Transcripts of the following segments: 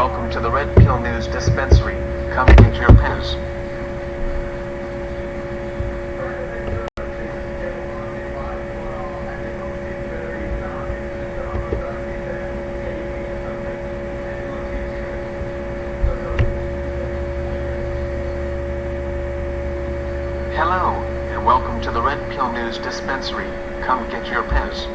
welcome to the Red Pill News Dispensary. Come get your pills. Hello, and welcome to the Red Pill News Dispensary. Come get your pills.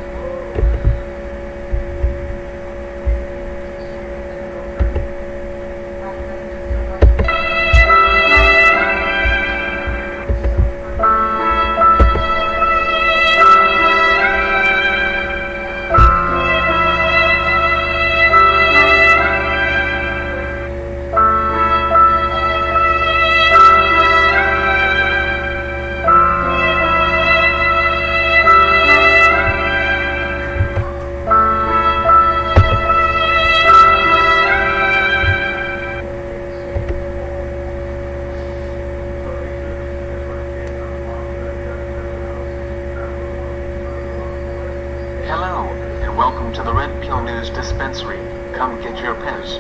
Hello, and welcome to the Red Pill News Dispensary. Come get your pills.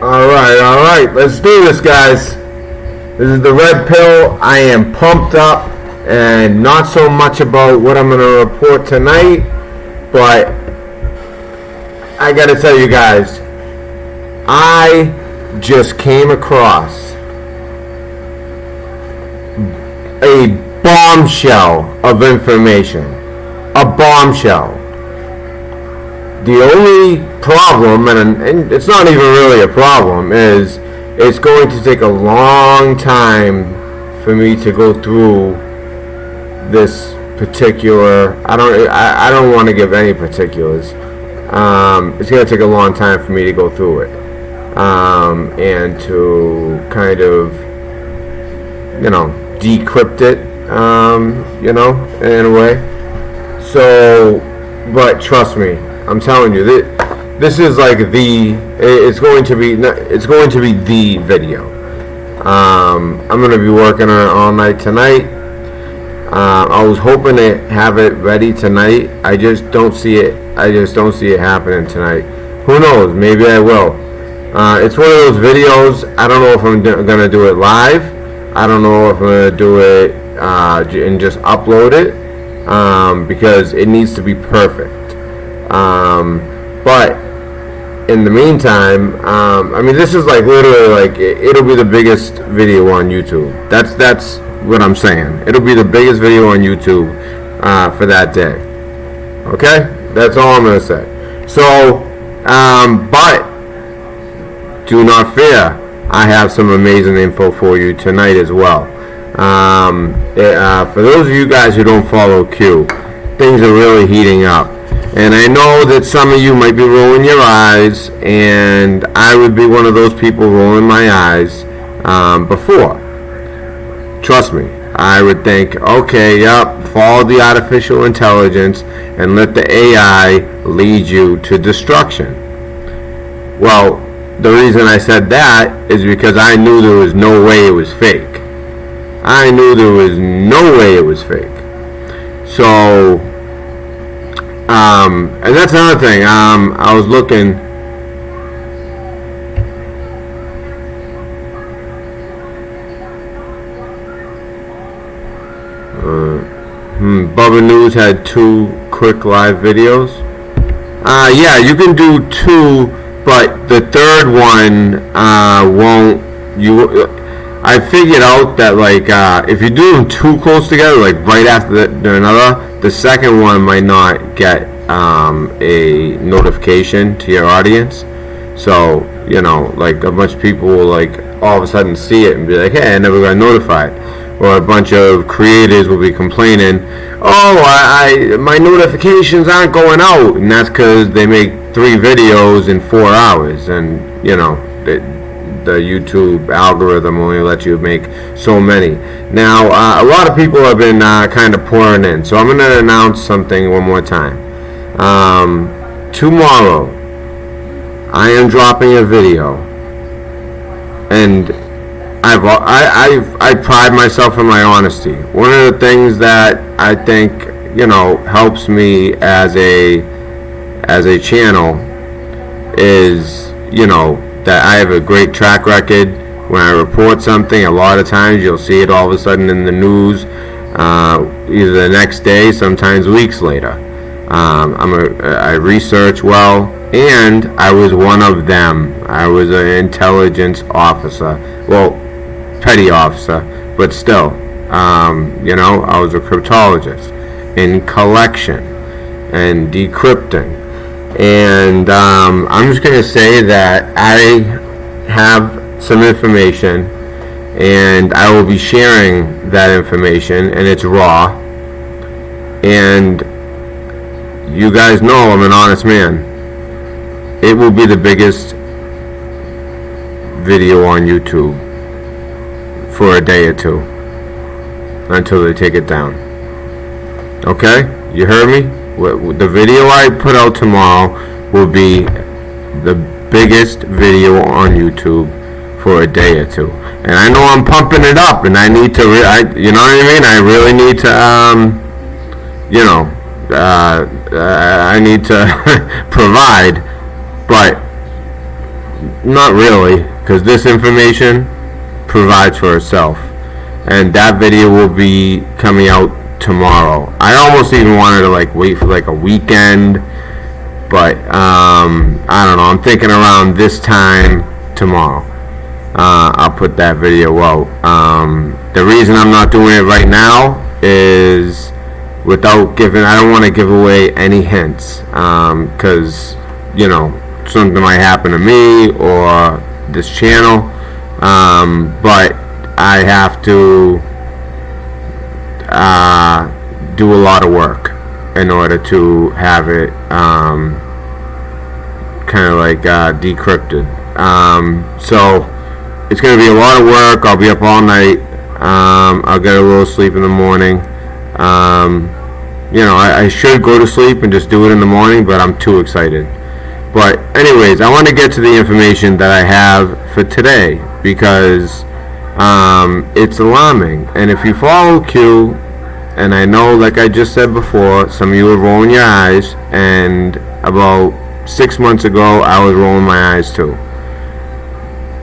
Alright, let's do this, guys. This is the Red Pill. I am pumped up, and not so much about what I'm going to report tonight, but I got to tell you guys, I just came across a bombshell of information. A bombshell. The only problem, and it's not even really a problem, is it's going to take a long time for me to go through this particular. I don't want to give any particulars. It's going to take a long time for me to go through it, and to kind of, decrypt it, in a way. So, but trust me, I'm telling you, this is like it's going to be the video. I'm going to be working on it all night tonight. I was hoping to have it ready tonight. I just don't see it happening tonight. Who knows? Maybe I will. It's one of those videos. I don't know if I'm going to do it live. I don't know if I'm going to do it and just upload it, because it needs to be perfect. But in the meantime, this is like literally like it'll be the biggest video on YouTube. That's what I'm saying. It'll be the biggest video on YouTube for that day. Okay, that's all I'm gonna say. So, but do not fear. I have some amazing info for you tonight as well. For those of you guys who don't follow Q, things are really heating up. And I know that some of you might be rolling your eyes, and I would be one of those people rolling my eyes before. Trust me, I would think, okay, yep, follow the artificial intelligence and let the AI lead you to destruction. Well, the reason I said that is because I knew there was no way it was fake. So And that's another thing. I was looking. Bubba News had 2 quick live videos. Yeah, you can do 2, but the third one won't. I figured out that like if you do them too close together, like right after another, the second one might not get a notification to your audience. So like a bunch of people will like all of a sudden see it and be like, hey, I never got notified. Or a bunch of creators will be complaining, oh, my notifications aren't going out, and that's because they make 3 videos in 4 hours, and the YouTube algorithm only lets you make so many. Now, a lot of people have been kind of pouring in, so I'm going to announce something one more time. Tomorrow, I am dropping a video, and I pride myself in my honesty. One of the things that I think helps me as a channel is that I have a great track record. When I report something, a lot of times you'll see it all of a sudden in the news, either the next day, sometimes weeks later. I research well, and I was one of them. I was an intelligence officer. Well, petty officer, but still, I was a cryptologist in collection and decrypting. And I'm just going to say that I have some information, and I will be sharing that information, and it's raw. And you guys know I'm an honest man. It will be the biggest video on YouTube for a day or 2 until they take it down. Okay? You heard me? The video I put out tomorrow will be the biggest video on YouTube for a day or 2. And I know I'm pumping it up, and I need to, you know what I mean? I really need to, I need to provide, but not really, because this information provides for itself. And that video will be coming out tomorrow. I almost even wanted to like wait for like a weekend, but I don't know. I'm thinking around this time tomorrow, I'll put that video out. The reason I'm not doing it right now is I don't want to give away any hints, because something might happen to me or this channel, but I have to do a lot of work in order to have it kind of like decrypted. So it's going to be a lot of work. I'll be up all night. I'll get a little sleep in the morning. I should go to sleep and just do it in the morning, but I'm too excited. But anyways, I want to get to the information that I have for today, because it's alarming. And if you follow Q, and I know, like I just said before, some of you are rolling your eyes, and about 6 months ago I was rolling my eyes too,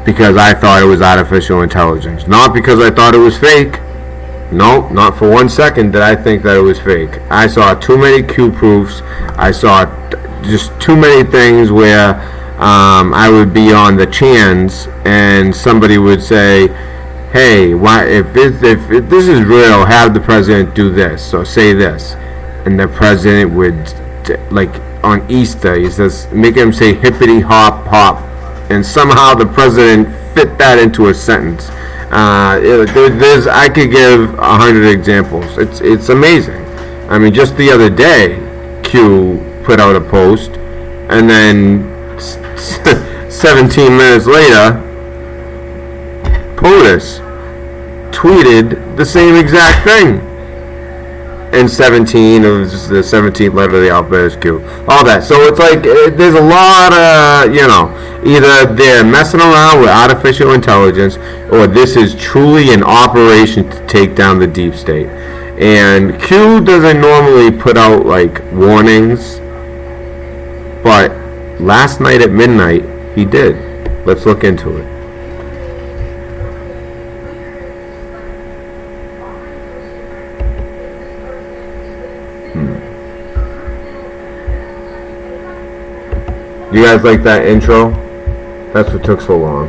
because I thought it was artificial intelligence, not because I thought it was fake. No, not for 1 second did I think that it was fake. I saw too many Q proofs. I saw just too many things where I would be on the chans and somebody would say, hey, why, if this is real, have the president do this or say this. And the president would, like on Easter, he says, make him say hippity hop hop. And somehow the president fit that into a sentence. I could give 100 examples. It's amazing. I mean, just the other day, Q put out a post, and then 17 minutes later, POTUS tweeted the same exact thing. And 17, it was just the 17th letter of the alphabet is Q. All that. So it's like, there's a lot of, either they're messing around with artificial intelligence, or this is truly an operation to take down the deep state. And Q doesn't normally put out like warnings, but last night at midnight he did. Let's look into it. You guys like that intro? That's what took so long.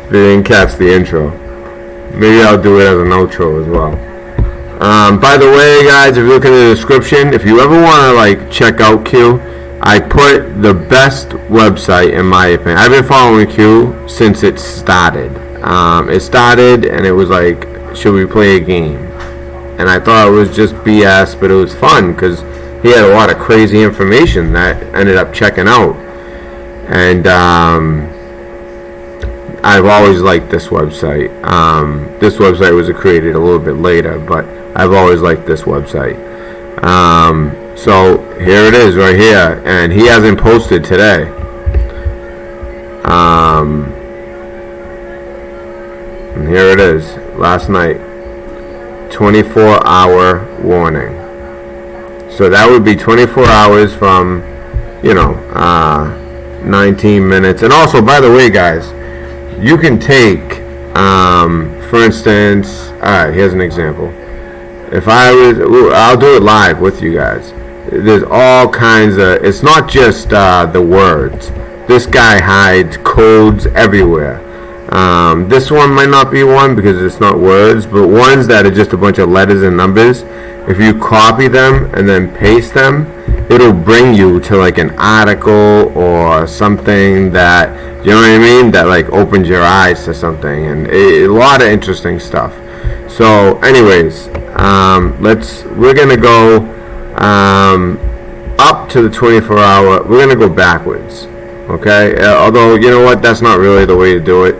They didn't catch the intro. Maybe I'll do it as an outro as well. By the way, guys, if you look in the description, if you ever want to like check out Q, I put the best website in my opinion. I've been following Q since it started. It started and it was like, should we play a game? And I thought it was just BS, but it was fun because he had a lot of crazy information that ended up checking out. And I've always liked this website. This website was created a little bit later, but I've always liked this website. So here it is right here, and he hasn't posted today. And here it is, last night, 24-hour warning. So that would be 24 hours from, 19 minutes. And also, by the way, guys, you can take, for instance, alright, here's an example. If I'll do it live with you guys. There's all kinds of, it's not just the words. This guy hides codes everywhere. This one might not be one because it's not words, but ones that are just a bunch of letters and numbers. If you copy them and then paste them, it'll bring you to like an article or something that, you know what I mean, that like opens your eyes to something, and a lot of interesting stuff. So anyways, we're gonna go up to the 24-hour. We're gonna go backwards, okay? Although, you know what, that's not really the way to do it.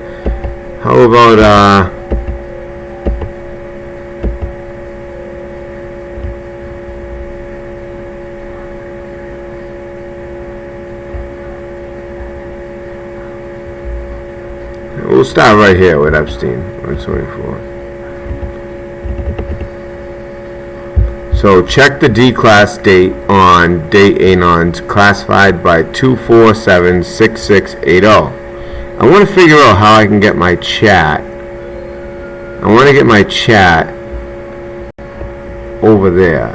How about we'll start right here with Epstein, 124. So check the D-class date on date Anon's classified by 2476680. I want to figure out how I can get my chat. I want to get my chat over there.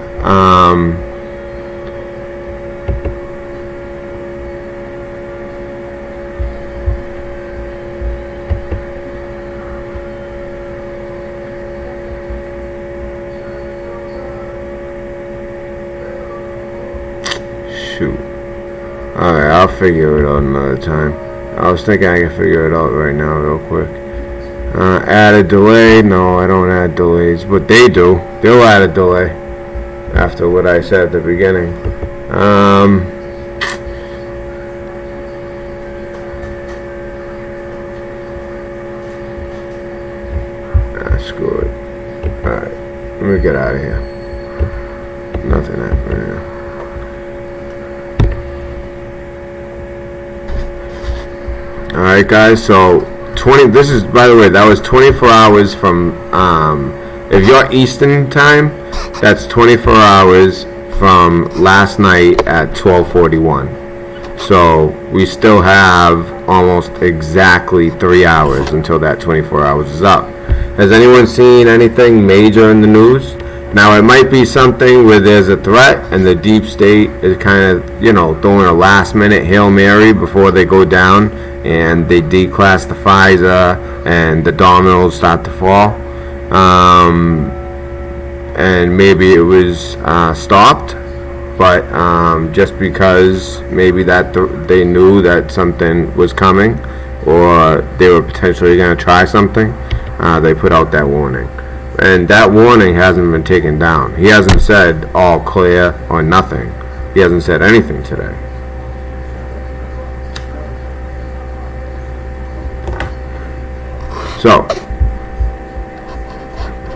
Shoot. Alright, I'll figure it out another time. I was thinking I could figure it out right now real quick. Add a delay. No, I don't add delays, but they do. They'll add a delay after what I said at the beginning. Screw it. Alright, let me get out of here. Nothing happened here. Alright guys, so this is, by the way, that was 24 hours from, if you're Eastern time, that's 24 hours from last night at 12:41. So we still have almost exactly 3 hours until that 24 hours is up. Has anyone seen anything major in the news? Now it might be something where there's a threat and the deep state is kind of, throwing a last minute Hail Mary before they go down and they declass the Pfizer and the dominoes start to fall. And maybe it was stopped, but just because maybe that they knew that something was coming or they were potentially going to try something, they put out that warning. And that warning hasn't been taken down. He hasn't said all clear or nothing. He hasn't said anything today. So,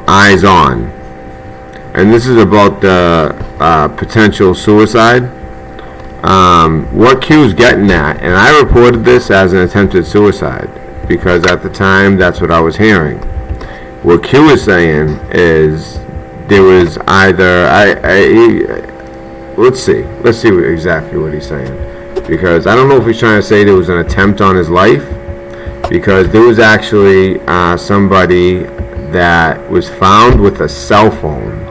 eyes on. And this is about the potential suicide. What Q's getting at, and I reported this as an attempted suicide because at the time that's what I was hearing. What Q is saying is there was either let's see exactly what he's saying, because I don't know if he's trying to say there was an attempt on his life, because there was actually somebody that was found with a cell phone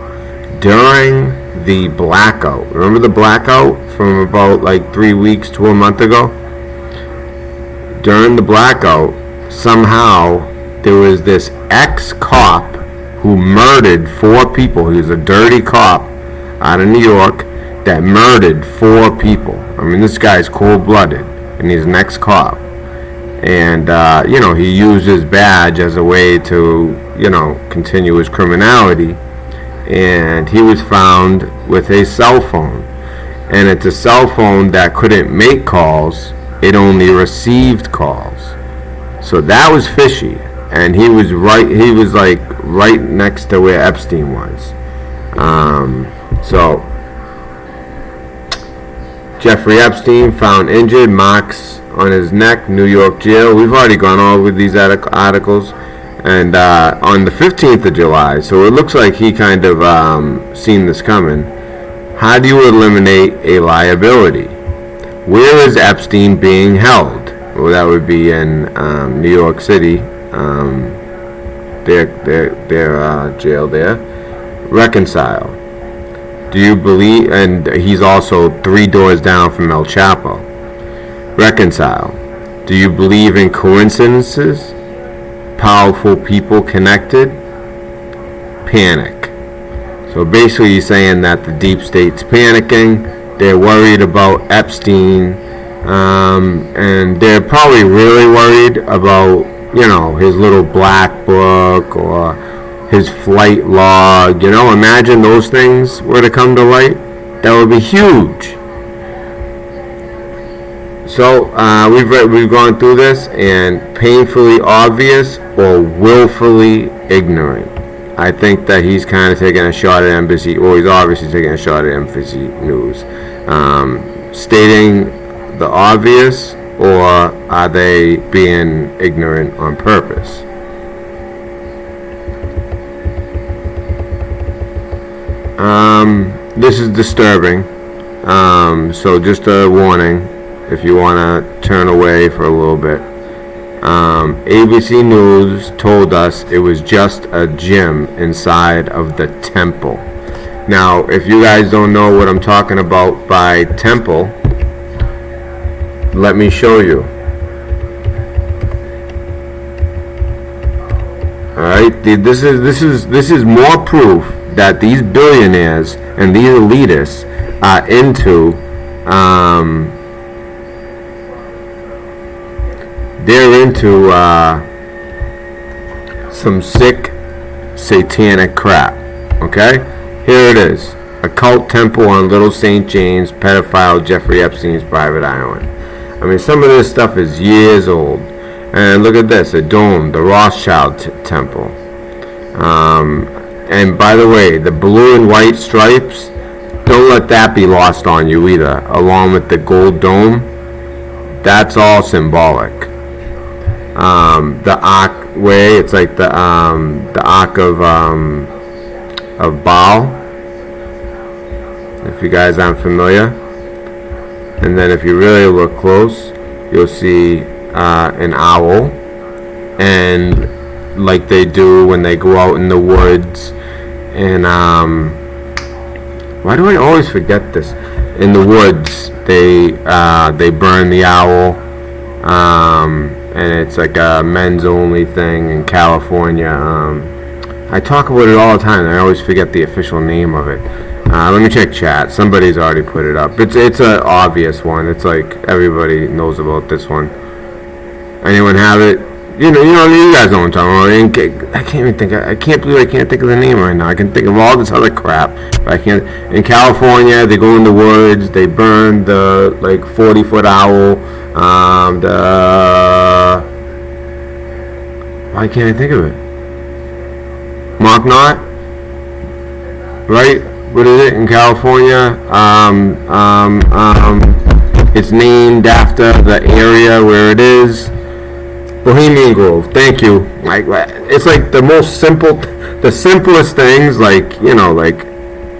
during the blackout. Remember the blackout from about like 3 weeks to a month ago? During the blackout, somehow there was this ex-cop who murdered 4 people. He was a dirty cop out of New York that murdered 4 people. I mean, this guy's cold-blooded, and he's an ex-cop. And, he used his badge as a way to, continue his criminality. And he was found with a cell phone. And it's a cell phone that couldn't make calls. It only received calls. So that was fishy. And he was right next to where Epstein was. So Jeffrey Epstein found injured, marks on his neck, New York jail. We've already gone over these articles. And on the 15th of July, so it looks like he kind of seen this coming. How do you eliminate a liability? Where is Epstein being held? Well, that would be in New York City. Their jail there. Reconcile. Do you believe? And he's also 3 doors down from El Chapo. Reconcile. Do you believe in coincidences? Powerful people connected? Panic. So basically he's saying that the deep state's panicking. They're worried about Epstein. And they're probably really worried about, his little black book or his flight log. Imagine those things were to come to light. That would be huge. So we've gone through this, and painfully obvious or willfully ignorant. I think that he's kind of taking a shot at Embassy, or he's obviously taking a shot at Embassy News, stating the obvious, or are they being ignorant on purpose? This is disturbing. So just a warning, if you want to turn away for a little bit. ABC News told us it was just a gym inside of the temple. Now, if you guys don't know what I'm talking about by temple, let me show you. Alright, this is more proof that these billionaires and these elitists are into some sick satanic crap. Okay, here it is: a cult temple on Little St. James, pedophile Jeffrey Epstein's private island. I mean, some of this stuff is years old. And look at this, a dome, the Rothschild temple. And by the way, the blue and white stripes, don't let that be lost on you either, along with the gold dome. That's all symbolic. The archway, it's like the arc of Baal, if you guys aren't familiar. And then if you really look close, you'll see an owl, and like they do when they go out in the woods, and why do I always forget this? In the woods, they burn the owl, and it's like a men's only thing in California. I talk about it all the time, and I always forget the official name of it. Let me check chat. Somebody's already put it up. It's an obvious one. It's like everybody knows about this one. Anyone have it? You guys know what I'm talking about. I can't even think. I can't believe I can't think of the name right now. I can think of all this other crap, but I can't. In California, they go in the woods. They burn the 40-foot owl. Why can't I think of it? Mark Knott, right? What is it in California? It's named after the area where it is. Bohemian Grove. Thank you. Like, it's like the simplest things. Like, like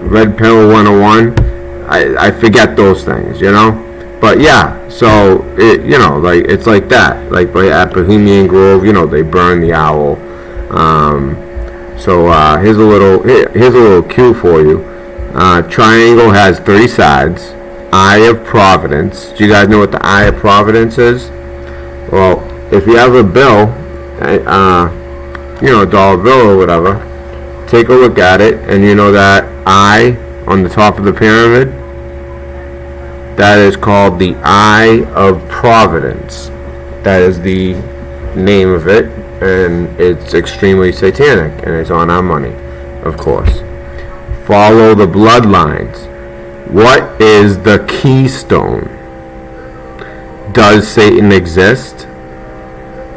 Red Pill 101. I forget those things, But yeah, so like it's like that. Like at Bohemian Grove, they burn the owl. So here's a little cue for you. Triangle has 3 sides. Eye of Providence. Do you guys know what the Eye of Providence is? Well, if you have a bill, a dollar bill or whatever, take a look at it, and you know that eye on the top of the pyramid, that is called the Eye of Providence. That is the name of it, and it's extremely satanic, and it's on our money, of course. Follow the bloodlines. What is the keystone? Does Satan exist?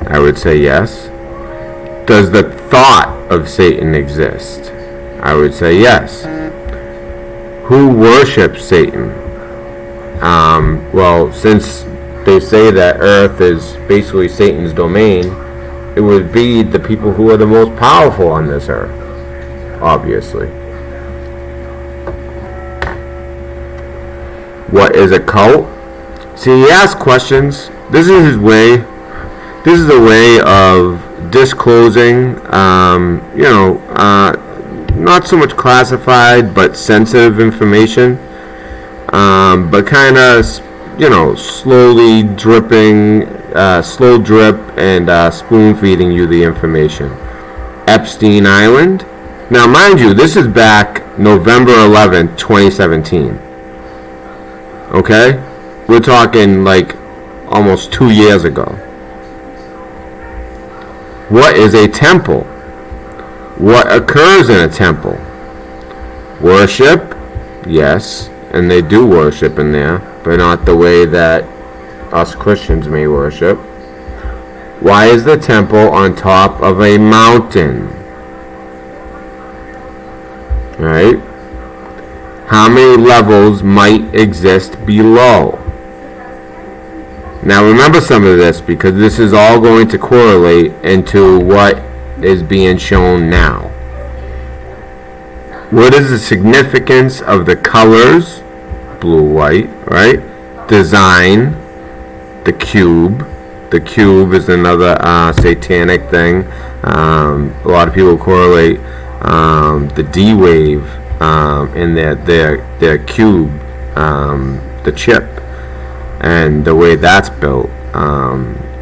I would say yes. Does the thought of Satan exist? I would say yes. Who worships Satan? Well, since they say that Earth is basically Satan's domain, it would be the people who are the most powerful on this earth, obviously. What is a cult? See, he asks questions. This is his way. This is a way of disclosing, not so much classified but sensitive information, but kind of, slowly dripping, slow drip, and spoon feeding you the information. Epstein Island. Now, mind you, this is back November 11th, 2017. Okay? We're talking like almost 2 years ago. What is a temple? What occurs in a temple? Worship? Yes, and they do worship in there, but not the way that us Christians may worship. Why is the temple on top of a mountain? Right? How many levels might exist below? Now remember some of this, because this is all going to correlate into what is being shown now. What is the significance of the colors? Blue, white, right? Design, the cube. The cube is another satanic thing. A lot of people correlate the D wave in their cube, the chip, and the way that's built.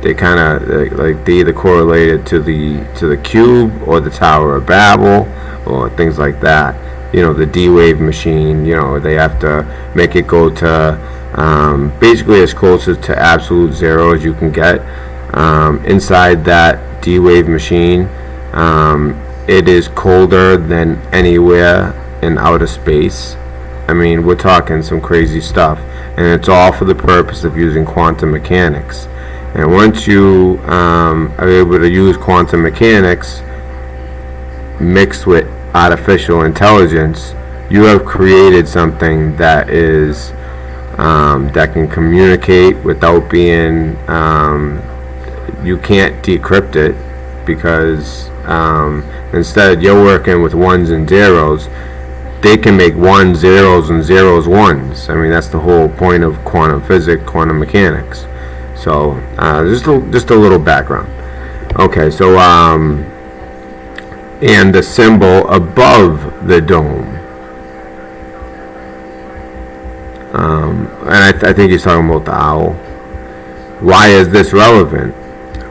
They kind of like they either correlate it to the cube or the Tower of Babel or things like that. The D-wave machine. They have to make it go to basically as close to absolute zero as you can get. Inside that D-wave machine, it is colder than anywhere in outer space. I mean, we're talking some crazy stuff, and it's all for the purpose of using quantum mechanics. And once you are able to use quantum mechanics mixed with artificial intelligence, you have created something that is that can communicate without being you can't decrypt it, because instead you're working with ones and zeros. They can make 1 zeros and zeros ones. I mean, that's the whole point of quantum physics, quantum mechanics. So just a little background. Okay, so and the symbol above the dome. And I think he's talking about the owl. Why is this relevant?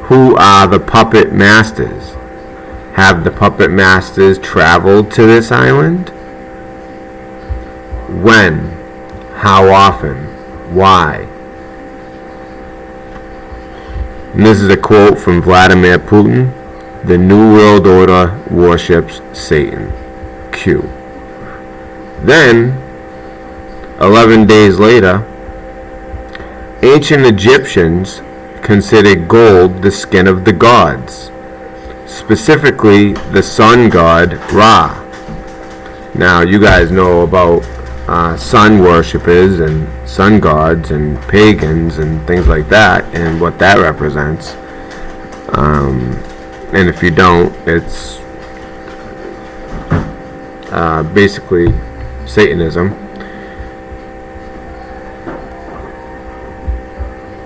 Who are the puppet masters? Have the puppet masters traveled to this island? When? How often? Why? And this is a quote from Vladimir Putin. The New World Order worships Satan. Q. Then, 11 days later, ancient Egyptians considered gold the skin of the gods, specifically the sun god Ra. Now, you guys know about sun worshippers and sun gods and pagans and things like that, and what that represents. And if you don't, it's basically Satanism.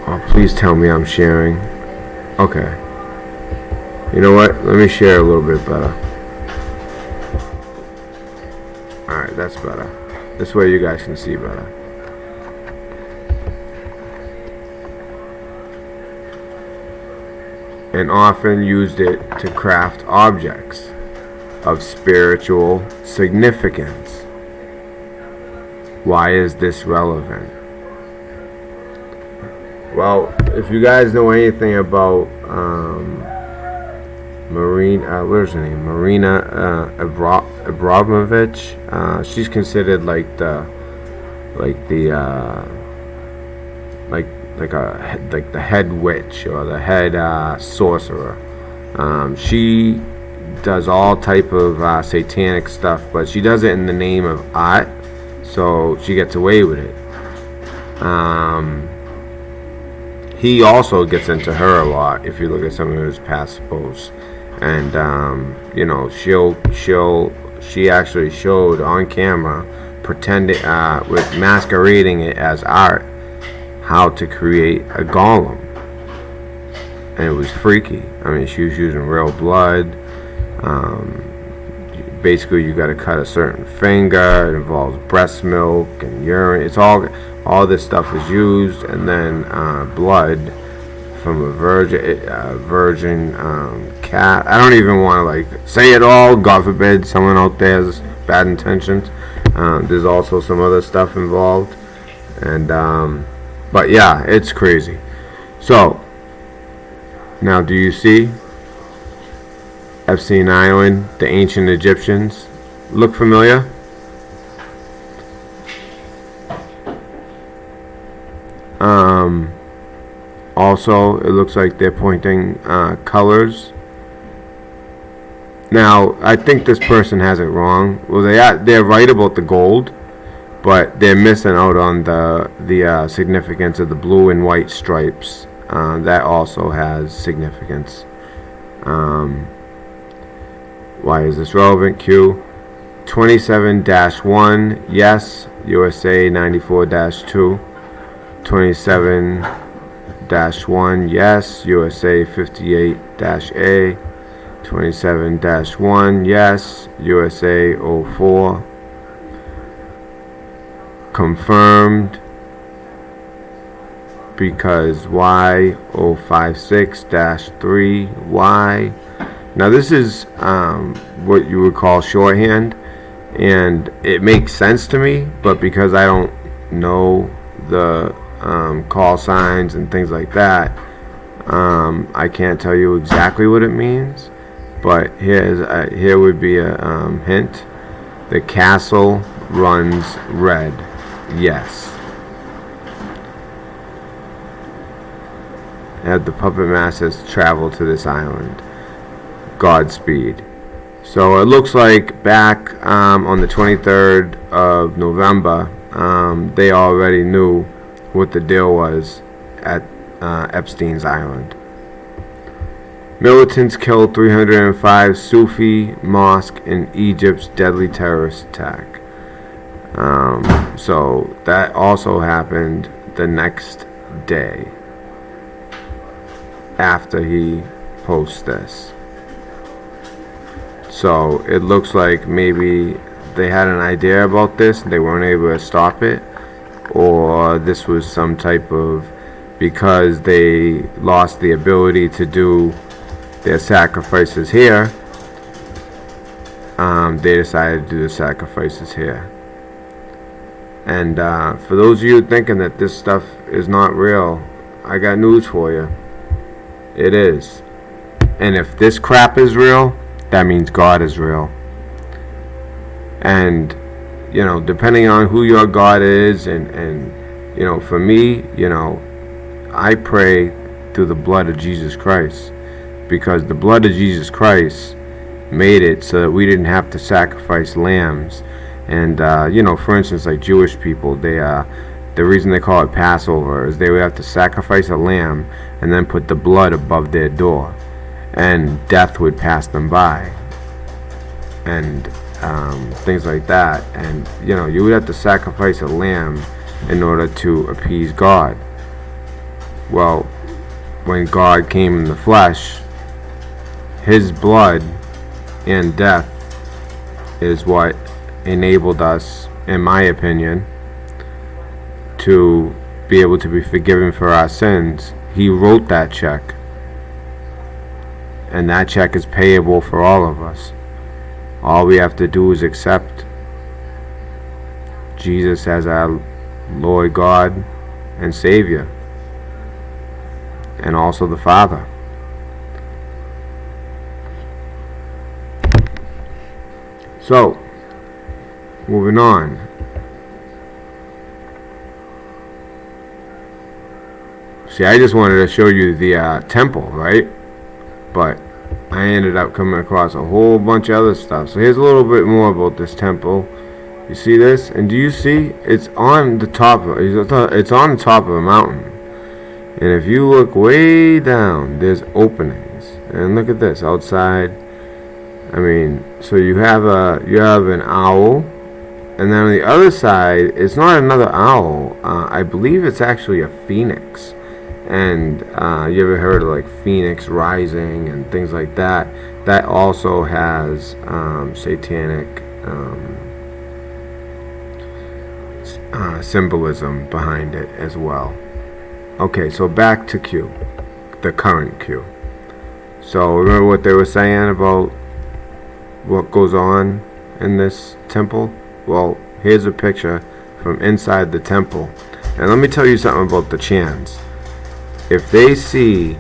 Oh, please tell me I'm sharing. Okay. You know what? Let me share a little bit better. Alright, that's better. This way you guys can see better. And often used it to craft objects of spiritual significance. Why is this relevant? Well, if you guys know anything about Marina Abramovich, she's considered like the head witch or the head sorcerer. She does all type of satanic stuff, but she does it in the name of art, so she gets away with it. He also gets into her a lot if you look at some of his past posts, and you know, she actually showed on camera, pretending with masquerading it as art, how to create a golem, and it was freaky. I mean, she was using real blood. Basically, you got to cut a certain finger. It involves breast milk and urine. It's all this stuff is used, and then blood from a virgin cat. I don't even want to like say it all. God forbid someone out there has bad intentions. There's also some other stuff involved, and but yeah, it's crazy. So now, do you see Epstein Island, the ancient Egyptians? Look familiar? Also, it looks like they're pointing colors. Now, I think this person has it wrong. Well, they're right about the gold, but they're missing out on the significance of the blue and white stripes. That also has significance. Why is this relevant? Q 27-1, yes. USA 94-2. 27-1, yes. USA 58-A. 27-1, yes. USA 04. Confirmed. Because Y 056-3Y. Now this is what you would call shorthand, and it makes sense to me, but because I don't know the call signs and things like that, I can't tell you exactly what it means. But here would be a hint. The castle runs red. Yes. Had the puppet masters travel to this island. Godspeed. So it looks like back on the 23rd of November, they already knew what the deal was at Epstein's Island. Militants killed 305 Sufi mosque in Egypt's deadly terrorist attack. So that also happened the next day after he posts this. So it looks like maybe they had an idea about this and they weren't able to stop it, or this was some type of, because they lost the ability to do their sacrifices here, they decided to do the sacrifices here. And for those of you thinking that this stuff is not real, I got news for you. It is. And if this crap is real, that means God is real. And you know, depending on who your God is, and you know, for me, you know, I pray through the blood of Jesus Christ, because the blood of Jesus Christ made it so that we didn't have to sacrifice lambs. And you know, for instance, like Jewish people, they the reason they call it Passover is they would have to sacrifice a lamb and then put the blood above their door. and death would pass them by, and things like that. And you would have to sacrifice a lamb in order to appease God. Well, when God came in the flesh, his blood and death is what enabled us, in my opinion, to be able to be forgiven for our sins. He wrote that check, and that check is payable for all of us. All we have to do is accept Jesus as our Lord God and Savior, and also the Father. So, moving on. See, I just wanted to show you the temple, right? But I ended up coming across a whole bunch of other stuff. So here's a little bit more about this temple. You see this? And do you see? It's on the top of a mountain. And if you look way down, there's openings. And look at this outside. I mean, so you have an owl, and then on the other side, it's not another owl. I believe it's actually a phoenix. And you ever heard of like Phoenix Rising and things like that? That also has satanic symbolism behind it as well. Okay, so back to Q, the current Q. So remember what they were saying about what goes on in this temple? Well, here's a picture from inside the temple. And let me tell you something about the Chans. If they see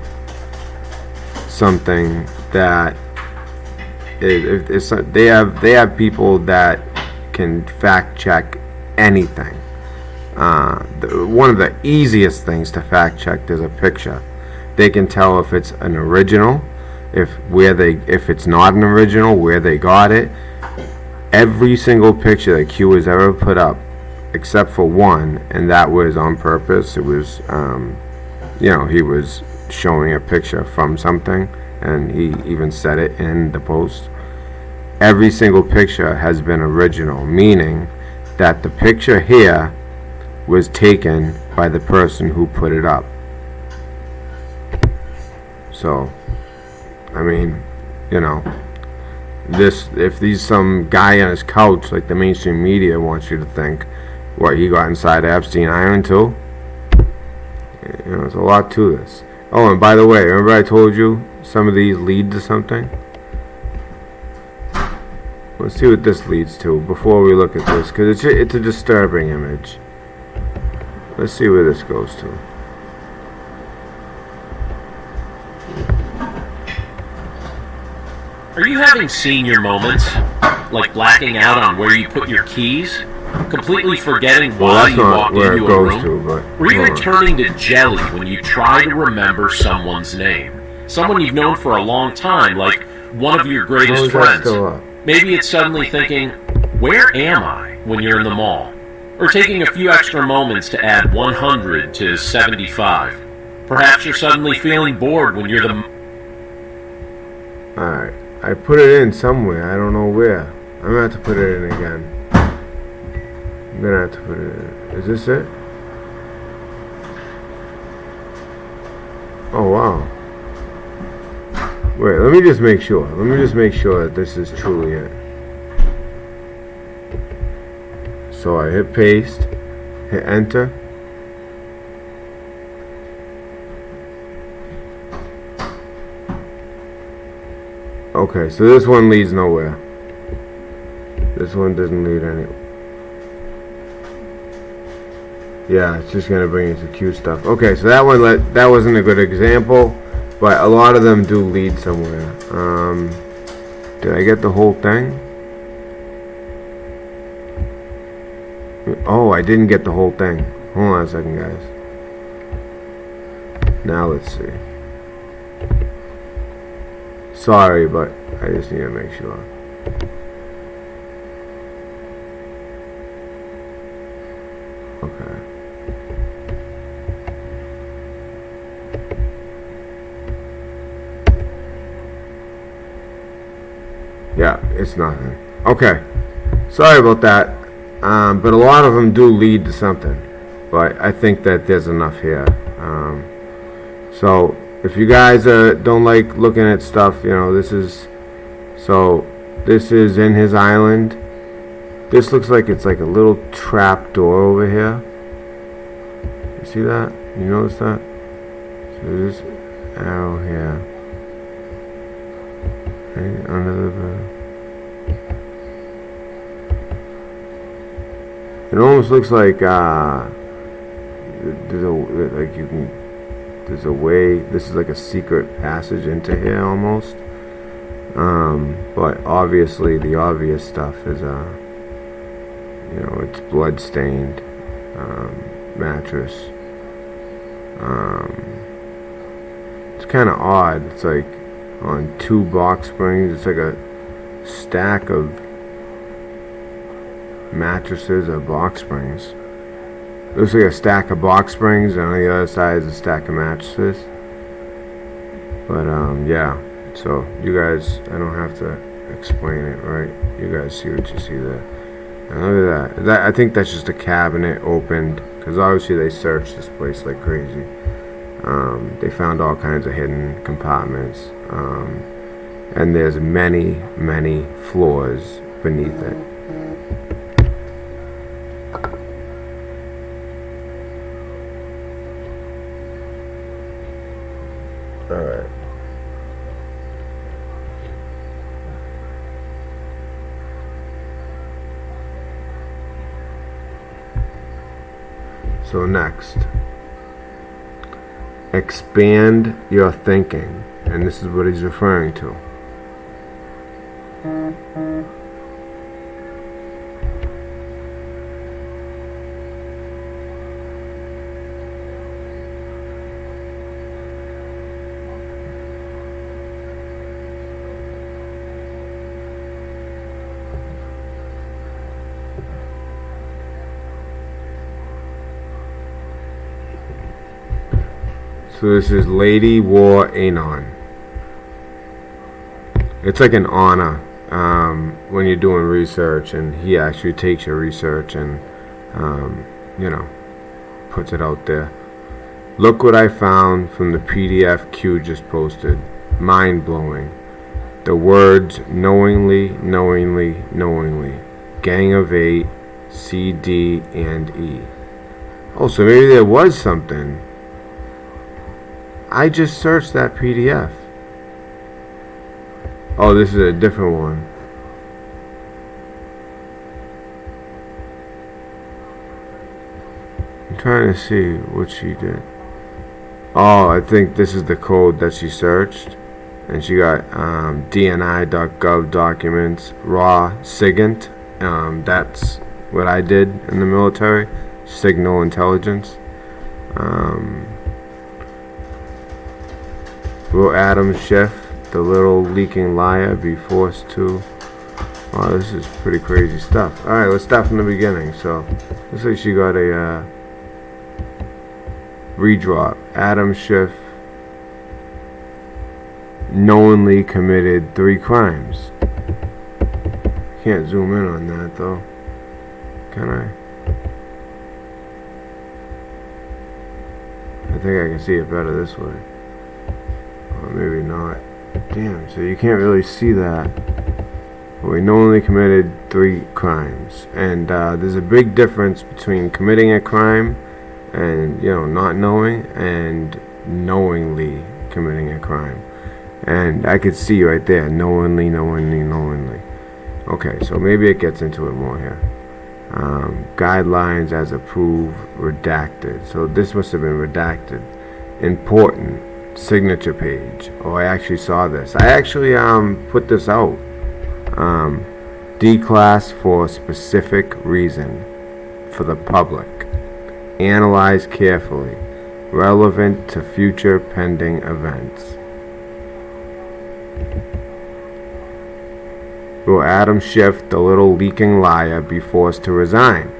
something that they have people that can fact check anything. One of the easiest things to fact check is a picture. They can tell if it's an original, if it's not an original, where they got it. Every single picture that Q has ever put up, except for one, and that was on purpose. It was he was showing a picture from something, and he even said it in the post. Every single picture has been original, meaning that the picture here was taken by the person who put it up. So, I mean, if these some guy on his couch, like the mainstream media wants you to think, what, he got inside Epstein Island too? There's a lot to this. Oh, and by the way, remember I told you some of these lead to something? Let's see what this leads to before we look at this, because it's a disturbing image. Let's see where this goes to. Are you having senior moments? Like blacking out on where you put your keys? Completely forgetting why you walked into a room? Or even turning to jelly when you try to remember someone's name? Someone you've known for a long time, like one of your greatest friends. Maybe it's suddenly thinking, where am I, when you're in the mall? Or taking a few extra moments to add 100 to 75. Perhaps you're suddenly feeling bored when you're the... Alright, I put it in somewhere, I don't know where. I'm gonna have to put it in again. I'm gonna have to put it in. Is this it? Oh wow. Wait, let me just make sure. Let me just make sure that this is truly it. So I hit paste, hit enter. Okay, so this one leads nowhere. This one doesn't lead anywhere. Yeah, it's just gonna bring you to Q stuff. Okay, so that wasn't a good example, but a lot of them do lead somewhere. Did I get the whole thing? Oh, I didn't get the whole thing. Hold on a second, guys. Now let's see. Sorry, but I just need to make sure. Okay. Yeah, it's nothing. Okay. Sorry about that. But a lot of them do lead to something. But I think that there's enough here. So if you guys don't like looking at stuff, this is in his island. This looks like it's like a little trap door over here. You see that? You notice that? So this arrow here. Right under the... It almost looks like there's a way. This is like a secret passage into here almost. But obviously the obvious stuff is it's blood stained mattress. It's kind of odd. It's like on 2 box springs. It's like a stack of mattresses or box springs. Looks like a stack of box springs, and on the other side is a stack of mattresses. But yeah. So you guys, I don't have to explain it, right? You guys see what you see there. And look at that. I think that's just a cabinet opened, because obviously they searched this place like crazy. They found all kinds of hidden compartments, and there's many, many floors beneath it. All right. So next, expand your thinking, and this is what he's referring to. So this is Lady War Anon. It's like an honor when you're doing research, and he actually takes your research and puts it out there. Look what I found from the PDF Q just posted. Mind blowing. The words knowingly, knowingly, knowingly. Gang of 8, C, D, and E. Oh, so maybe there was something. I just searched that PDF. Oh, this is a different one. I'm trying to see what she did. Oh, I think this is the code that she searched. And she got DNI.gov documents, raw SIGINT. That's what I did in the military. Signal intelligence. Will Adam Schiff, the little leaking liar, be forced to... Wow, this is pretty crazy stuff. Alright, let's start from the beginning. So, looks like she got a redrop. Adam Schiff knowingly committed 3 crimes. Can't zoom in on that though. Can I? I think I can see it better this way. Or maybe not. Damn, so you can't really see that. We knowingly committed 3 crimes. And there's a big difference between committing a crime and, not knowing, and knowingly committing a crime. And I could see right there, knowingly, knowingly, knowingly. Okay, so maybe it gets into it more here. Guidelines as approved, redacted. So this must have been redacted. Important. Signature page. Oh, I actually saw this. I actually put this out. D-class for specific reason for the public. Analyze carefully. Relevant to future pending events. Will Adam Schiff, the little leaking liar, be forced to resign?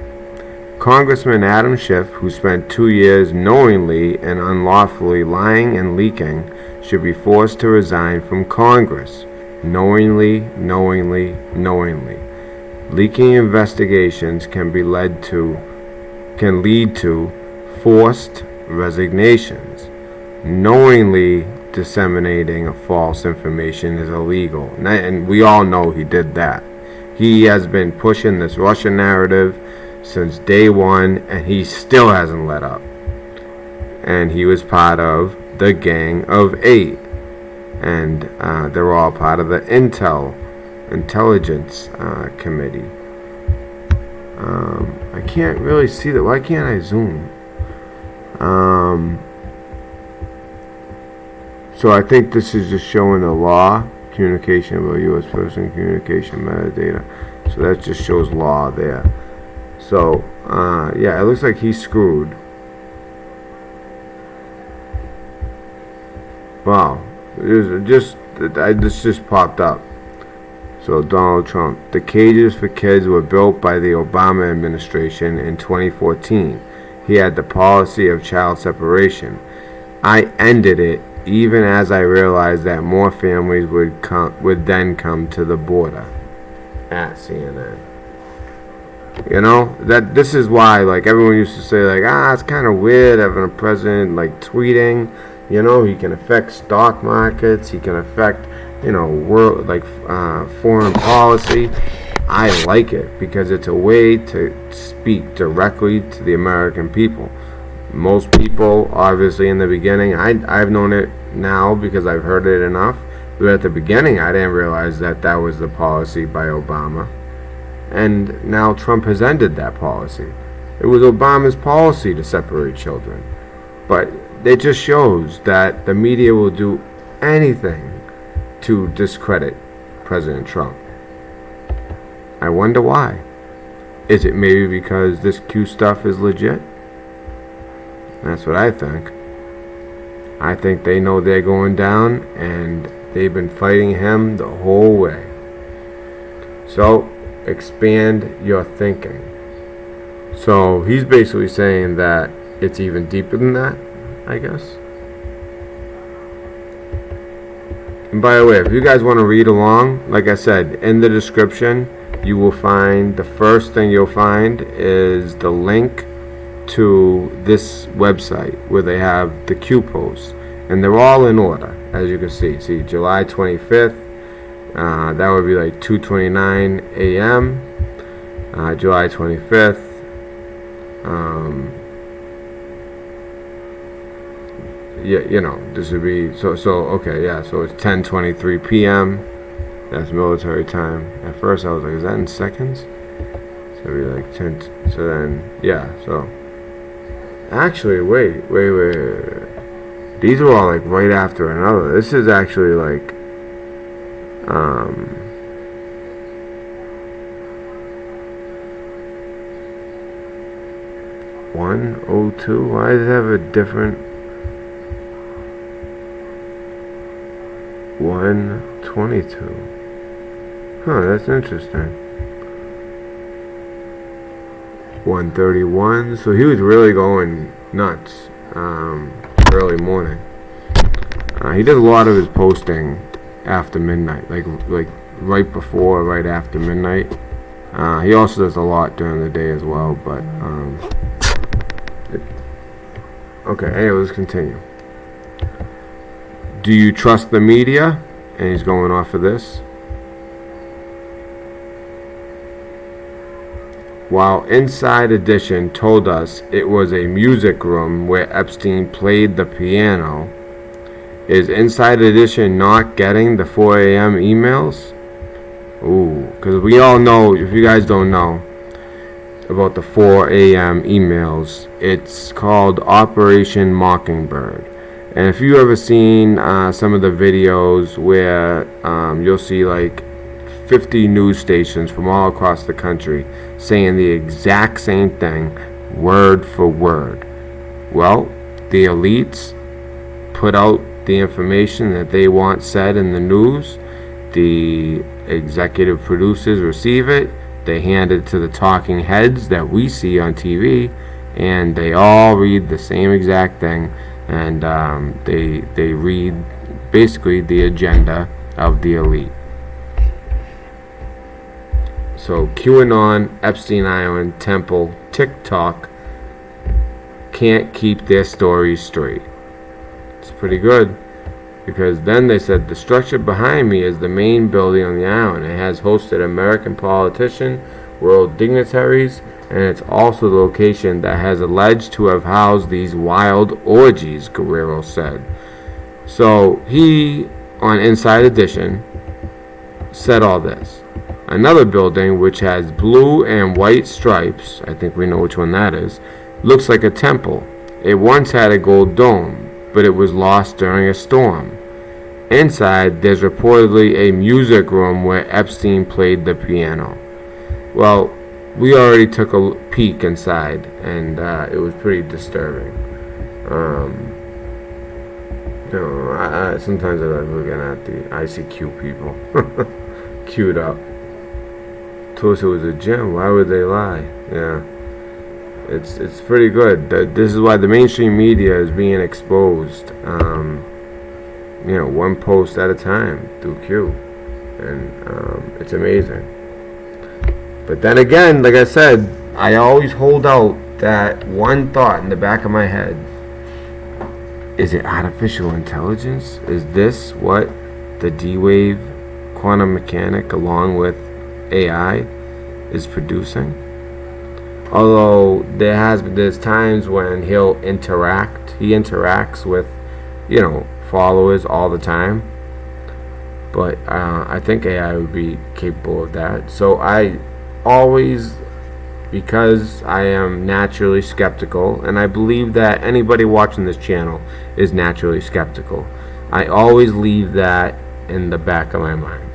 Congressman Adam Schiff, who spent 2 years knowingly and unlawfully lying and leaking, should be forced to resign from Congress. knowingly. Leaking investigations can lead to forced resignations. Knowingly disseminating of false information is illegal, and we all know he did that. He has been pushing this Russian narrative since day one, and he still hasn't let up. And he was part of the Gang of Eight, and they're all part of the Intelligence Committee. I can't really see that. Why can't I zoom? So I think this is just showing the law, communication about U.S. person, communication metadata. So that just shows law there. So, yeah, it looks like he's screwed. Wow. This just popped up. So, Donald Trump. The cages for kids were built by the Obama administration in 2014. He had the policy of child separation. I ended it even as I realized that more families would then come to the border. At CNN. You know, that this is why, like, everyone used to say, like, it's kind of weird having a president, like, tweeting. You know, he can affect stock markets. He can affect, world, like, foreign policy. I like it because it's a way to speak directly to the American people. Most people, obviously, in the beginning, I've known it now because I've heard it enough. But at the beginning, I didn't realize that was the policy by Obama. And now Trump has ended that policy. It was Obama's policy to separate children. But it just shows that the media will do anything to discredit President Trump. I wonder why. Is it maybe because this Q stuff is legit? That's what I think. I think they know they're going down, and they've been fighting him the whole way. So, expand your thinking. So, he's basically saying that it's even deeper than that, I guess. And by the way, if you guys want to read along, like I said, in the description, you will find, the first thing you'll find is the link to this website where they have the Q posts, and they're all in order, as you can see. See, July 25th, that would be like 2:29 a.m. July 25th. Yeah, this would be so okay, yeah. So it's 10:23 p.m. That's military time. At first, I was like, is that in seconds? So it'd be like 10. So then, yeah. So. Actually, wait. These are all like right after another. This is actually like 1:02. Why does it have a different 1:22? Huh, that's interesting. 1:31. So he was really going nuts early morning. He did a lot of his posting after midnight, like right before, right after midnight. He also does a lot during the day as well, but okay, anyway, let's continue. Do you trust the media? And he's going off of this. While Inside Edition told us it was a music room where Epstein played the piano, is Inside Edition not getting the 4 a.m. emails? Ooh, because we all know, if you guys don't know about the 4 a.m. emails, it's called Operation Mockingbird. And if you ever seen some of the videos where you'll see like 50 news stations from all across the country saying the exact same thing, word for word. Well, the elites put out the information that they want said in the news. The executive producers receive it. They hand it to the talking heads that we see on TV, and they all read the same exact thing. And they read basically the agenda of the elite. So QAnon, Epstein Island, Temple, TikTok can't keep their stories straight. It's pretty good. Because then they said the structure behind me is the main building on the island. It has hosted American politicians, world dignitaries, and it's also the location that has alleged to have housed these wild orgies, Guerrero said. So he, on Inside Edition, said all this. Another building, which has blue and white stripes, I think we know which one that is, looks like a temple. It once had a gold dome, but it was lost during a storm. Inside, there's reportedly a music room where Epstein played the piano. Well, we already took a peek inside, and it was pretty disturbing. Sometimes I like looking at the ICQ people. Queued up. Told us it was a gym. Why would they lie? Yeah. It's pretty good. This is why the mainstream media is being exposed. One post at a time through Q, and it's amazing. But then again, like I said, I always hold out that one thought in the back of my head: is it artificial intelligence? Is this what the D-Wave quantum mechanic, along with AI, is producing? Although there's times when he interacts with, followers all the time. But I think AI would be capable of that. So I always, because I am naturally skeptical, and I believe that anybody watching this channel is naturally skeptical, I always leave that in the back of my mind.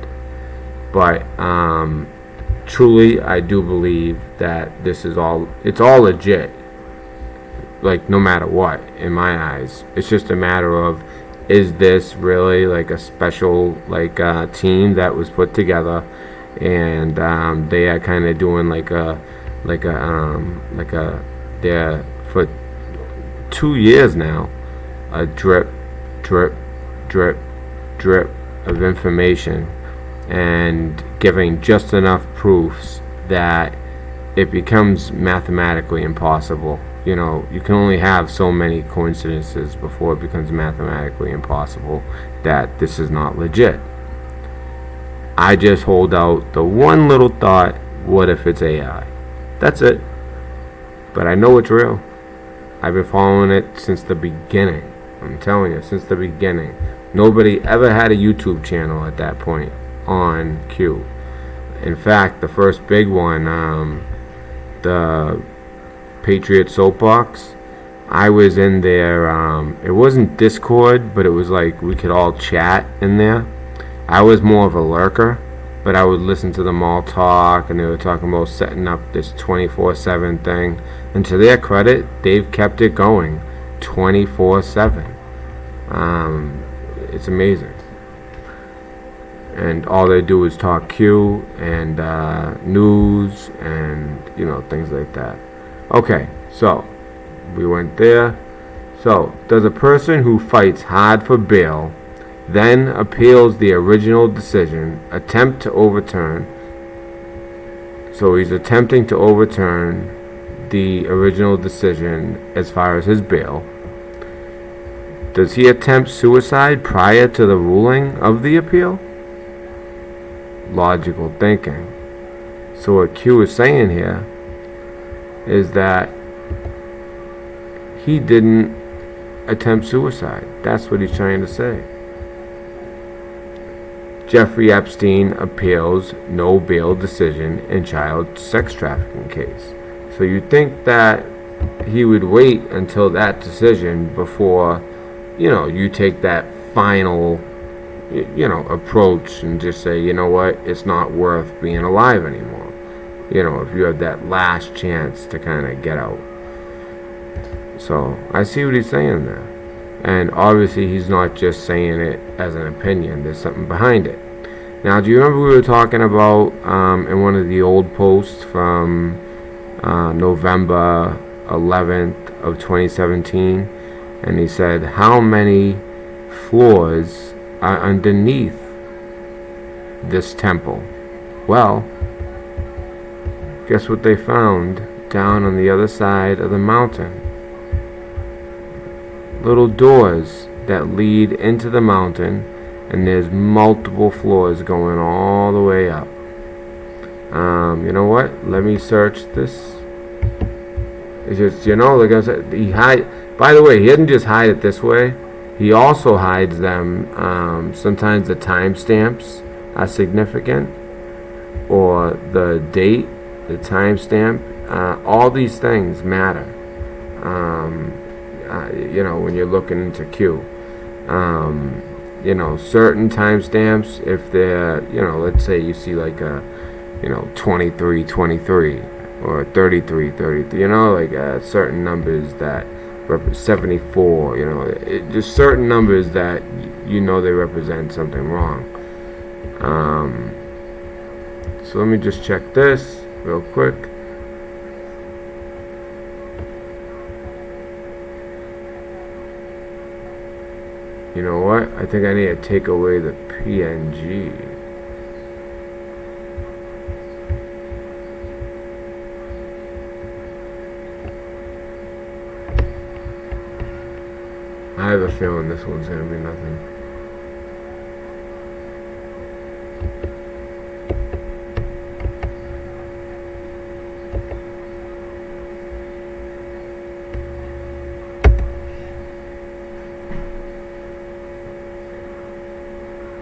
But truly, I do believe that it's all legit. Like, no matter what, in my eyes. It's just a matter of, is this really like a special team that was put together, and they are kind of doing they're for 2 years now, a drip of information, and giving just enough proofs that it becomes mathematically impossible. You can only have so many coincidences before it becomes mathematically impossible that this is not legit. I just hold out the one little thought: what if it's AI? That's it. But I know it's real. I've been following it since the beginning. I'm telling you, since the beginning. Nobody ever had a YouTube channel at that point on Q. In fact, the first big one, the Patriot Soapbox, I was in there. It wasn't Discord, but it was like we could all chat in there. I was more of a lurker, but I would listen to them all talk, and they were talking about setting up this 24/7 thing. And to their credit, they've kept it going 24/7. It's amazing. And all they do is talk Q and news and things like that. Okay, so we went there. So, does a person who fights hard for bail, then appeals the original decision, attempt to overturn? So he's attempting to overturn the original decision as far as his bail. Does he attempt suicide prior to the ruling of the appeal? Logical thinking. So what Q is saying here is that he didn't attempt suicide. That's what he's trying to say. Jeffrey Epstein appeals no bail decision in child sex trafficking case. So you think that he would wait until that decision before, you take that final, approach and just say, you know what, it's not worth being alive anymore. If you have that last chance to kind of get out. So I see what he's saying there. And obviously he's not just saying it as an opinion. There's something behind it. Now, do you remember we were talking about in one of the old posts from November 11th of 2017? And he said, how many floors are underneath this temple? Well, guess what they found down on the other side of the mountain? Little doors that lead into the mountain, and there's multiple floors going all the way up. You know what? Let me search this. It's just, like I said, by the way, he doesn't just hide it this way. He also hides them. Sometimes the timestamps are significant, or the date, the timestamp. All these things matter. When you're looking into Q. Certain timestamps, if they're, let's say you see like a, 2323 or 3333, certain numbers that represent 74, just certain numbers that they represent something wrong. So let me just check this real quick. You know what? I think I need to take away the PNG. I have a feeling this one's gonna be nothing.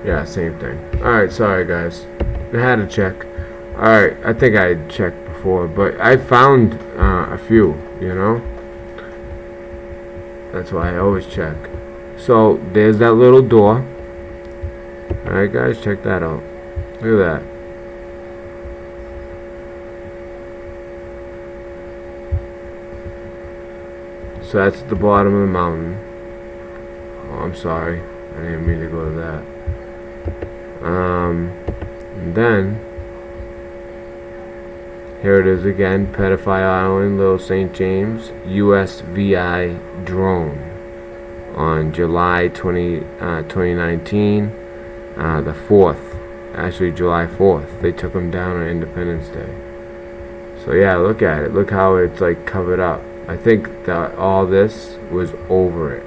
Yeah, same thing. Alright, sorry guys. I had to check. Alright, I think I checked before, but I found a few, That's why I always check. So, there's that little door. Alright guys, check that out. Look at that. So that's at the bottom of the mountain. Oh, I'm sorry. I didn't mean to go to that. And then here it is again, Pedophile Island, Little St. James, USVI drone on July 2019, the 4th, actually July 4th. They took them down on Independence Day. So yeah, look at it. Look how it's like covered up. I think that all this was over it.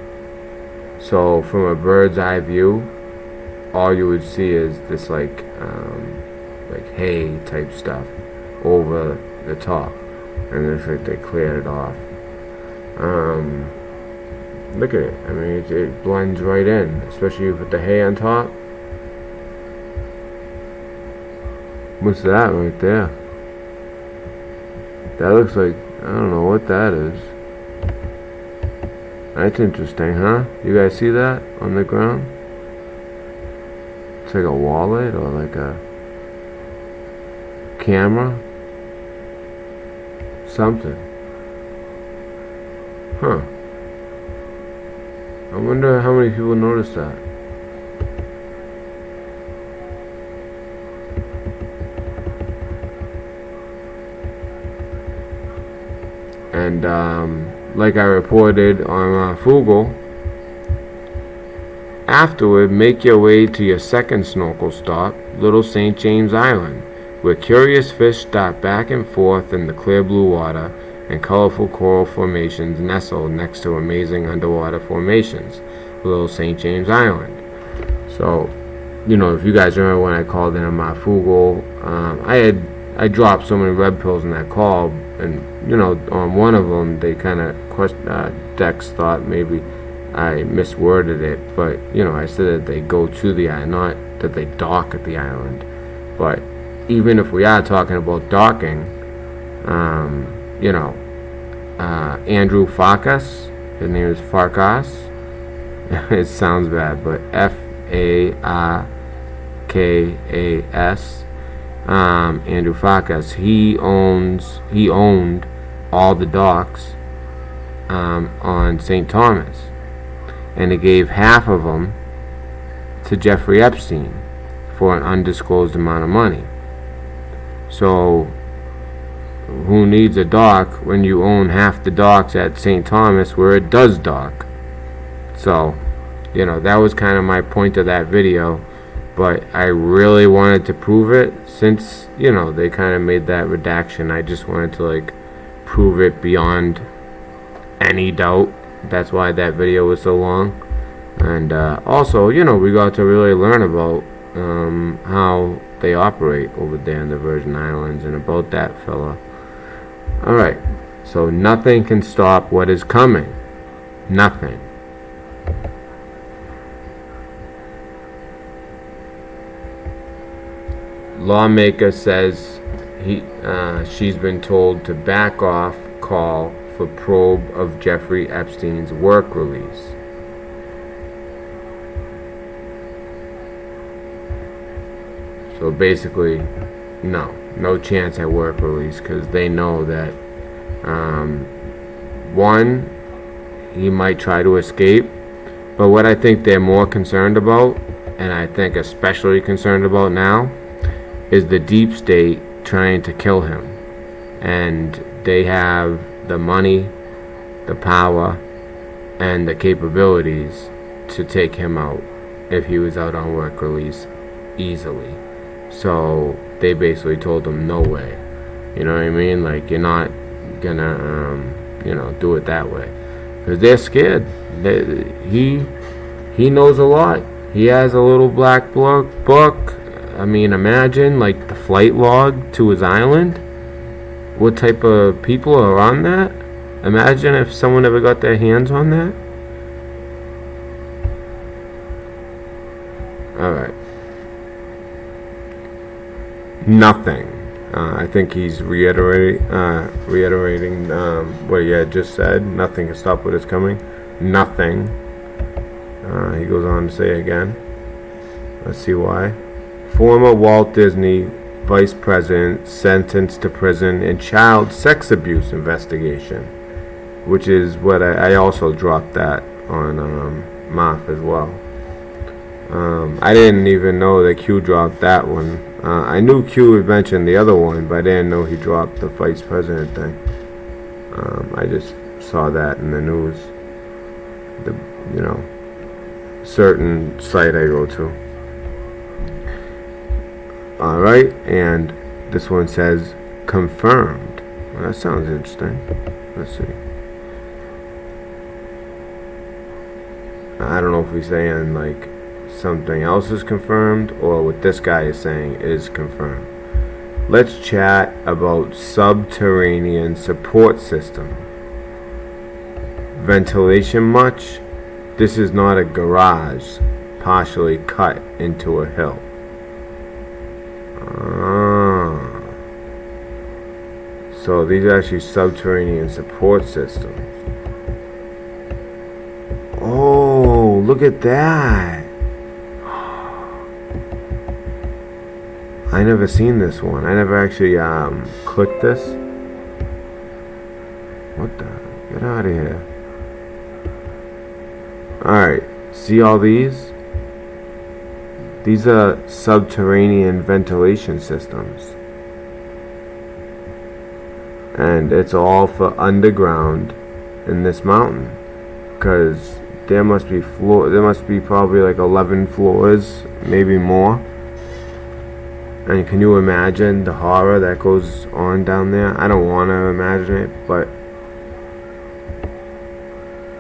So from a bird's eye view, all you would see is this like hay type stuff over the top, and it's like they cleared it off. Look at it. I mean, it blends right in, especially if you put the hay on top. What's that right there? That looks like, I don't know what that is. That's interesting, huh? You guys see that on the ground? It's like a wallet or like a camera. Something. Huh. I wonder how many people noticed that. And like I reported on Fugle, afterward, make your way to your second snorkel stop, Little St. James Island, where curious fish stop back and forth in the clear blue water, and colorful coral formations nestle next to amazing underwater formations, Little St. James Island. So, if you guys remember when I called in on my Fugle, I dropped so many red pills in that call, and on one of them they kind of Dex thought maybe I misworded it, but I said that they go to the island, not that they dock at the island. But even if we are talking about docking, Andrew Farkas, his name is Farkas. It sounds bad, but Farkas. Andrew Farkas, he owned all the docks on St. Thomas, and he gave half of them to Jeffrey Epstein for an undisclosed amount of money. So who needs a dock when you own half the docks at St. Thomas where it does dock? So that was kind of my point of that video. but I really wanted to prove it since, you know, they kind of made that redaction. I just wanted to like prove it beyond any doubt. That's why that video was so long. And also, you know, we got to really learn about how they operate over there in the Virgin Islands and about that fella. Alright, so nothing can stop what is coming. Nothing. Lawmaker says she's been told to back off call for probe of Jeffrey Epstein's work release. So basically, no chance at work release, because they know that one, he might try to escape, but what I think they're more concerned about, and I think especially concerned about now, is the deep state trying to kill him. And they have the money, the power, and the capabilities to take him out if he was out on work release easily. So they basically told him no way. You know what I mean? Like, you're not gonna do it that way, because they're scared. He knows a lot. He has a little black book. I mean, imagine like the flight log to his island. What type of people are on that? Imagine if someone ever got their hands on that. Alright. Nothing. I think he's reiterating what he had just said. Nothing can stop what is coming. Nothing. He goes on to say again. Let's see why. Former Walt Disney Vice President sentenced to prison in child sex abuse investigation, which is what I also dropped that on Moth as well. I didn't even know that Q dropped that one. I knew Q had mentioned the other one, but I didn't know he dropped the Vice President thing. I just saw that in the news. Certain site I go to. Alright, and this one says confirmed. Well, that sounds interesting. Let's see. I don't know if he's saying like something else is confirmed or what this guy is saying is confirmed. Let's chat about subterranean support system. Ventilation much? This is not a garage partially cut into a hill. So these are actually subterranean support systems. Oh, look at that. I never seen this one. I never actually clicked this. What the? Get out of here. Alright, see all these? These are subterranean ventilation systems. And it's all for underground in this mountain. Because there must be probably like 11 floors, maybe more. And can you imagine the horror that goes on down there? I don't want to imagine it, but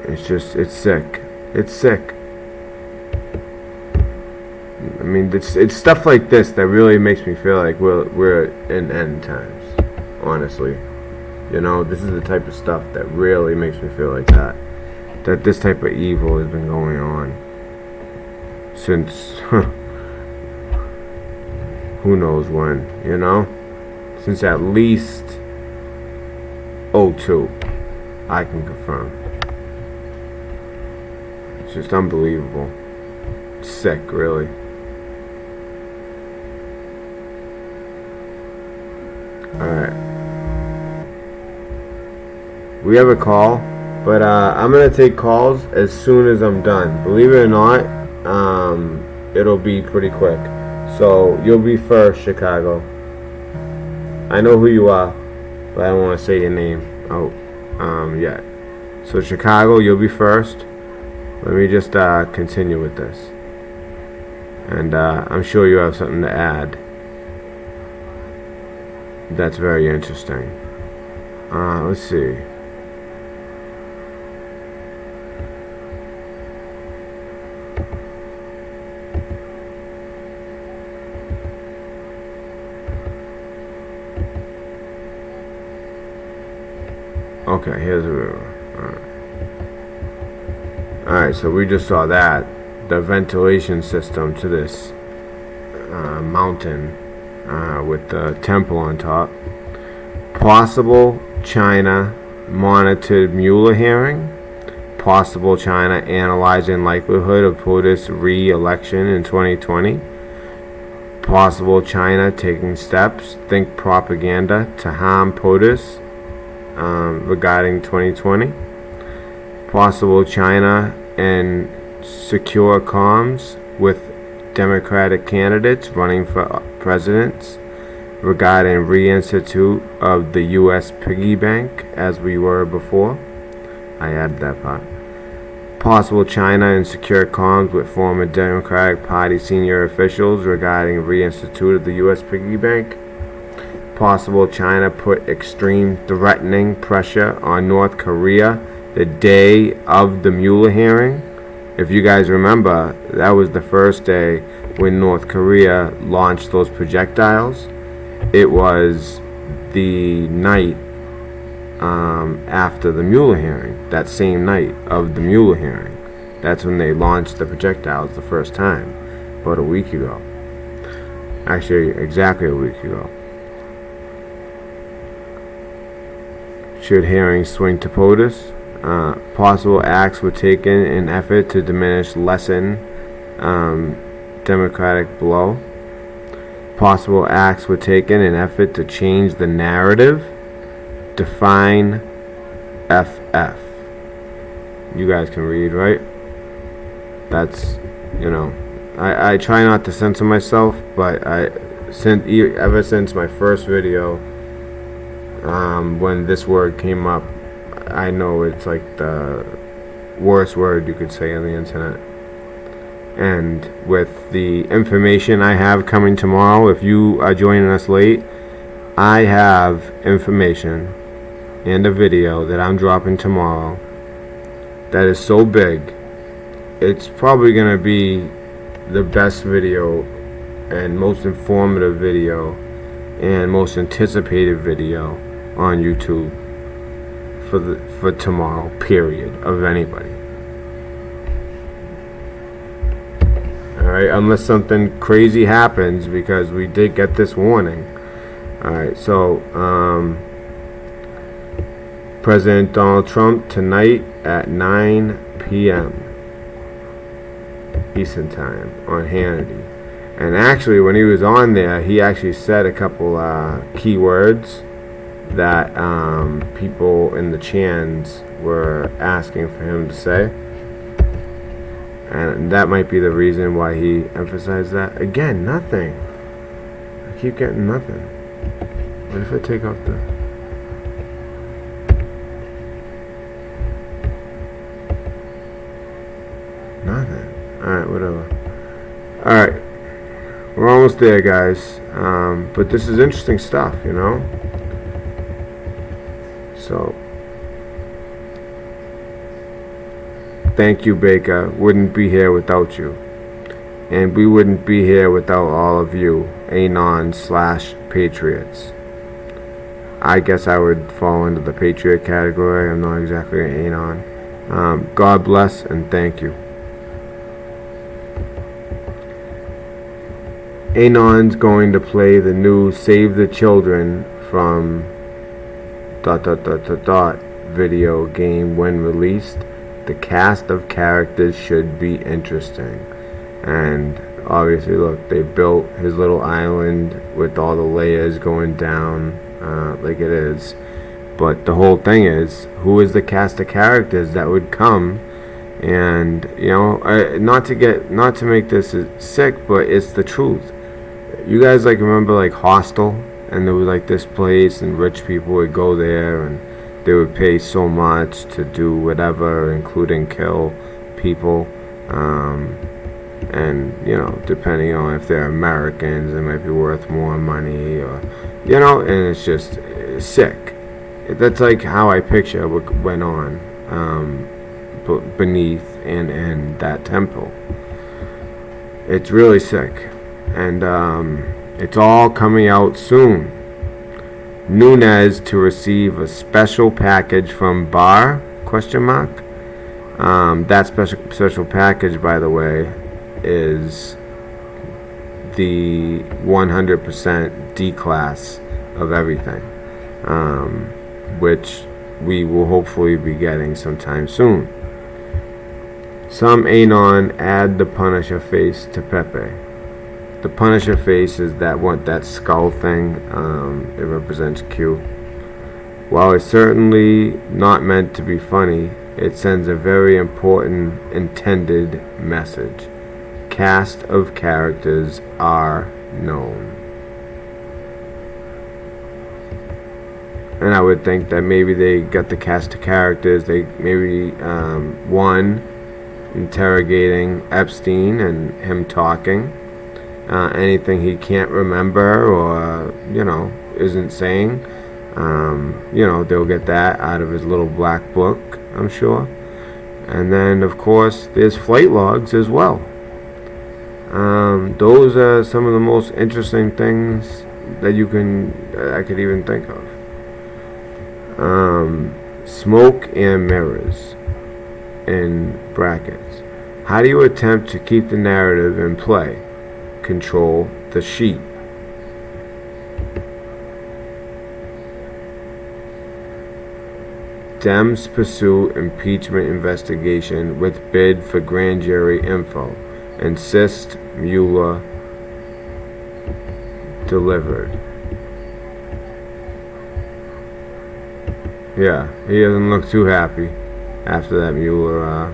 it's sick. It's sick. I mean, it's stuff like this that really makes me feel like we're in end times, honestly. You know, this is the type of stuff that really makes me feel like that this type of evil has been going on since who knows when, you know? Since at least '02, I can confirm. It's just unbelievable. Sick, really. Alright. We have a call, but I'm going to take calls as soon as I'm done. Believe it or not, it'll be pretty quick. So, you'll be first, Chicago. I know who you are, but I don't want to say your name yet. So, Chicago, you'll be first. Let me just continue with this. And I'm sure you have something to add. That's very interesting. Let's see. Okay, here's a river. Alright, so we just saw that. The ventilation system to this mountain with the temple on top. Possible China monitored Mueller hearing. Possible China analyzing likelihood of POTUS re-election in 2020. Possible China taking steps, think propaganda to harm POTUS regarding 2020. Possible China and secure comms with Democratic candidates running for presidents regarding reinstitute of the U.S. piggy bank as we were before. I added that part. Possible China and secure comms with former Democratic Party senior officials regarding reinstitute of the U.S. piggy bank. Possible China put extreme threatening pressure on North Korea the day of the Mueller hearing. If you guys remember, that was the first day when North Korea launched those projectiles. It was the night after the Mueller hearing, that same night of the Mueller hearing. That's when they launched the projectiles the first time, about a week ago. Actually, exactly a week ago. Should hearings swing to POTUS? Possible acts were taken in effort to lessen Democratic blow. Possible acts were taken in effort to change the narrative. Define FF. You guys can read, right? That's, I try not to censor myself, but ever since my first video, when this word came up, I know it's like the worst word you could say on the internet. And with the information I have coming tomorrow, if you are joining us late, I have information and a video that I'm dropping tomorrow that is so big, it's probably going to be the best video and most informative video and most anticipated video on YouTube for tomorrow, period, of anybody. Alright, unless something crazy happens, because we did get this warning. Alright, so President Donald Trump tonight at 9 p.m. Eastern Time on Hannity. And actually, when he was on there, he actually said a couple key words that people in the chans were asking for him to say. And that might be the reason why he emphasized that. Again, nothing. I keep getting nothing. What if I take off the... Nothing. Alright, whatever. Alright. We're almost there, guys. But this is interesting stuff, So, thank you, Baker. Wouldn't be here without you. And we wouldn't be here without all of you, Anon/Patriots. I guess I would fall into the Patriot category. I'm not exactly an Anon. God bless and thank you. Anon's going to play the new Save the Children from ... video game when released. The cast of characters should be interesting. And obviously, look, they built his little island with all the layers going down like it is. But the whole thing is, who is the cast of characters that would come? And not to make this sick, but it's the truth. You guys remember Hostel, and there was this place, and rich people would go there, and they would pay so much to do whatever, including kill people. And, you know, depending on if they're Americans, they might be worth more money, or, you know, and it's just sick. That's like how I picture what went on beneath and in that temple. It's really sick. And it's all coming out soon. Nunes to receive a special package from Barr? Question mark. That special package, by the way, is the 100% D-class of everything, which we will hopefully be getting sometime soon. Some Anon add the Punisher face to Pepe. The Punisher face is that skull thing. It represents Q. While it's certainly not meant to be funny, it sends a very important intended message. Cast of characters are known. And I would think that maybe they got the cast of characters. They maybe one interrogating Epstein and him talking. Anything he can't remember or, you know, isn't saying. You know, they'll get that out of his little black book, I'm sure. And then, of course, there's flight logs as well. Those are some of the most interesting things that I could even think of. Smoke and mirrors in brackets. How do you attempt to keep the narrative in play? Control the sheep. Dems pursue impeachment investigation with bid for grand jury info. Insist Mueller delivered. Yeah, he doesn't look too happy after that Mueller.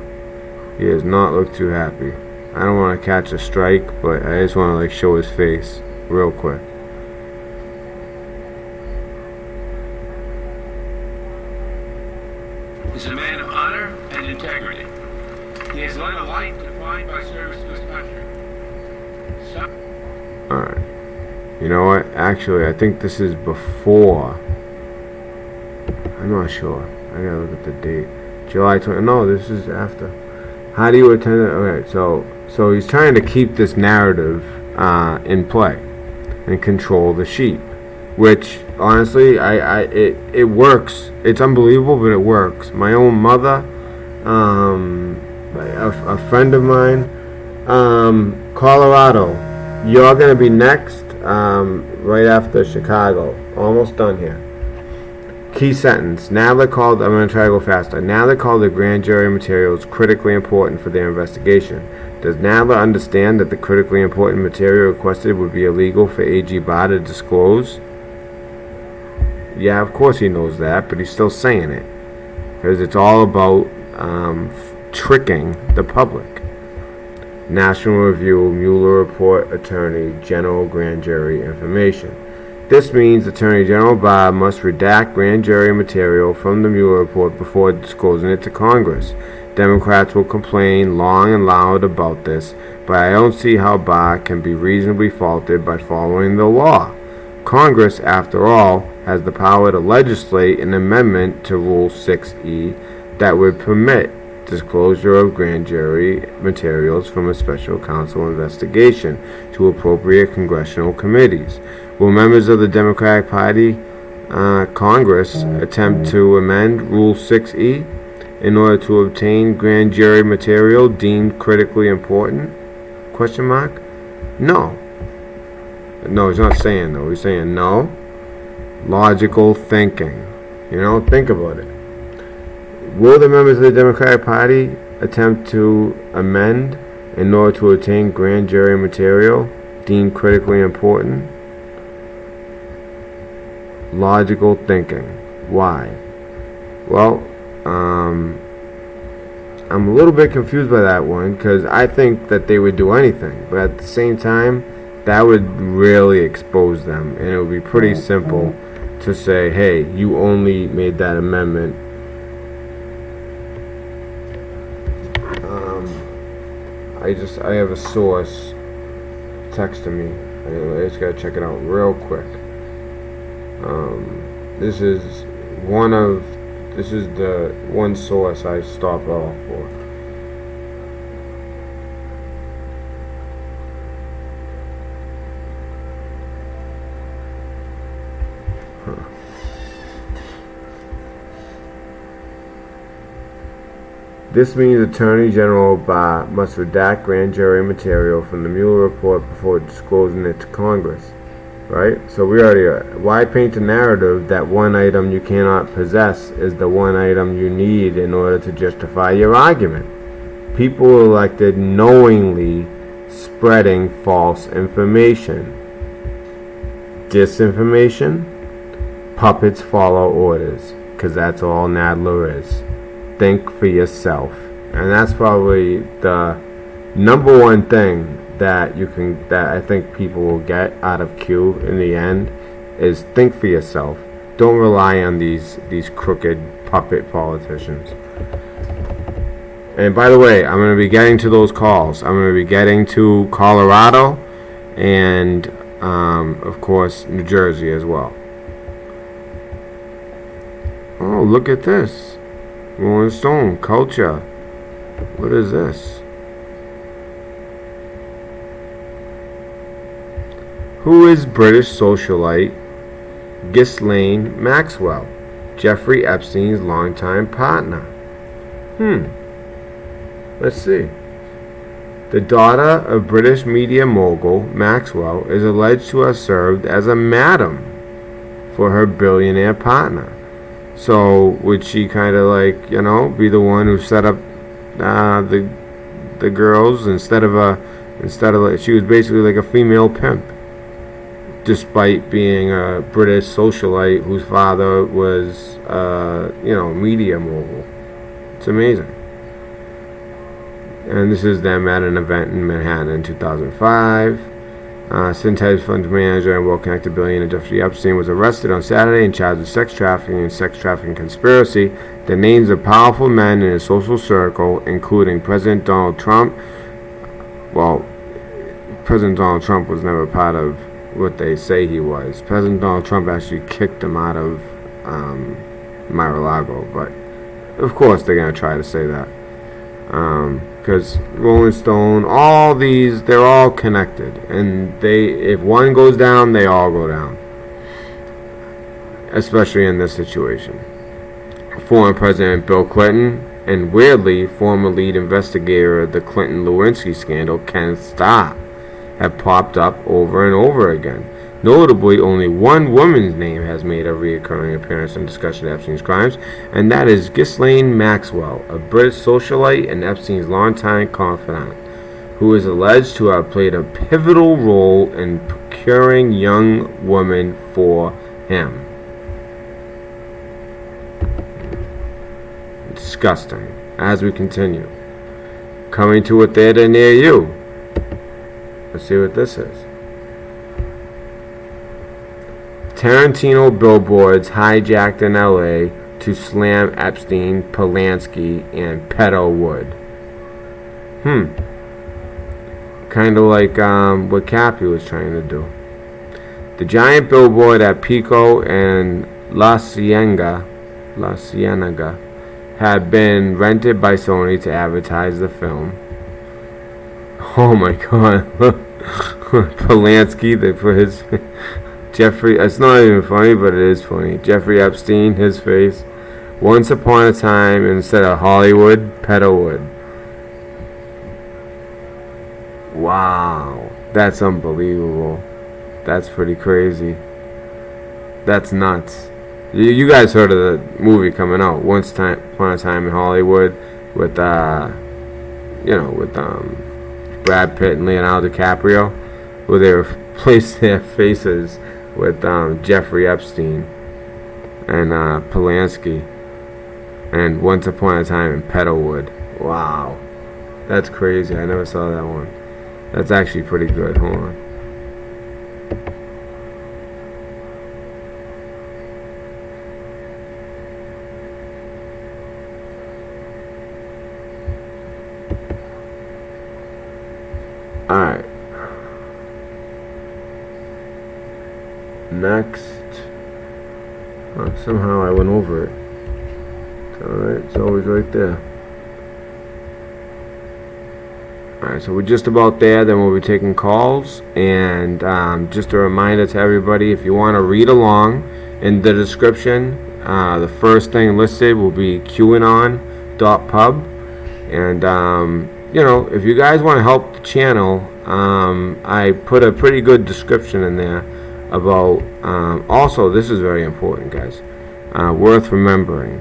He does not look too happy. I don't want to catch a strike, but I just want to like show his face real quick. He's a man of honor and integrity. He has led a life defined by service to his country. Alright. You know what? Actually, I think this is before. I'm not sure. I gotta look at the date. July 20. No, this is after. How do you attend it? Okay, so he's trying to keep this narrative in play and control the sheep, which honestly, it works. It's unbelievable, but it works. My own mother, a friend of mine, Colorado. You're gonna be next, right after Chicago. Almost done here. Key sentence. Nadler called, I'm going to try to go faster. Nadler called the grand jury materials critically important for their investigation. Does Nadler understand that the critically important material requested would be illegal for AG Barr to disclose? Yeah, of course he knows that, but he's still saying it. Because it's all about tricking the public. National Review, Mueller Report, Attorney General Grand Jury Information. This means Attorney General Barr must redact grand jury material from the Mueller report before disclosing it to Congress. Democrats will complain long and loud about this, but I don't see how Barr can be reasonably faulted by following the law. Congress, after all, has the power to legislate an amendment to Rule 6E that would permit disclosure of grand jury materials from a special counsel investigation to appropriate congressional committees. Will members of the Democratic Party Congress attempt to amend Rule 6E in order to obtain grand jury material deemed critically important? Question mark? No. No, he's not saying no. He's saying no. Logical thinking. You know, think about it. Will the members of the Democratic Party attempt to amend in order to obtain grand jury material deemed critically important? Logical thinking. Why? Well, I'm a little bit confused by that one, because I think that they would do anything, but at the same time, that would really expose them, and it would be pretty simple to say, hey, you only made that amendment I have a source texting me. I just gotta check it out real quick. This is the one source I stop off for. This means Attorney General Barr must redact grand jury material from the Mueller report before disclosing it to Congress. Right? So we already are. Why paint a narrative that one item you cannot possess is the one item you need in order to justify your argument? People elected knowingly spreading false information. Disinformation? Puppets follow orders, because that's all Nadler is. Think for yourself. And that's probably the number one thing that I think people will get out of Q in the end is think for yourself. Don't rely on these crooked puppet politicians. And by the way, I'm going to be getting to those calls. I'm going to be getting to Colorado and of course New Jersey as well. Oh, look at this. Rolling Stone, culture. What is this? Who is British socialite Ghislaine Maxwell, Jeffrey Epstein's longtime partner? Let's see. The daughter of British media mogul Maxwell is alleged to have served as a madam for her billionaire partner. So would she kind of like, be the one who set up the girls instead of she was basically like a female pimp, despite being a British socialite whose father was media mogul. It's amazing. And this is them at an event in Manhattan in 2005. Syntax Funds manager and well-connected billionaire Jeffrey Epstein was arrested on Saturday and charged with sex trafficking and sex trafficking conspiracy. The names of powerful men in his social circle, including President Donald Trump. Well, President Donald Trump was never part of what they say he was. President Donald Trump actually kicked him out of Mar-a-Lago, but of course they're going to try to say that. Because Rolling Stone, all these, they're all connected, and if one goes down, they all go down, especially in this situation. Former President Bill Clinton, and weirdly, former lead investigator of the Clinton-Lewinsky scandal, Kenneth Starr, have popped up over and over again. Notably, only one woman's name has made a recurring appearance in discussion of Epstein's crimes, and that is Ghislaine Maxwell, a British socialite and Epstein's longtime confidant, who is alleged to have played a pivotal role in procuring young women for him. Disgusting. As we continue. Coming to a theater near you. Let's see what this is. Tarantino billboards hijacked in LA to slam Epstein, Polanski, and Pedo Wood. Kind of like what Cappy was trying to do. The giant billboard at Pico and La Cienega had been rented by Sony to advertise the film. Oh my god. Polanski, they put his... Jeffrey, it's not even funny, but it is funny. Jeffrey Epstein, his face. Once upon a time, instead of Hollywood, Pedowood. Wow. That's unbelievable. That's pretty crazy. That's nuts. You guys heard of the movie coming out, Once Upon a Time in Hollywood, with Brad Pitt and Leonardo DiCaprio, where they replaced their faces with Jeffrey Epstein and Polanski, and Once Upon a Time in Pedowood. Wow, that's crazy. I never saw that one. That's actually pretty good. Hold on. Next. Somehow I went over it. It's alright, it's always right there. Alright, so we're just about there, then we'll be taking calls. And just a reminder to everybody, if you want to read along, in the description, the first thing listed will be qanon.pub. And you know, if you guys want to help the channel, I put a pretty good description in there about, also this is very important, guys, worth remembering.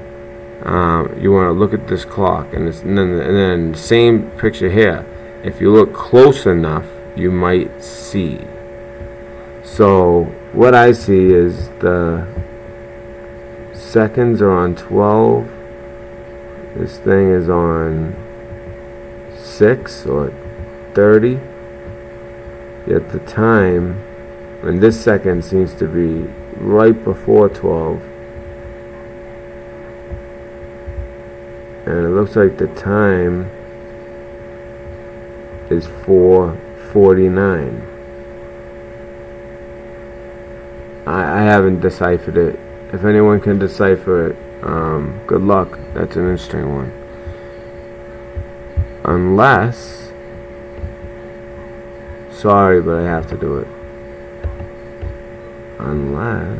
You want to look at this clock, and then the same picture here. If you look close enough, you might see. So what I see is the seconds are on 12. This thing is on 6 or 30. Yet the time, and this second seems to be right before 12. And it looks like the time is 4:49. I haven't deciphered it. If anyone can decipher it, good luck. That's an interesting one. Unless, sorry, but I have to do it. Unless,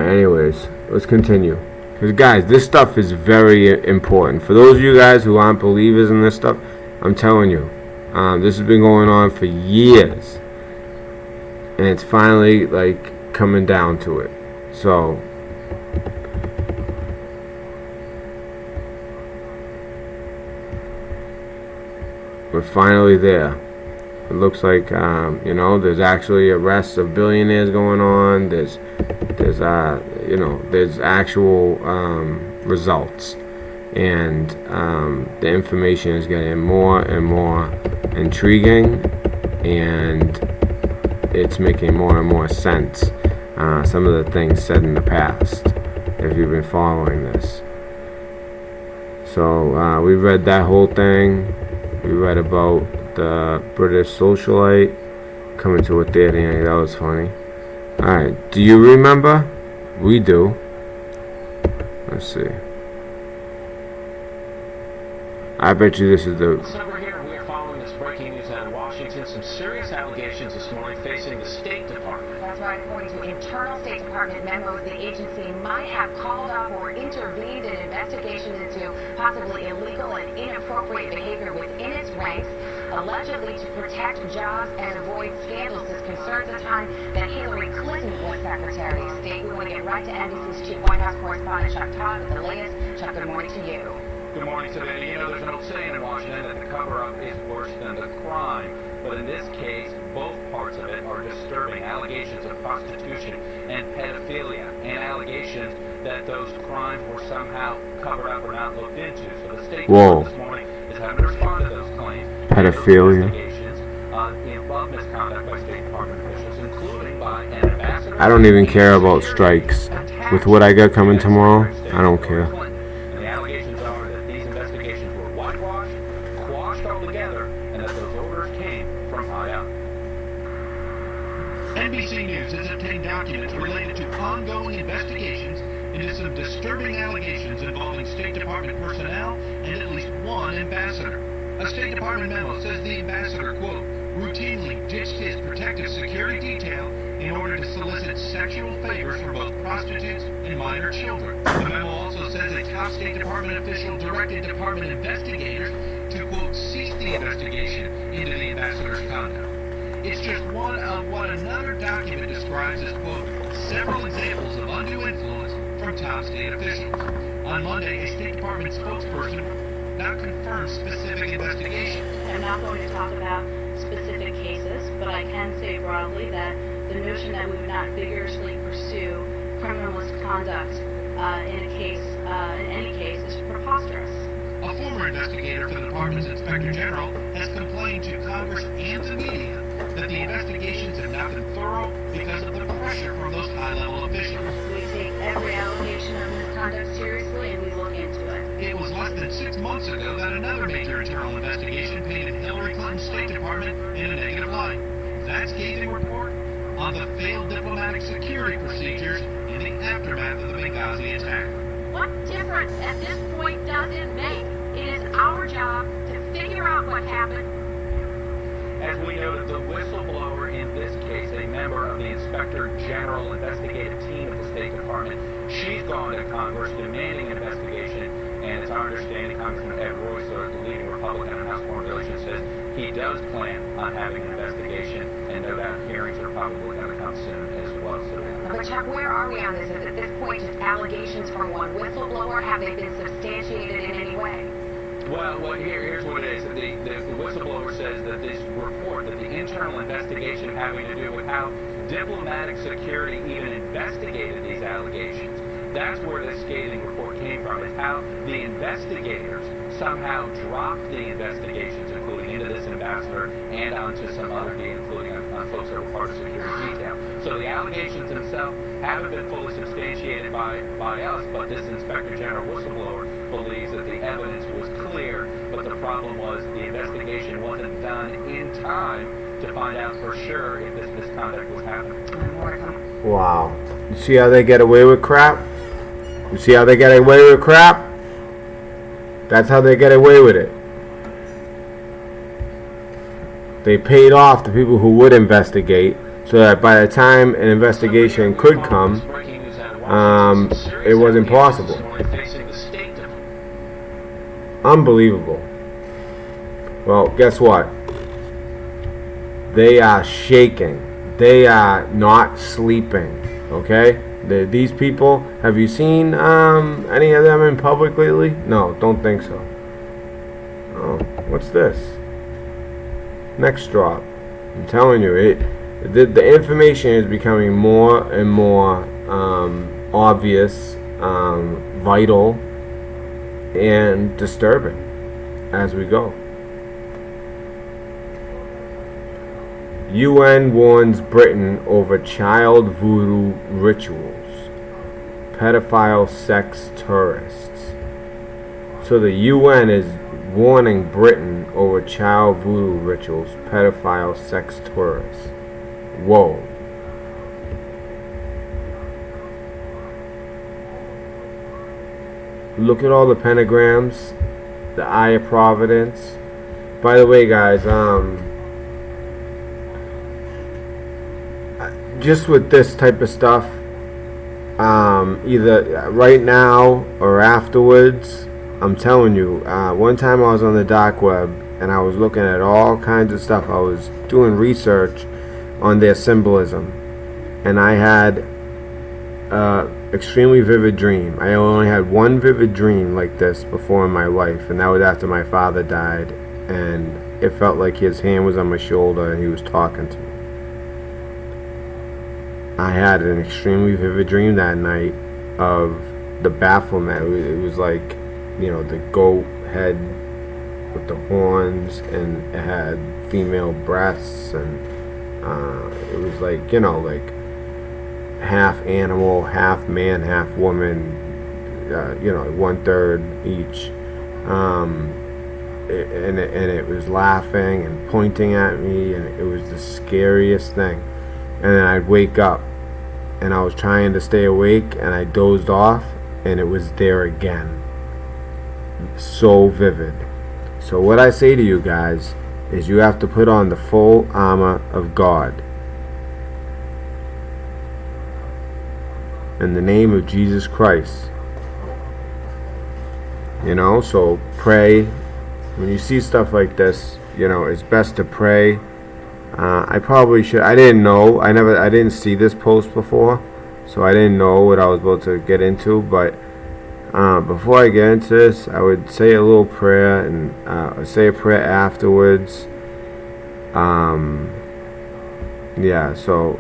anyways, let's continue. Because guys, this stuff is very important. For those of you guys who aren't believers in this stuff, I'm telling you, this has been going on for years. And it's finally like coming down to it. So we're finally there. It looks like, you know, there's actually arrests of billionaires going on. There's you know, there's actual results, and the information is getting more and more intriguing, and it's making more and more sense. Some of the things said in the past, if you've been following this. So we read that whole thing. We read about the British socialite coming to a theater. That was funny. Alright, do you remember? We do. Let's see. I bet you this is the... So we're here, we are following this breaking news out of Washington. Some serious allegations this morning facing the State Department. That's right. According to internal State Department memos, the agency might have called off or intervened in investigations into possibly illegal and inappropriate behavior within its ranks, allegedly to protect jobs and avoid scandals. This concerns the time that Hillary Clinton was Secretary of State. We want to get right to NBC's Chief White House correspondent Chuck Todd with the latest. Chuck, good morning to you. Good morning, Savannah. You know, there's an old saying in Washington that the cover-up is worse than the crime. But in this case, both parts of it are disturbing. Allegations of prostitution and pedophilia, and allegations that those crimes were somehow covered up or not looked into. So the State Department this morning is having to respond to those claims. Pedophilia. Of misconduct by State Department officials, including by an ambassador. I don't even care about strikes. With what I got coming tomorrow, I don't care. And the allegations are that these investigations were whitewashed, quashed altogether, and that those orders came from high up. NBC News has obtained documents related to ongoing investigations into some disturbing allegations involving State Department personnel and at least one ambassador. A State Department memo says the ambassador, quote, routinely ditched his protective security detail in order to solicit sexual favors from both prostitutes and minor children. The memo also says a top State Department official directed department investigators to, quote, cease the investigation into the ambassador's conduct. It's just one of what another document describes as, quote, several examples of undue influence from top state officials. On Monday, a State Department spokesperson not confirmed specific investigations. I'm not going to talk about specific cases, but I can say broadly that the notion that we would not vigorously pursue criminal misconduct in any case is preposterous. A former investigator for the department's Inspector General has complained to Congress and the media that the investigations have not been thorough because of the pressure from those high-level officials. We take every allegation of misconduct seriously and we look into it. It was less than 6 months ago that another major internal investigation painted Hillary Clinton's State Department in a negative light. That scathing report on the failed diplomatic security procedures in the aftermath of the Benghazi attack. What difference at this point does it make? It is our job to figure out what happened. As we noted, the whistleblower in this case, a member of the Inspector General investigative team at the State Department, she's gone to Congress demanding an investigation, and it's our understanding Congressman Ed Royce, the leading Republican in House Foreign Relations, says he does plan on having an investigation, and no doubt hearings are probably going to come soon as well. But Chuck, where are we on this? Is at this point just allegations from one whistleblower? Have they been substantiated in any way? Well, here's what it is. The whistleblower says that this report, that the internal investigation having to do with how diplomatic security even investigated these allegations, that's where this scathing report came from. It's how the investigators somehow dropped the investigations, including into this ambassador and onto some other including on folks that were part of security detail. So the allegations themselves haven't been fully substantiated by us, but this Inspector General whistleblower believes that the evidence was clear, but the problem was the investigation wasn't done in time to find out for sure if this misconduct was happening. Wow. You see how they get away with crap? You see how they get away with crap? That's how they get away with it. They paid off the people who would investigate so that by the time an investigation could come, it wasn't possible. Unbelievable. Well, guess what? They are shaking. They are not sleeping. Okay? These people, have you seen any of them in public lately? No, don't think so. Oh, what's this? Next drop. I'm telling you, the information is becoming more and more obvious, vital, and disturbing as we go. UN warns Britain over child voodoo rituals. Pedophile sex tourists. So the UN is warning Britain over child voodoo rituals, pedophile sex tourists. Whoa. Look at all the pentagrams, the Eye of Providence. By the way, guys, just with this type of stuff, either right now or afterwards, I'm telling you, one time I was on the dark web and I was looking at all kinds of stuff. I was doing research on their symbolism, and I had extremely vivid dream. I only had one vivid dream like this before in my life, and that was after my father died, and it felt like his hand was on my shoulder and he was talking to me. I had an extremely vivid dream that night of the Baphomet. It was like, you know, the goat head with the horns, and it had female breasts, and it was like, you know, like half animal, half man, half woman, you know, 1/3 each, and it was laughing and pointing at me, and it was the scariest thing. And then I'd wake up, and I was trying to stay awake, and I dozed off, and it was there again. So vivid. So what I say to you guys is you have to put on the full armor of God. In the name of Jesus Christ. You know, so pray. When you see stuff like this, you know, it's best to pray. I probably should. I didn't know. I didn't see this post before, so I didn't know what I was about to get into. But before I get into this, I would say a little prayer, and say a prayer afterwards. Yeah. So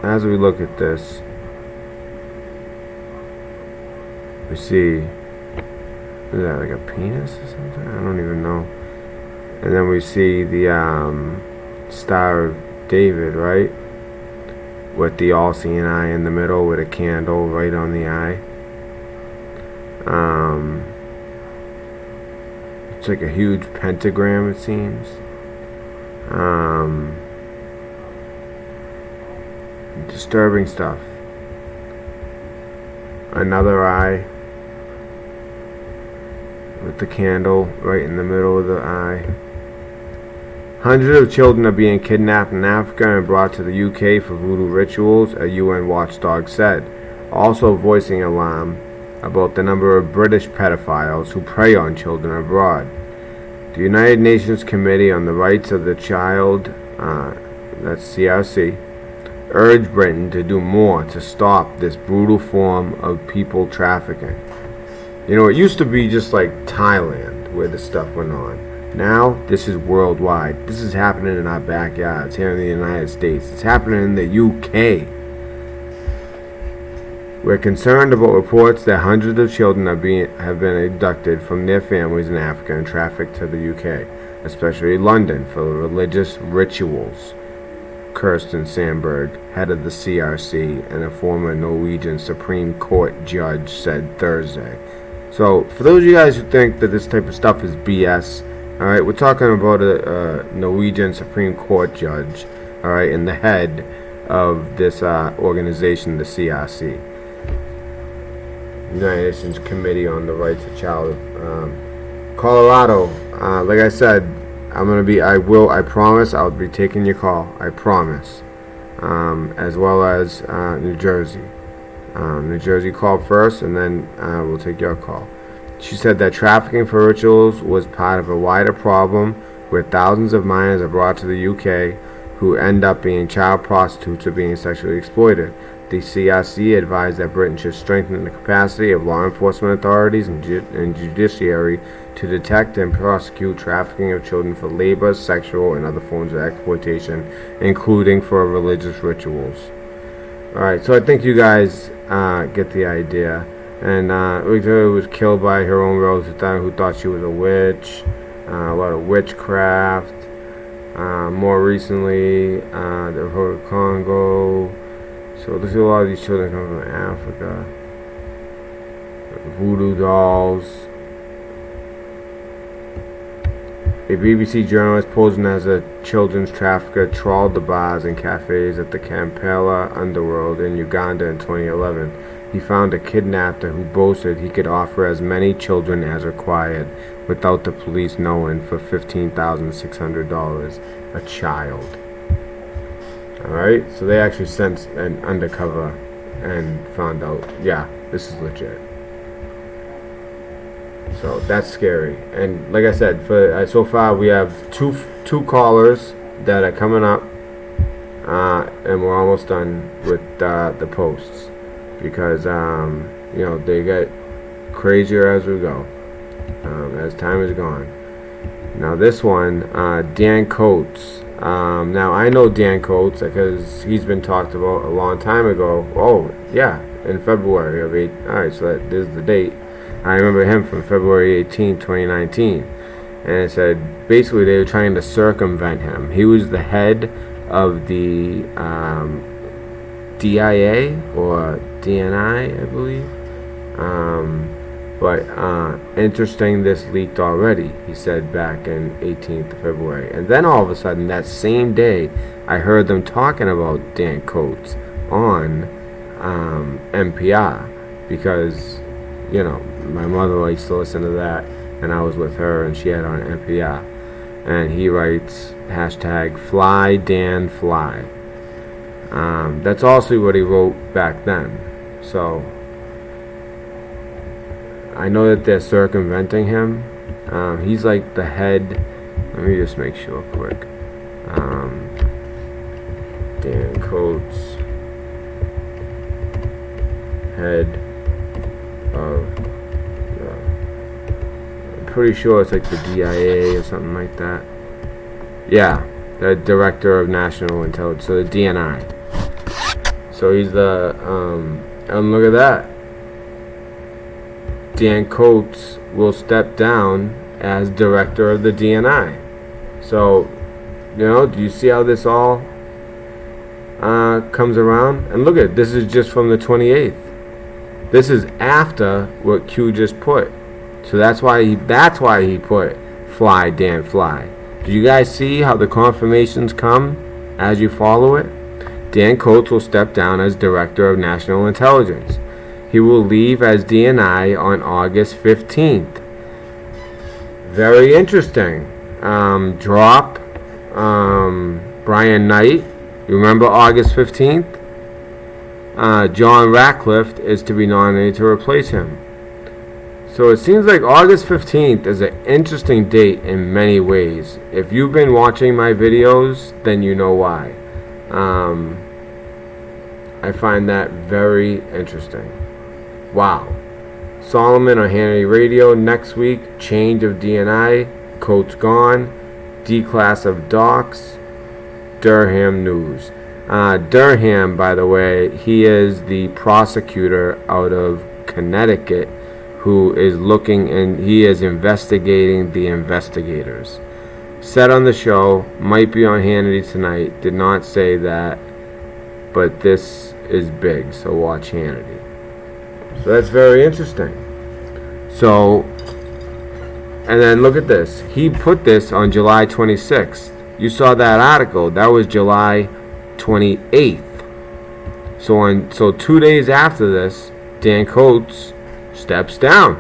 as we look at this, we see Is that like a penis or something? I don't even know. And then we see the Star of David, right? With the all-seeing eye in the middle with a candle right on the eye. It's like a huge pentagram, it seems. Disturbing stuff. Another eye with the candle right in the middle of the eye. Hundreds of children are being kidnapped in Africa and brought to the UK for voodoo rituals, a UN watchdog said, also voicing alarm about the number of British pedophiles who prey on children abroad. The United Nations Committee on the Rights of the Child, that's CRC, urged Britain to do more to stop this brutal form of people trafficking. You know, it used to be just like Thailand where this stuff went on. Now, this is worldwide. This is happening in our backyards here in the United States. It's happening in the UK. We're concerned about reports that hundreds of children have been abducted from their families in Africa and trafficked to the UK, especially London, for religious rituals. Kirsten Sandberg, head of the CRC and a former Norwegian Supreme Court judge, said Thursday. So, for those of you guys who think that this type of stuff is BS, alright, we're talking about a Norwegian Supreme Court judge, alright, and the head of this organization, the CRC. United Nations Committee on the Rights of Child. Colorado, like I said, I promise I'll be taking your call, I promise. As well as New Jersey. New Jersey called first, and then we'll take your call. She said that trafficking for rituals was part of a wider problem where thousands of minors are brought to the UK who end up being child prostitutes or being sexually exploited. The CRC advised that Britain should strengthen the capacity of law enforcement authorities and judiciary to detect and prosecute trafficking of children for labor, sexual, and other forms of exploitation, including for religious rituals. Alright, so I think you guys get the idea. And Victoria was killed by her own relative who thought she was a witch. A lot of witchcraft. More recently, the Republic of Congo. So there's a lot of these children come from Africa. Voodoo dolls. A BBC journalist posing as a children's trafficker trawled the bars and cafes at the Kampala underworld in Uganda in 2011. He found a kidnapper who boasted he could offer as many children as required without the police knowing for $15,600 a child. Alright, so they actually sent an undercover and found out, yeah, this is legit. So that's scary. And like I said, for so far we have two callers that are coming up, and we're almost done with the posts because you know, they get crazier as we go, as time is gone. Now this one, Dan Coates. Now I know Dan Coates because he's been talked about a long time ago. Oh yeah, in February of 8. Alright, so this is the date. I remember him from February 18, 2019. And it said basically they were trying to circumvent him. He was the head of the DIA or DNI, I believe. But interesting, this leaked already, he said back in 18th of February. And then all of a sudden, that same day, I heard them talking about Dan Coates on NPR because, you know, my mother likes to listen to that, and I was with her, and she had on NPR. And he writes, #FlyDanFly. That's also what he wrote back then. So I know that they're circumventing him. He's like the head. Let me just make sure quick. Dan Coates, head of I'm pretty sure it's like the DIA or something like that. Yeah, the Director of National Intelligence, so the DNI. So he's the and look at that. Dan Coates will step down as director of the DNI. So, do you see how this all comes around? And look at, this is just from the 28th. This is after what Q just put. So that's why he put fly, Dan, fly. Do you guys see how the confirmations come as you follow it? Dan Coats will step down as Director of National Intelligence. He will leave as DNI on August 15th. Very interesting. Drop Brian Knight. You remember August 15th? John Ratcliffe is to be nominated to replace him. So it seems like August 15th is an interesting date in many ways. If you've been watching my videos, then you know why. I find that very interesting. Wow. Solomon on Hannity Radio next week. Change of DNI. Coats gone. D-class of docs. Durham news. Durham, by the way, he is the prosecutor out of Connecticut who is looking and he is investigating the investigators. Said on the show, might be on Hannity tonight, did not say that, but this is big, so watch Hannity. So that's very interesting. So, and then look at this. He put this on July 26th. You saw that article. That was July 28th. So 2 days after this, Dan Coats steps down.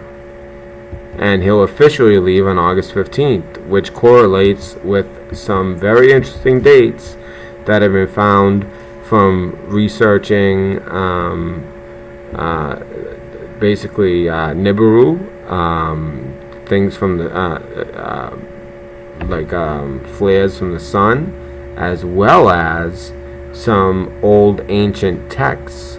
And he'll officially leave on August 15th, which correlates with some very interesting dates that have been found from researching basically Nibiru, things from the flares from the sun, as well as some old ancient texts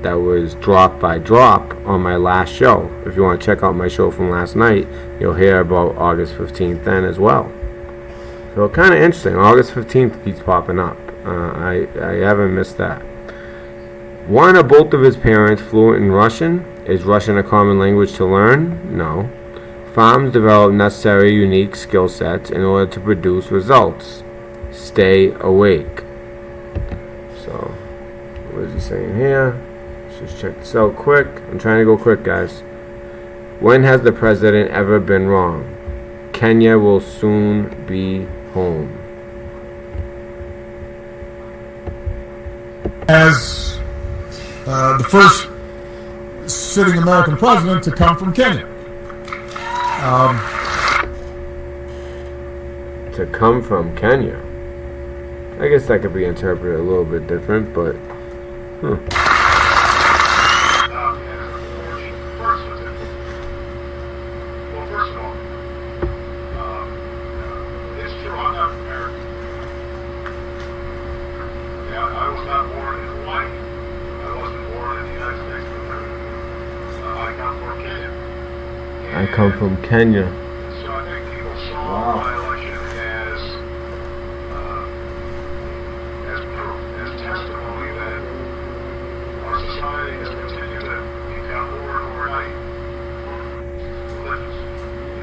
that was drop by drop on my last show. If you want to check out my show from last night, you'll hear about August 15th then as well. So kind of interesting. August 15th keeps popping up. I haven't missed that. One or both of his parents fluent in Russian. Is Russian a common language to learn? No. Farms develop necessary unique skill sets in order to produce results. Stay awake. So, what is he saying here? Let's just check this out quick. I'm trying to go quick, guys. When has the president ever been wrong? Kenya will soon be home. As the first sitting American president to come from Kenya. To come from Kenya. I guess that could be interpreted a little bit different, but I come from Kenya. So I think people saw my election as proof, as testimony that our society has continued to become more and more religious,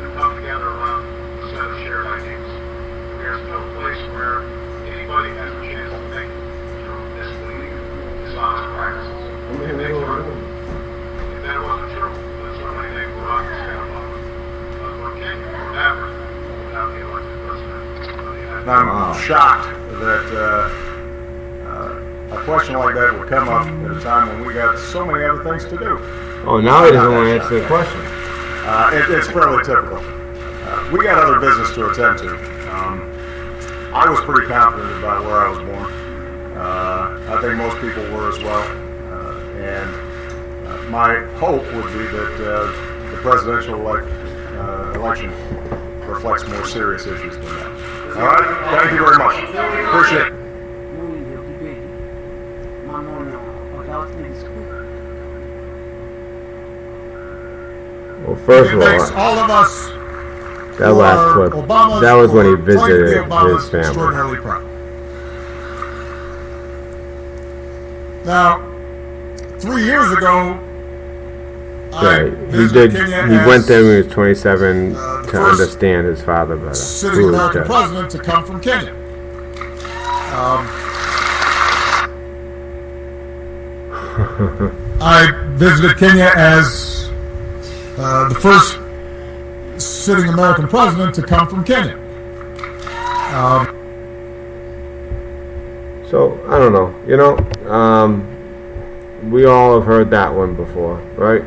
to come together around a set of shared ideas. There's no place where anybody has a chance to think through misleading, dishonest practices. If that wasn't true, then certainly they would understand about Kenya or Africa without the elected president. And I'm shocked that a question like that would come up at a time when we got so many other things to do. Oh, now he doesn't want to answer the question. It's fairly typical. We got other business to attend to. I was pretty confident about where I was born. I think most people were as well. And my hope would be that the presidential election reflects more serious issues than that. All right? Thank you very much. Appreciate it. Well, first of all of us that last clip, that was when he visited his family. Extraordinarily proud. Now, 3 years ago, Right. He did. He went there when he was 27 to understand his father better. Sitting American president to come from Kenya. I visited Kenya as the first sitting American president to come from Kenya. So I don't know. You know, we all have heard that one before, right?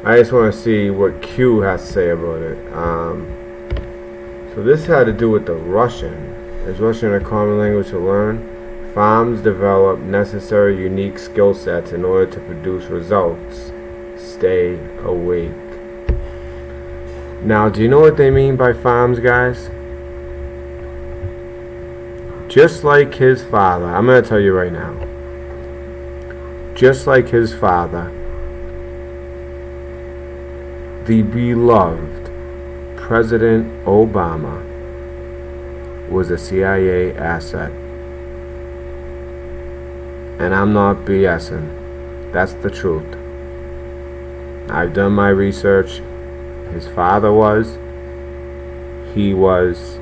I just want to see what Q has to say about it. So this had to do with the Russian. Is Russian a common language to learn? Farms develop necessary unique skill sets in order to produce results. Stay awake. Now, do you know what they mean by farms, guys? Just like his father, I'm going to tell you right now. Just like his father, the beloved President Obama was a CIA asset. And I'm not BSing. That's the truth. I've done my research. His father was. He was.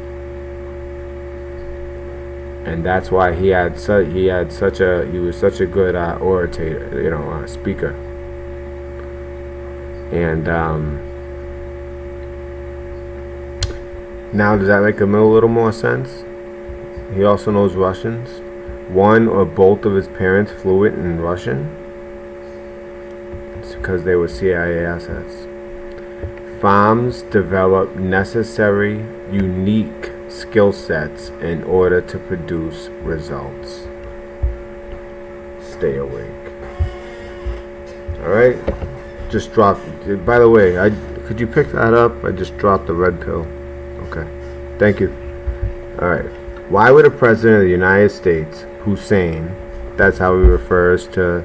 And that's why he was such a good orator, speaker. And now does that make a little more sense? He also knows Russians. One or both of his parents fluent in Russian. It's because they were CIA assets. Farms develop necessary, unique skill sets in order to produce results. Stay awake. Alright? Just dropped. By the way, could you pick that up? I just dropped the red pill. Okay. Thank you. Alright. Why would a president of the United States, Hussein, that's how he refers to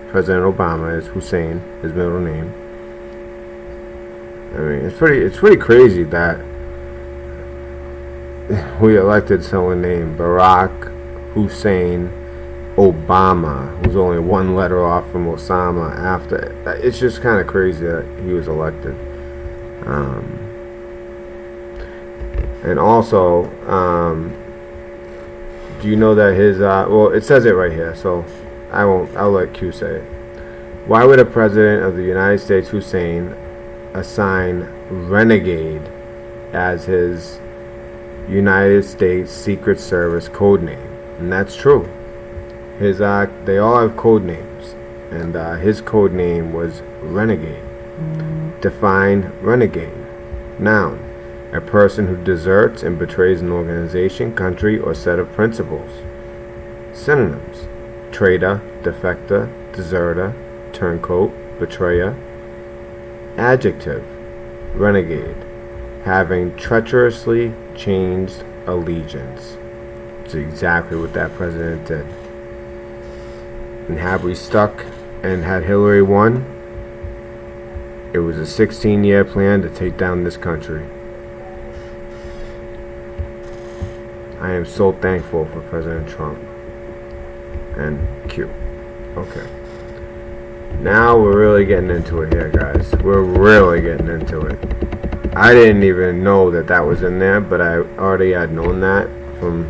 President Obama, as Hussein, his middle name. I mean, it's pretty crazy that we elected someone named Barack Hussein Obama, who's only one letter off from Osama after. It's just kind of crazy that he was elected. And also, do you know that his, well, it says it right here, so I'll let Q say it. Why would a president of the United States, Hussein, assign renegade as his United States Secret Service code name? And that's true. His, they all have code names, and his code name was renegade. Define renegade. Noun: a person who deserts and betrays an organization, country, or set of principles. Synonyms: traitor, defector, deserter, turncoat, betrayer. Adjective: renegade, having treacherously changed allegiance. It's exactly what that president did. And had we stuck and had Hillary won, it was a 16-year plan to take down this country. I am so thankful for President Trump. And Q. Okay. Now we're really getting into it here, guys. We're really getting into it. I didn't even know that that was in there, but I already had known that from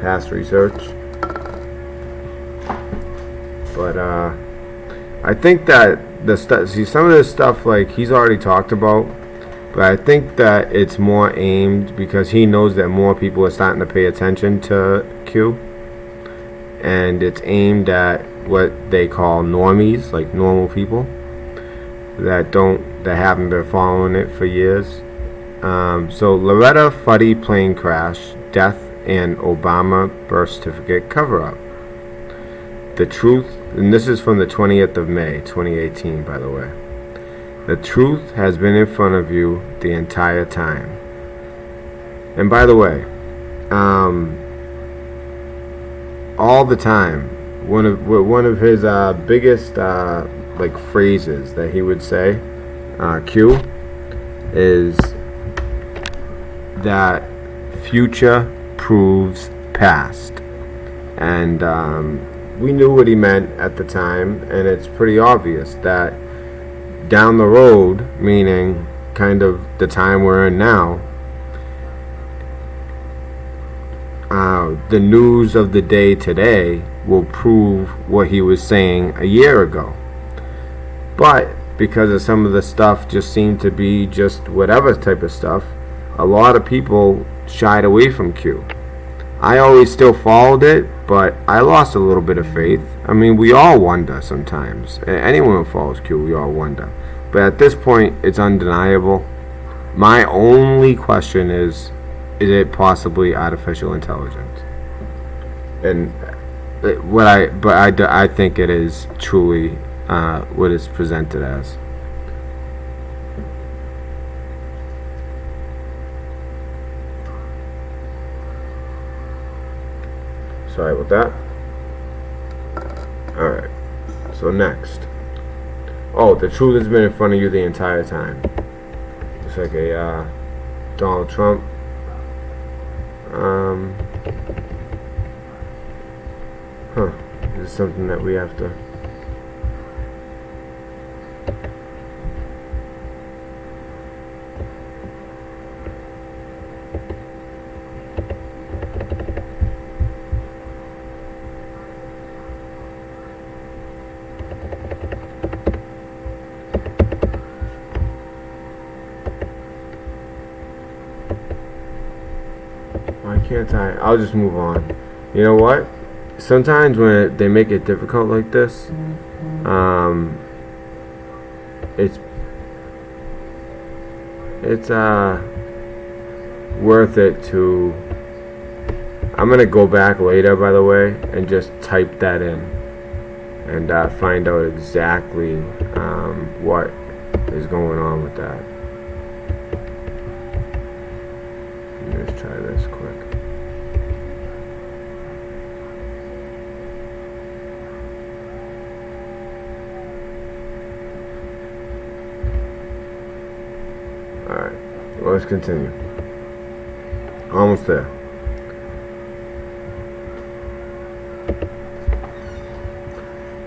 past research. But I think that some of this stuff, like, he's already talked about, but I think that it's more aimed because he knows that more people are starting to pay attention to Q, and it's aimed at what they call normies, like normal people that haven't been following it for years. So Loretta Fuddy plane crash, death, and Obama birth certificate cover-up. The truth, and this is from the 20th of May, 2018, by the way. The truth has been in front of you the entire time. And by the way, all the time, one of his biggest like phrases that he would say, Q, is that future proves past. And we knew what he meant at the time, and it's pretty obvious that down the road, meaning kind of the time we're in now, the news of the day today will prove what he was saying a year ago. But because of some of the stuff just seemed to be just whatever type of stuff, a lot of people shied away from Q. I always still followed it, but I lost a little bit of faith. I mean, we all wonder sometimes. Anyone who follows Q, we all wonder. But at this point, it's undeniable. My only question is it possibly artificial intelligence? And I think it is truly what it's presented as. Sorry about that. Alright. So next. Oh, the truth has been in front of you the entire time. It's like a Donald Trump. This is something that we have to. Why can't I? I'll just move on. You know what? Sometimes when they make it difficult like this, it's worth it to. I'm gonna go back later, by the way, and just type that in and find out exactly what is going on with that. Let me just try this quick. Alright, well, let's continue. Almost there.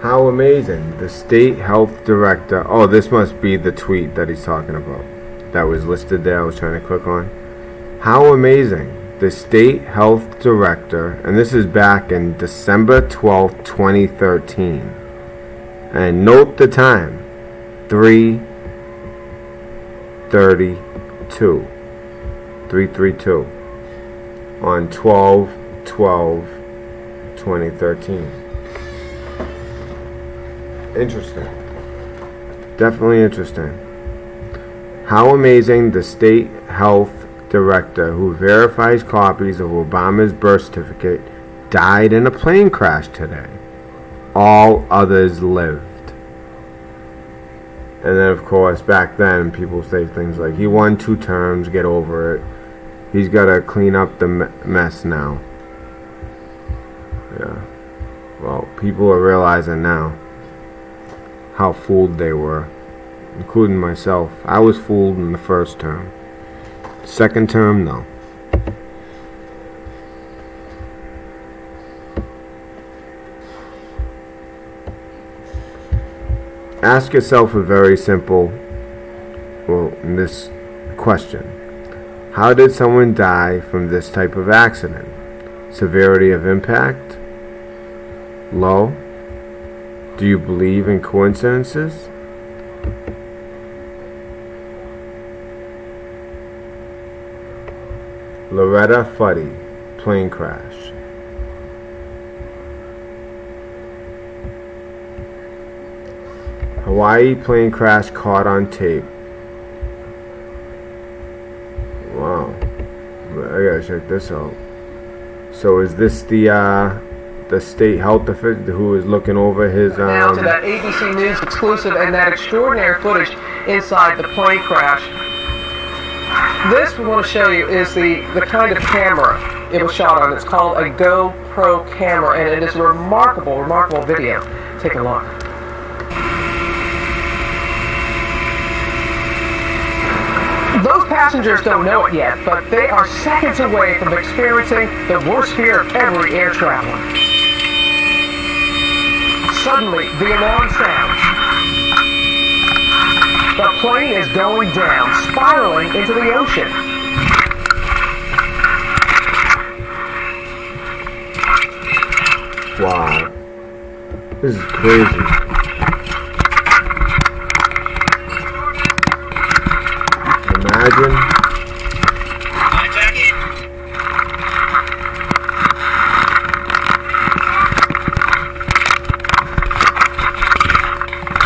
How amazing. The state health director. Oh, this must be the tweet that he's talking about. That was listed there. I was trying to click on. How amazing. The state health director, and this is back in December 12th, 2013. And note the time. 332 on 12/12/2013. Interesting. Definitely interesting. How amazing. The state health director who verifies copies of Obama's birth certificate died in a plane crash today. All others lived. And then, of course, back then, people say things like, he won 2 terms, get over it. He's got to clean up the mess now. Yeah. Well, people are realizing now how fooled they were, including myself. I was fooled in the first term. Second term, no. Ask yourself a very simple, this question. How did someone die from this type of accident? Severity of impact? Low? Do you believe in coincidences? Loretta Fuddy, plane crash. Hawaii plane crash caught on tape. Wow. I gotta check this out. So is this the state health official who is looking over his Now to that ABC News exclusive and that extraordinary footage inside the plane crash. This we want to show you is the kind of camera it was shot on. It's called a GoPro camera, and it is a remarkable video. Take a look. Those passengers don't know it yet, but they are seconds away from experiencing the worst fear of every air traveler. Suddenly, the alarm sounds. The plane is going down, spiraling into the ocean. Wow. This is crazy. Imagine.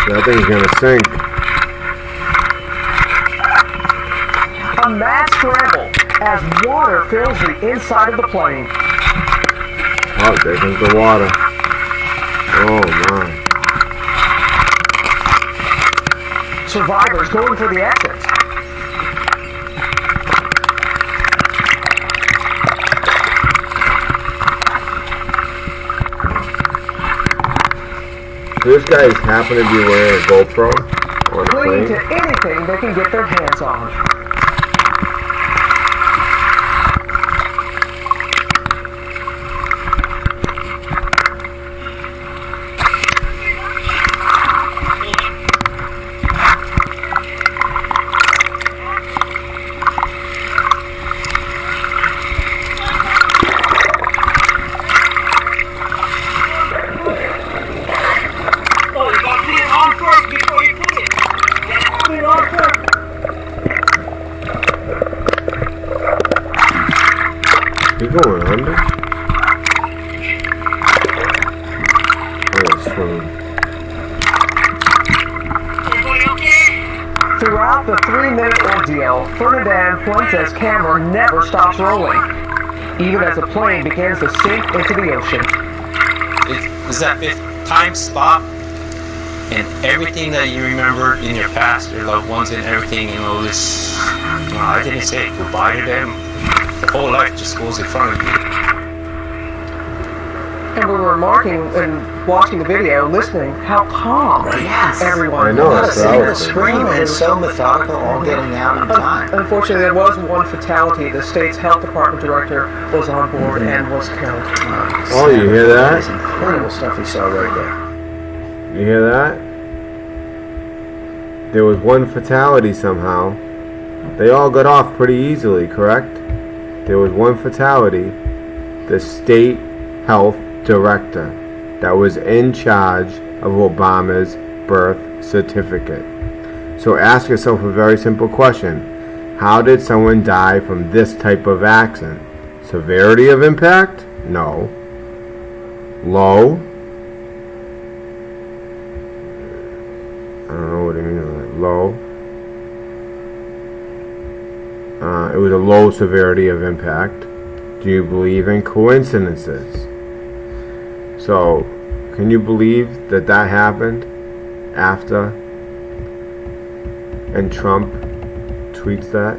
That thing's gonna sink. A mad scramble as water fills the inside of the plane. Oh, there comes the water. Oh my. Survivors going for the exits. These guys happen to be wearing a GoPro on the Clinging plane. to anything they can get their hands on. You going under? Oh, swimming. Throughout the 3-minute ordeal, Ferdinand Fuentes' camera never stops rolling, even as the plane begins to sink into the ocean. Is that fifth time stop and everything that you remember in your past, your loved ones and everything, this, I didn't say goodbye to them. The whole life just goes in front of you. And we were marking and watching the video, listening how calm everyone I know, was. that's what I was Scream and so methodical, all getting out in time. Unfortunately, there was one fatality. The state's health department director was on board and was killed. Oh, you hear that? That's incredible stuff we saw right there. You hear that? There was one fatality somehow. They all got off pretty easily, correct? There was one fatality. The state health director that was in charge of Obama's birth certificate. So ask yourself a very simple question. How did someone die from this type of accident? Severity of impact? No. Low? I don't know what I mean by that. Low? It was a low severity of impact. Do you believe in coincidences? So, can you believe that that happened after? And Trump tweets that?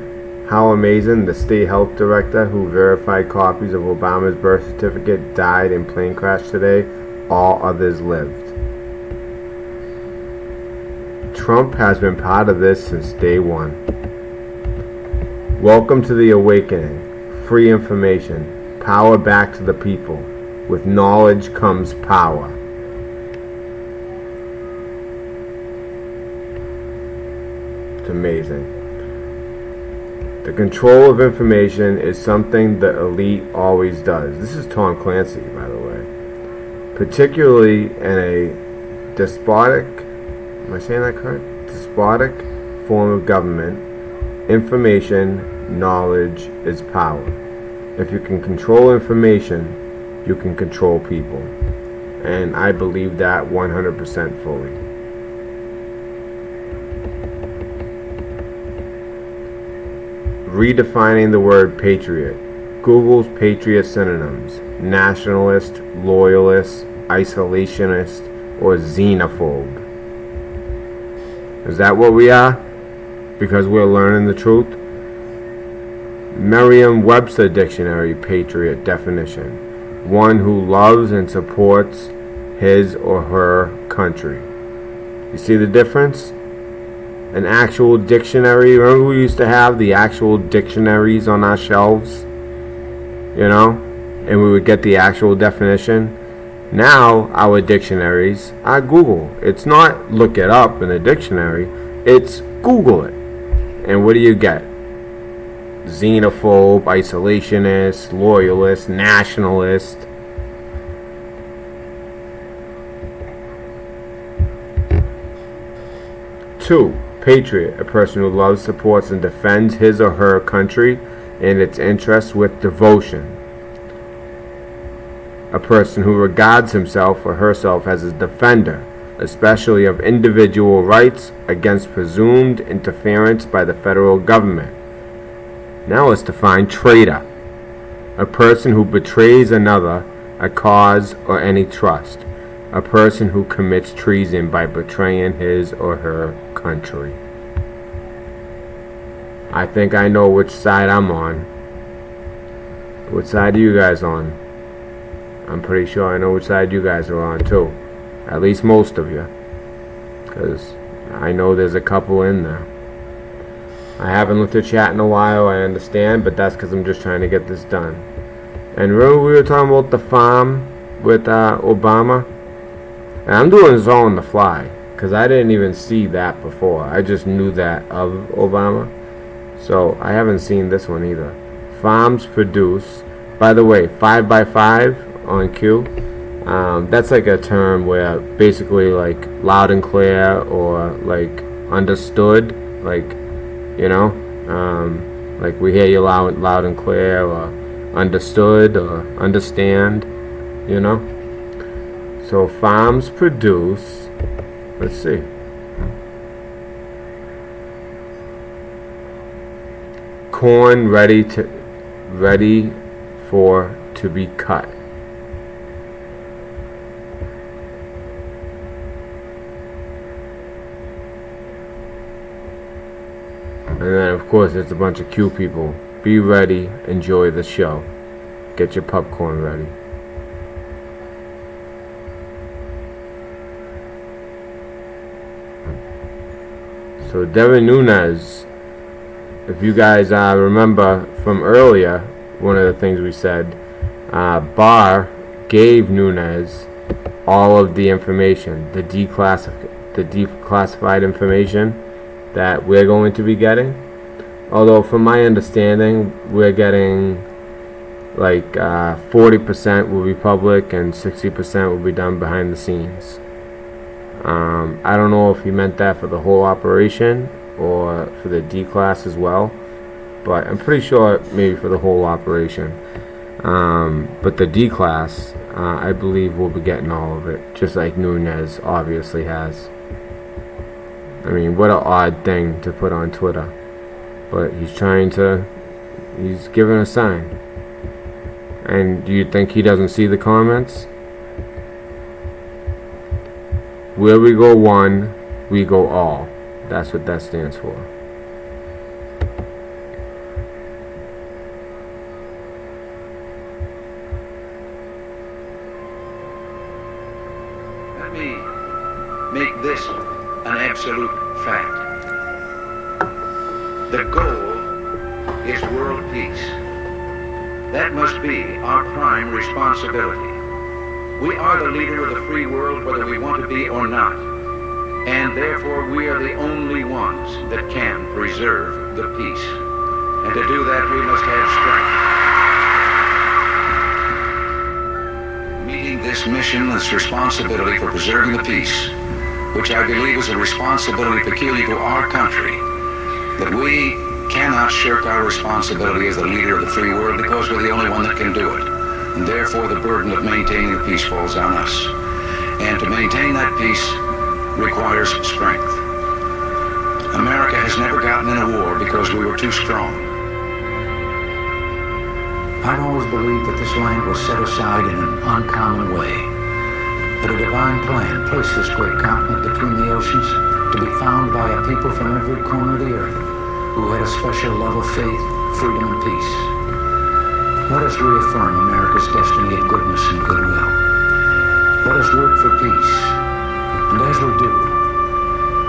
How amazing, the state health director who verified copies of Obama's birth certificate died in plane crash today. All others lived. Trump has been part of this since day one. Welcome to the awakening. Free information. Power back to the people. With knowledge comes power. It's amazing. The control of information is something the elite always does. This is Tom Clancy, by the way. Particularly in a despotic, am I saying that correct? Despotic form of government, information, knowledge is power. If you can control information, you can control people. And I believe that 100% fully. Redefining the word patriot. Google's patriot synonyms: nationalist, loyalist, isolationist, or xenophobe. Is that what we are? Because we're learning the truth? Merriam-Webster Dictionary patriot definition: one who loves and supports his or her country. You see the difference? An actual dictionary. Remember we used to have the actual dictionaries on our shelves? You know? And we would get the actual definition. Now our dictionaries are Google. It's not look it up in a dictionary, it's Google it. And what do you get? Xenophobe, isolationist, loyalist, nationalist. Two, patriot, a person who loves, supports, and defends his or her country and its interests with devotion. A person who regards himself or herself as a defender, especially of individual rights, against presumed interference by the federal government. Now let's define traitor. A person who betrays another, a cause, or any trust. A person who commits treason by betraying his or her country. I think I know which side I'm on. What side are you guys on? I'm pretty sure I know which side you guys are on too. At least most of you. Because I know there's a couple in there. I haven't looked at chat in a while, I understand, but that's because I'm just trying to get this done. And remember we were talking about the farm with Obama? And I'm doing this all on the fly, because I didn't even see that before. I just knew that of Obama. So I haven't seen this one either. Farms produce, by the way, 5x5 on Q. That's like a term where basically like loud and clear or like understood, like, you know, like we hear you loud and clear, or understood, or understand, you know. So farms produce, let's see, corn ready for to be cut. And then of course it's a bunch of Q people. Be ready, enjoy the show. Get your popcorn ready. So Devin Nunes, if you guys remember from earlier, one of the things we said, Barr gave Nunes all of the information, the declassified information that we're going to be getting. Although from my understanding, we're getting like 40% will be public and 60% will be done behind the scenes. I don't know if he meant that for the whole operation or for the D-class as well, but I'm pretty sure maybe for the whole operation. But the D-class, I believe we'll be getting all of it, just like Nunes obviously has. I mean, what an odd thing to put on Twitter. But he's giving a sign. And do you think he doesn't see the comments? Where we go one, we go all. That's what that stands for. Let me make this an absolute fact. The goal is world peace. That must be our prime responsibility. We are the leader of the free world whether we want to be or not. And therefore we are the only ones that can preserve the peace. And to do that we must have strength. Meeting this mission, this responsibility for preserving the peace, which I believe is a responsibility peculiar to our country, that we cannot shirk our responsibility as the leader of the free world because we're the only one that can do it. And therefore the burden of maintaining the peace falls on us. And to maintain that peace requires strength. America has never gotten in a war because we were too strong. I've always believed that this land was set aside in an uncommon way. That a divine plan placed this great continent between the oceans to be found by a people from every corner of the earth who had a special love of faith, freedom, and peace. Let us reaffirm America's destiny of goodness and goodwill. Let us work for peace. And as we do,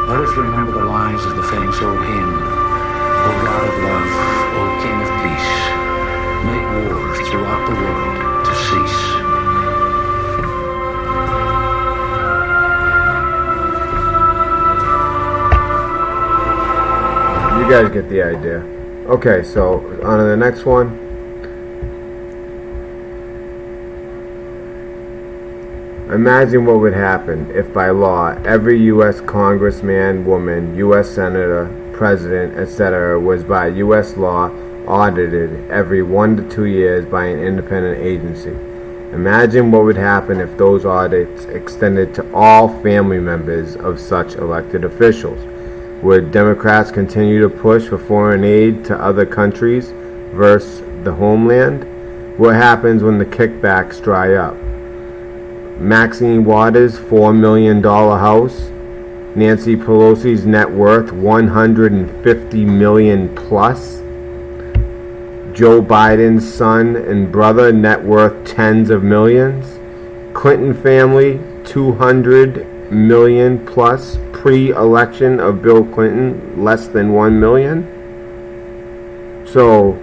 let us remember the lines of the famous old hymn, O God of love, O King of peace, make wars throughout the world to cease. guys get the idea. Okay, so on to the next one. Imagine what would happen if by law every U.S. congressman, woman, U.S. senator, president, etc. was by U.S. law audited every 1 to 2 years by an independent agency. Imagine what would happen if those audits extended to all family members of such elected officials. Would Democrats continue to push for foreign aid to other countries versus the homeland? What happens when the kickbacks dry up? Maxine Waters' $4 million house, Nancy Pelosi's net worth $150 million plus, Joe Biden's son and brother net worth tens of millions, Clinton family $200 million plus, pre-election of Bill Clinton less than $1 million. So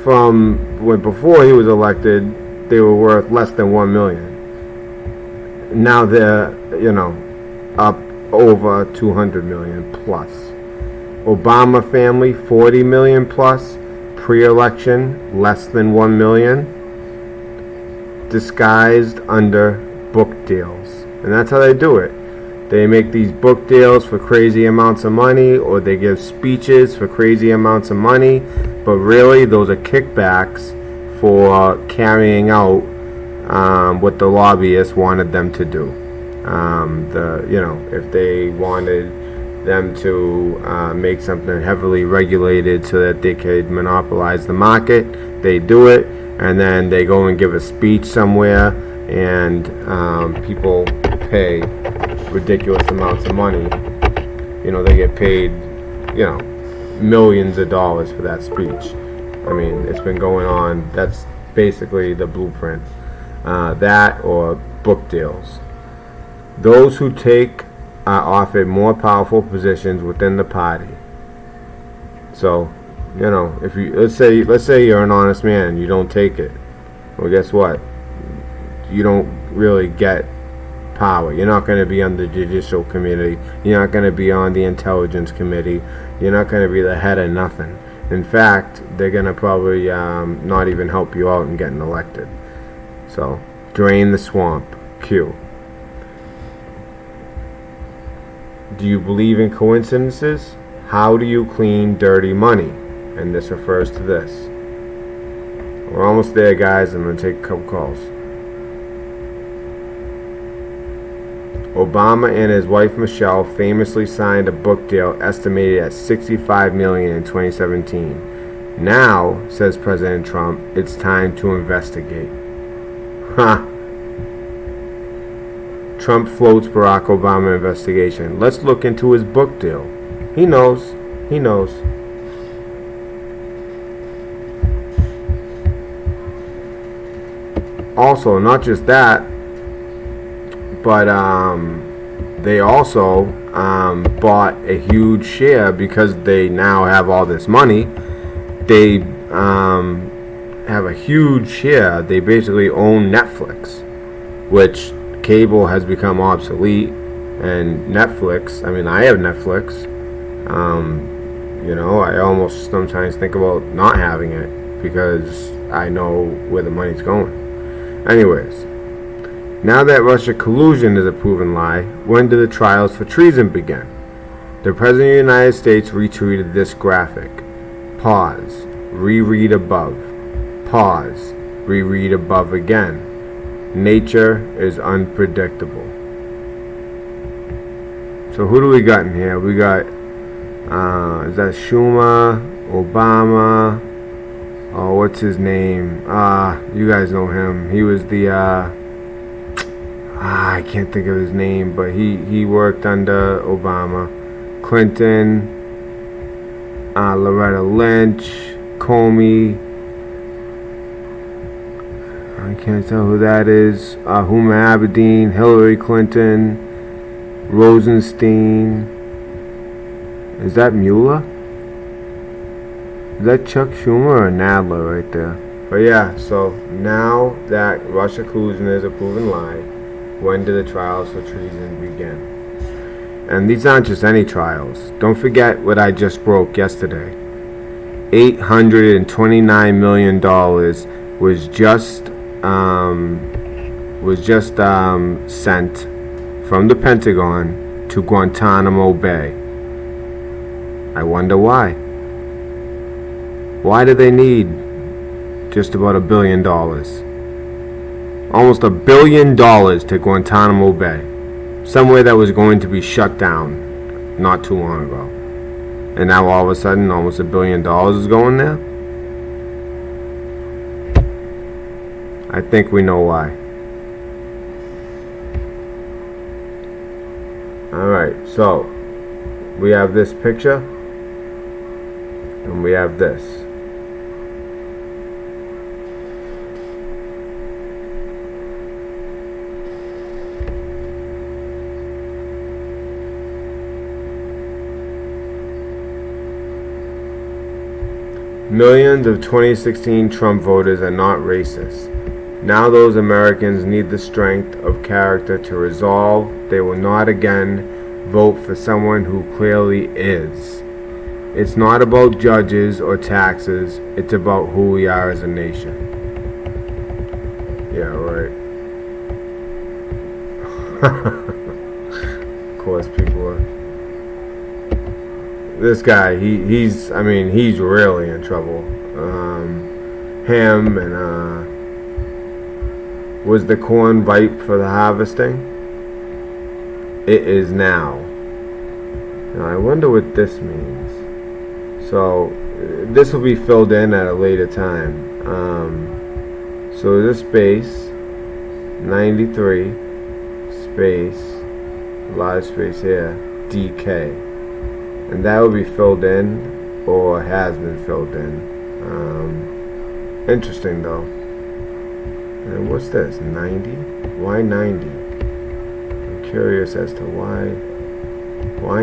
from when before he was elected, they were worth less than $1 million. Now they're, up over 200 million plus. Obama family 40 million plus, pre-election less than 1 million, disguised under book deals. And that's how they do it. They make these book deals for crazy amounts of money, or they give speeches for crazy amounts of money, but really those are kickbacks for carrying out what the lobbyists wanted them to do. If they wanted them to make something heavily regulated so that they could monopolize the market, they do it, and then they go and give a speech somewhere, and people pay ridiculous amounts of money. They get paid, millions of dollars for that speech. I mean, it's been going on. That's basically the blueprint. That or book deals. Those who take are offered more powerful positions within the party. So, if you let's say you're an honest man, you don't take it. Well, guess what? You don't really get power. You're not going to be on the judicial committee. You're not going to be on the intelligence committee. You're not going to be the head of nothing. In fact, they're going to probably not even help you out in getting elected. So, drain the swamp. Q. Do you believe in coincidences? How do you clean dirty money? And this refers to this. We're almost there, guys. I'm going to take a couple calls. Obama and his wife Michelle famously signed a book deal estimated at $65 million in 2017. Now, says President Trump, it's time to investigate. Huh. Trump floats Barack Obama investigation. Let's look into his book deal. He knows. He knows. Also, not just that, but they also bought a huge share because they now have all this money. They have a huge share. They basically own Netflix, which cable has become obsolete. And Netflix, I mean, I have Netflix. I almost sometimes think about not having it because I know where the money's going. Anyways, now that Russia collusion is a proven lie, when do the trials for treason begin? The President of the United States retweeted this graphic. Pause. Reread above. Pause. Reread above again. Nature is unpredictable. So who do we got in here? We got, is that Schumer, Obama, oh, what's his name? You guys know him. He was the, I can't think of his name, but he worked under Obama. Clinton, Loretta Lynch, Comey, I can't tell who that is. Huma Abedin, Hillary Clinton, Rosenstein. Is that Mueller? Is that Chuck Schumer or Nadler right there? But yeah, so now that Russia collusion is a proven lie, when do the trials for treason begin? And these aren't just any trials. Don't forget what I just broke yesterday. $829 million was just sent from the Pentagon to Guantanamo Bay. I wonder why. Why do they need just about $1 billion? Almost $1 billion to Guantanamo Bay. Somewhere that was going to be shut down not too long ago. And now all of a sudden almost $1 billion is going there? I think we know why. Alright, so we have this picture and we have this. Millions of 2016 Trump voters are not racist. Now those Americans need the strength of character to resolve they will not again vote for someone who clearly is. It's not about judges or taxes, it's about who we are as a nation. Yeah, right. Of course people are. This guy, he's really in trouble. Him and, was the corn ripe for the harvesting? It is now. Now, I wonder what this means. So, this will be filled in at a later time. So this space, 93, space, large space here, DK. And that will be filled in, or has been filled in. Interesting though. And what's this? 90? Why 90? I'm curious as to why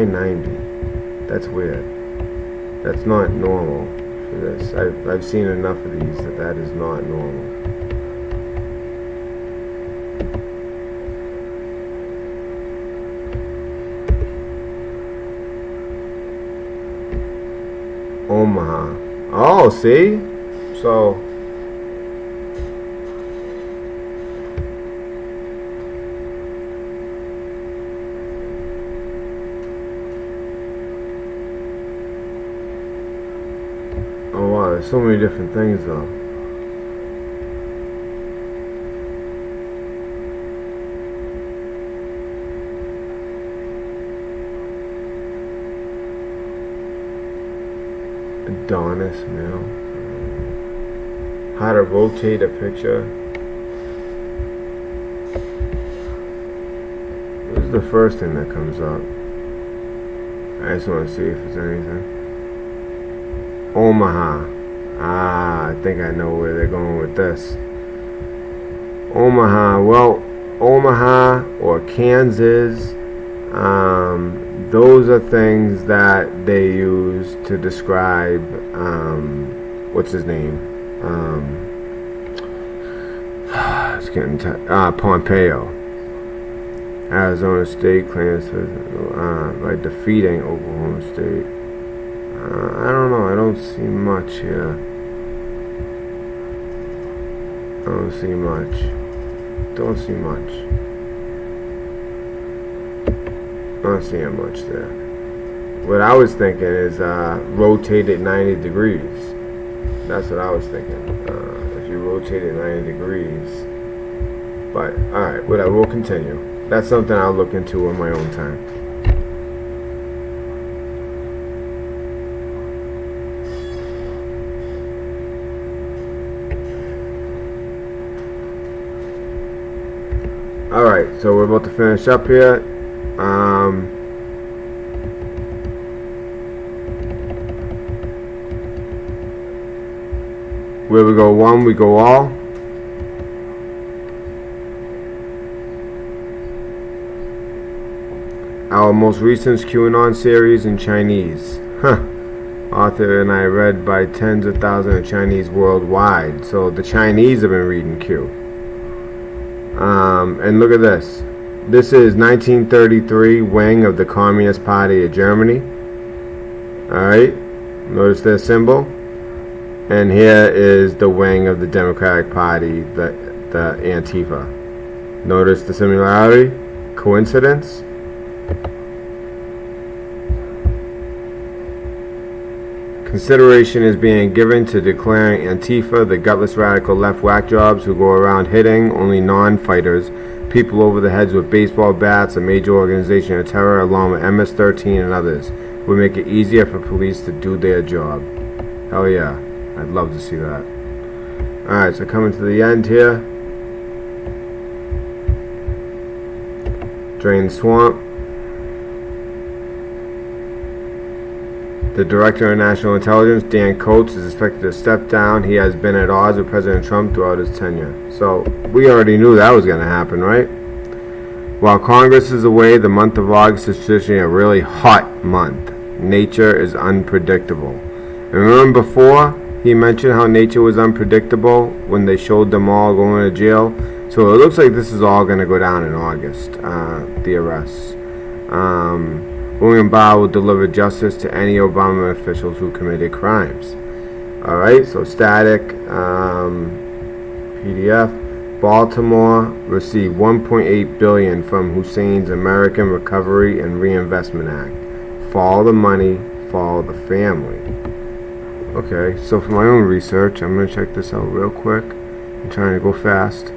90? That's weird. That's not normal for this. I've seen enough of these that is not normal. Omaha. Oh, see? So oh wow, there's so many different things though. Adonis Mill. How to rotate a picture. This is the first thing that comes up. I just want to see if there's anything. Omaha. Ah, I think I know where they're going with this. Omaha. Well, Omaha or Kansas. Those are things that they use to describe, what's his name? It's getting Pompeo. Arizona State claims by defeating Oklahoma State. I don't know. I don't see much here. I don't see much. Don't see much. Not seeing much there. What I was thinking is rotate it 90 degrees. That's what I was thinking. If you rotate it 90 degrees. But, alright, whatever, we'll continue. That's something I'll look into on my own time. Alright, so we're about to finish up here. Where we go one, we go all. Our most recent QAnon series in Chinese. Author and I read by tens of thousands of Chinese worldwide. So the Chinese have been reading Q. And look at this. this is 1933 wing of the Communist Party of Germany. Alright, notice their symbol. And here is the wing of the Democratic Party, the Antifa. Notice the similarity? Coincidence? Consideration is being given to declaring Antifa the gutless radical left whack jobs who go around hitting only non-fighters, people over the heads with baseball bats, a major organization of terror along with MS-13 and others. Would make it easier for police to do their job. Hell yeah, I'd love to see that. Alright, so coming to the end here. Drain the swamp. The Director of National Intelligence, Dan Coates, is expected to step down. He has been at odds with President Trump throughout his tenure. So, we already knew that was going to happen, right? While Congress is away, the month of August is traditionally a really hot month. Nature is unpredictable. And remember before, he mentioned how nature was unpredictable when they showed them all going to jail. So, it looks like this is all going to go down in August, the arrests. William Barr will deliver justice to any Obama officials who committed crimes. Alright, so static, PDF. Baltimore received $1.8 billion from Hussein's American Recovery and Reinvestment Act. Follow the money, follow the family. Okay, so for my own research, I'm going to check this out real quick. I'm trying to go fast.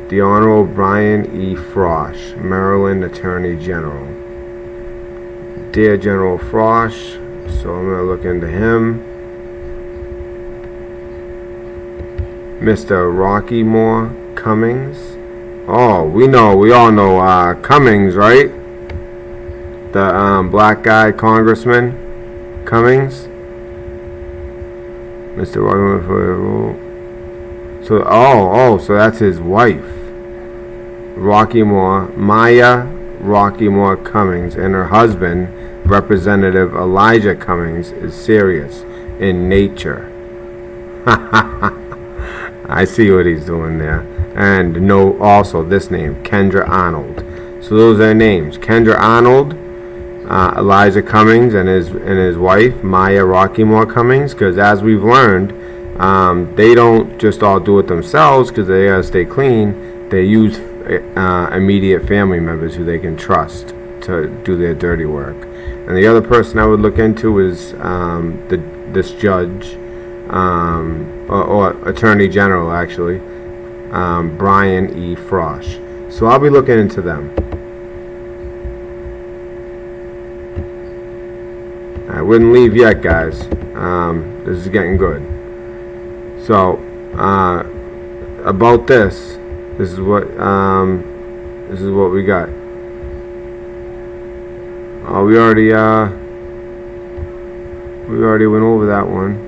The Honorable Brian E. Frosh, Maryland Attorney General. Dear General Frosh, so I'm going to look into him. Mr. Rocky Moore Cummings. Oh, we all know Cummings, right? The black guy congressman Cummings. Mr. Rocky Moore. So, so that's his wife. Rocky Moore, Maya Rocky Moore Cummings, and her husband, Representative Elijah Cummings, is serious in nature. I see what he's doing there. And no, also this name, Kendra Arnold. So those are their names. Kendra Arnold, Elijah Cummings, and his wife, Maya Rocky Moore Cummings, because as we've learned, they don't just all do it themselves because they gotta stay clean. They use immediate family members who they can trust to do their dirty work. And the other person I would look into is this judge, or Attorney General actually, Brian E. Frosh. So I'll be looking into them. I wouldn't leave yet, guys. This is getting good. So, about this is what we got. Oh, we already went over that one.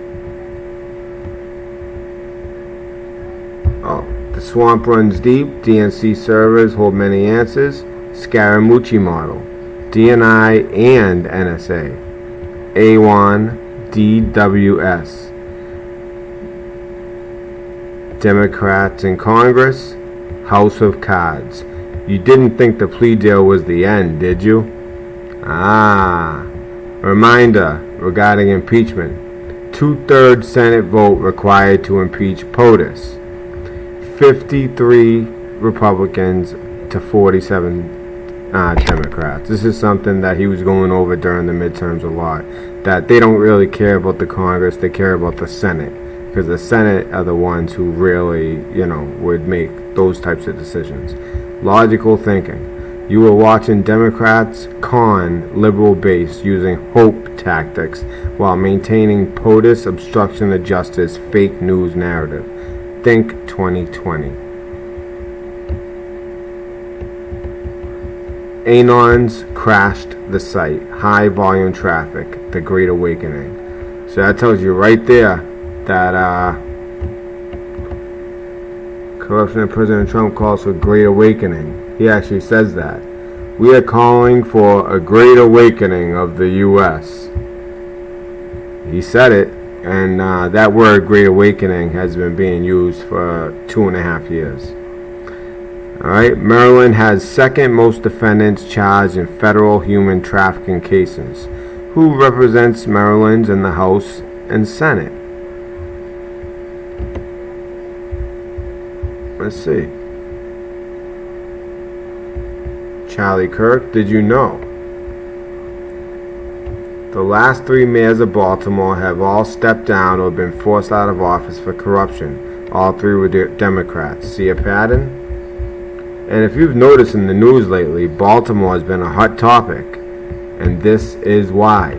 Oh, the swamp runs deep. DNC servers hold many answers. Scaramucci model. DNI and NSA. A1 DWS. Democrats in Congress, House of Cards. You didn't think the plea deal was the end, did you? Reminder regarding impeachment. 2/3 Senate vote required to impeach POTUS. 53 Republicans to 47 Democrats. This is something that he was going over during the midterms a lot. That they don't really care about the Congress, they care about the Senate. Because the Senate are the ones who really, would make those types of decisions. Logical thinking. You were watching Democrats con liberal base using hope tactics while maintaining POTUS obstruction of justice fake news narrative. Think 2020. Anons crashed the site. High volume traffic. The Great Awakening. So that tells you right there that corruption of President Trump calls for Great Awakening. He actually says that. We are calling for a Great Awakening of the U.S. He said it, and that word Great Awakening has been being used for 2.5 years. Alright, Maryland has second most defendants charged in federal human trafficking cases. Who represents Maryland in the House and Senate? Let's see. Charlie Kirk, did you know? The last 3 mayors of Baltimore have all stepped down or been forced out of office for corruption. All 3 were Democrats. See a pattern? And if you've noticed in the news lately, Baltimore has been a hot topic. And this is why.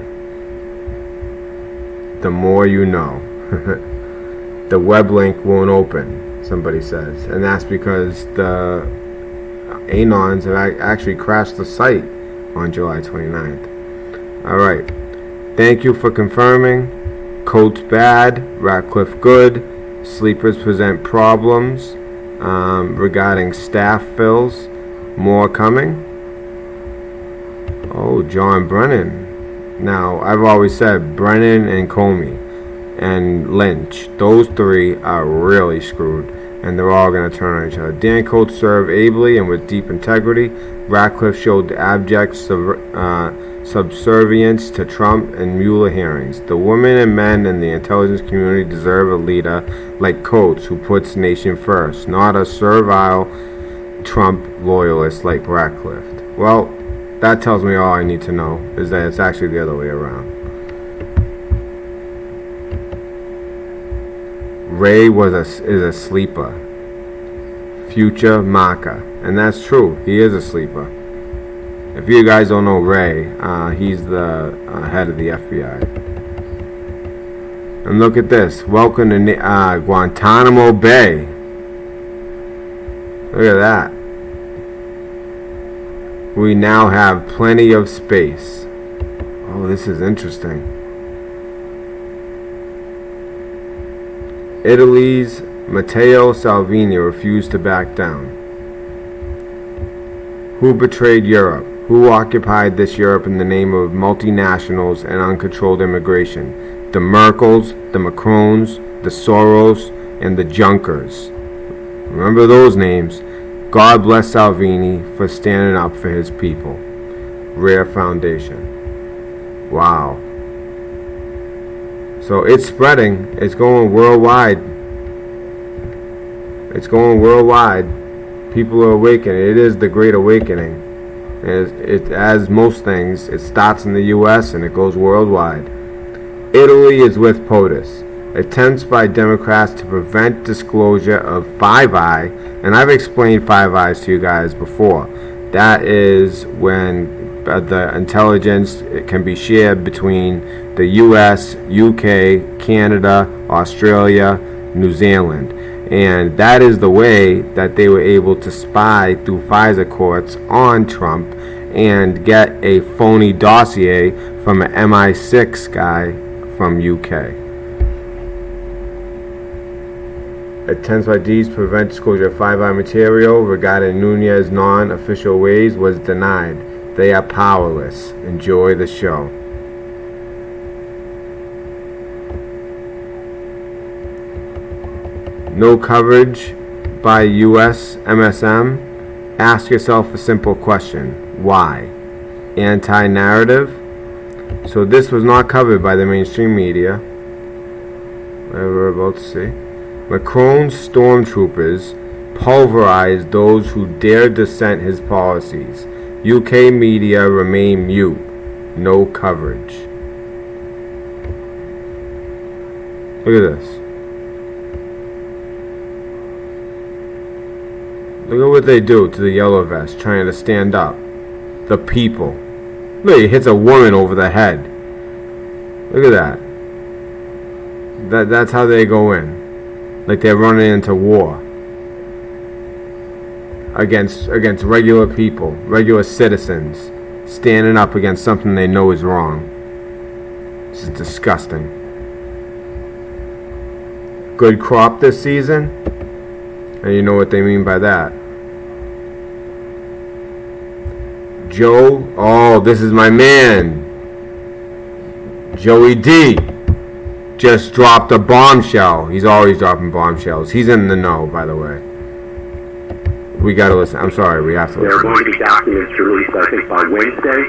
The more you know. The web link won't open, somebody says. And that's because the Anons have actually crashed the site on July 29th. Alright. Thank you for confirming. Coats bad, Ratcliffe good. Sleepers present problems regarding staff fills. More coming. Oh, John Brennan. Now, I've always said Brennan and Comey and Lynch, those 3 are really screwed, and they're all going to turn on each other. Dan Coates served ably and with deep integrity. Ratcliffe showed abject subservience to Trump and Mueller hearings. The women and men in the intelligence community deserve a leader like Coates who puts nation first, not a servile Trump loyalist like Ratcliffe. Well, that tells me all I need to know, is that it's actually the other way around. Ray is a sleeper. Future marker. And that's true. He is a sleeper. If you guys don't know Ray, he's the head of the FBI. And look at this. Welcome to Guantanamo Bay. Look at that. We now have plenty of space. Oh, this is interesting. Italy's Matteo Salvini refused to back down. Who betrayed Europe? Who occupied this Europe in the name of multinationals and uncontrolled immigration? The Merkels, the Macrons, the Soros, and the Junkers. Remember those names. God bless Salvini for standing up for his people. Rare foundation. Wow. So it's spreading. It's going worldwide. It's going worldwide. People are awakening. It is the Great Awakening. As most things, it starts in the U.S. and it goes worldwide. Italy is with POTUS. Attempts by Democrats to prevent disclosure of Five Eye, and I've explained Five Eyes to you guys before. That is when the intelligence can be shared between the US, UK, Canada, Australia, New Zealand. And that is the way that they were able to spy through FISA courts on Trump and get a phony dossier from an MI6 guy from UK. Attempts by these to prevent disclosure of Five Eye material regarding Nunez's non-official ways was denied. They are powerless. Enjoy the show. No coverage by US MSM. Ask yourself a simple question. Why? Anti-narrative. So this was not covered by the mainstream media. Whatever we're about to see. Macron's stormtroopers pulverized those who dared dissent his policies. UK media remain mute. No coverage. Look at this. Look at what they do to the yellow vest trying to stand up. The people. Look, he hits a woman over the head. Look at that. That's how they go in. Like they're running into war against regular people, regular citizens, standing up against something they know is wrong. This is disgusting. Good crop this season, and you know what they mean by that. Joe, oh, this is my man, Joey D. Just dropped a bombshell. He's always dropping bombshells. He's in the know, by the way. We got to listen. I'm sorry, we have to There are listen. going to be documents released, I think, by Wednesday.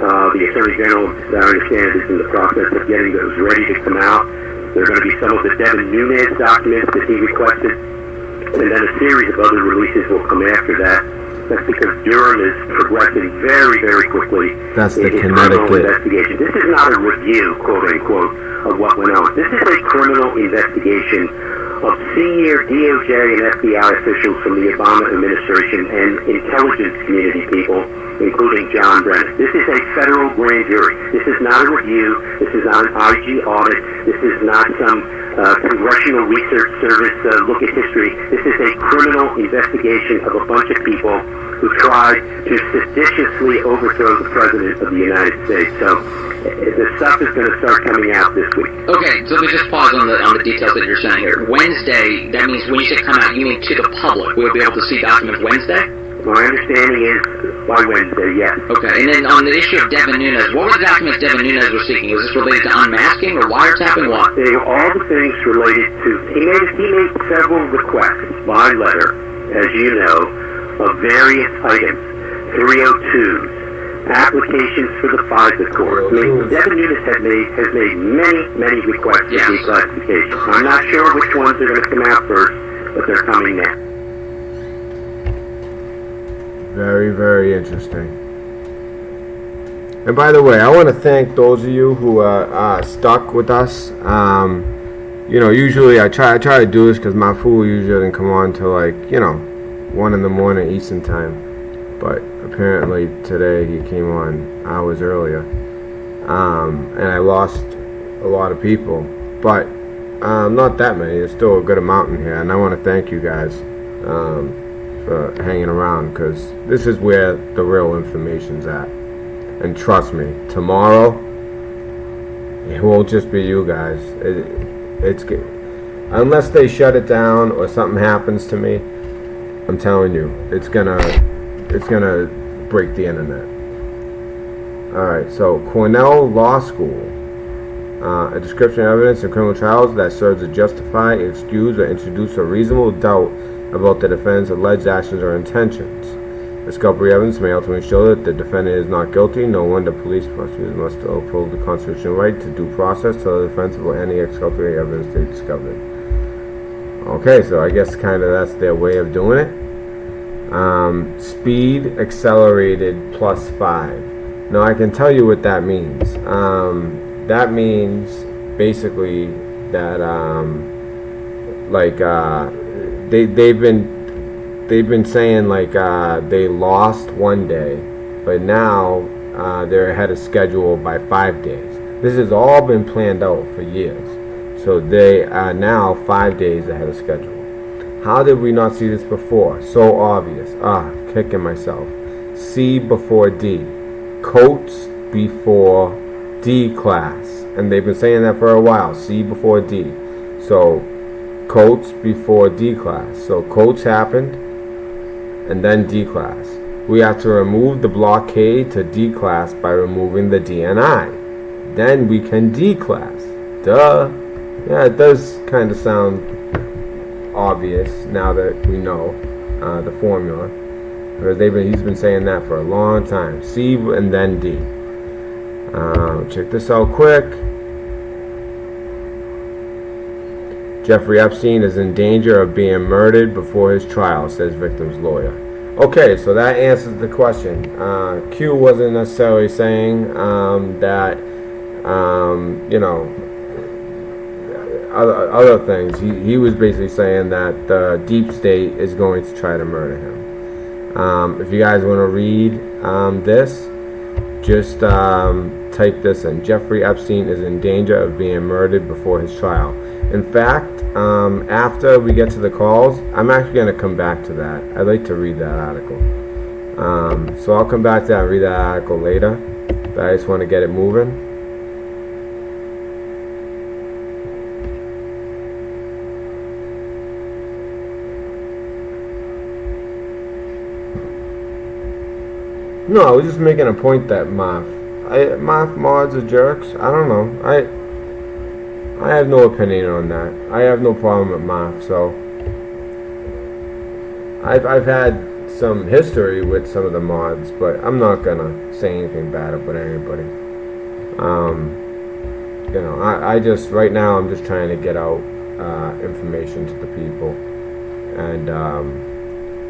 The Attorney General, as I understand, is in the process of getting those ready to come out. There are going to be some of the Devin Nunes documents that he requested, and then a series of other releases will come after that. That's because Durham is progressing very, very quickly That's in the his criminal Connecticut. investigation. This is not a review, quote unquote, of what went on. This is a criminal investigation of senior DOJ and FBI officials from the Obama administration and intelligence community people, including John Brennan. This is a federal grand jury. This is not a review. This is not an IG audit. This is not some Congressional Research Service look at history. This is a criminal investigation of a bunch of people who tried to seditiously overthrow the President of the United States. So the stuff is going to start coming out this week. Okay, so let me just pause on the details that you're saying here. Wednesday, that means when you say come out, you mean to the public. We'll be able to see documents Wednesday? My understanding is by Wednesday, yes. Okay, and then on the issue of Devin Nunes, what were the documents Devin Nunes was seeking? Was this related to unmasking or wiretapping? What? They were all the things related to, he made several requests by letter, as you know, of various items, 302s, applications for the FISA court. I mean, Devin Nunes has made many requests for declassification. I'm not sure which ones are going to come out first, but they're coming now. Very, very interesting. And by the way, I want to thank those of you who are stuck with us. You know, usually I try to do this because my fool usually doesn't come on till like 1 in the morning Eastern time. But apparently today he came on hours earlier, and I lost a lot of people. But not that many. There's still a good amount in here, and I want to thank you guys. For hanging around, because this is where the real information's at. And trust me, tomorrow it won't just be you guys. It's unless they shut it down or something happens to me, I'm telling you, it's gonna break the internet. Alright, so Cornell Law School. A description of evidence in criminal trials that serves to justify, excuse, or introduce a reasonable doubt about the defendant's alleged actions or intentions. Exculpatory evidence may ultimately show that the defendant is not guilty. No wonder police prosecutors must uphold the constitutional right to due process to the defense of any exculpatory evidence they discovered. Okay, so I guess kind of that's their way of doing it. Speed accelerated +5. Now I can tell you what that means. That means basically that they've been saying like they lost one day, but now they're ahead of schedule by 5 days. This has all been planned out for years, so they are now 5 days ahead of schedule. How did we not see this before? So obvious. Kicking myself. C before D. Coats before D class, and they've been saying that for a while. C before D. So Coats before D class. So Coats happened, and then D class. We have to remove the blockade to D class by removing the DNI. Then we can D class. Duh. Yeah, it does kind of sound obvious now that we know the formula, because he's been saying that for a long time. C and then D. Check this out quick. Jeffrey Epstein is in danger of being murdered before his trial, says victim's lawyer. Okay, so that answers the question. Q wasn't necessarily saying that, other things. He was basically saying that the deep state is going to try to murder him. If you guys want to read this, just type this in. Jeffrey Epstein is in danger of being murdered before his trial. In fact, after we get to the calls, I'm actually going to come back to that. I'd like to read that article. So I'll come back to that and read that article later. But I just want to get it moving. No, I was just making a point that Moth mods are jerks. I don't know. I have no opinion on that. I have no problem with Moth, so I've had some history with some of the mods, but I'm not gonna say anything bad about anybody. You know, I just right now I'm just trying to get out information to the people, and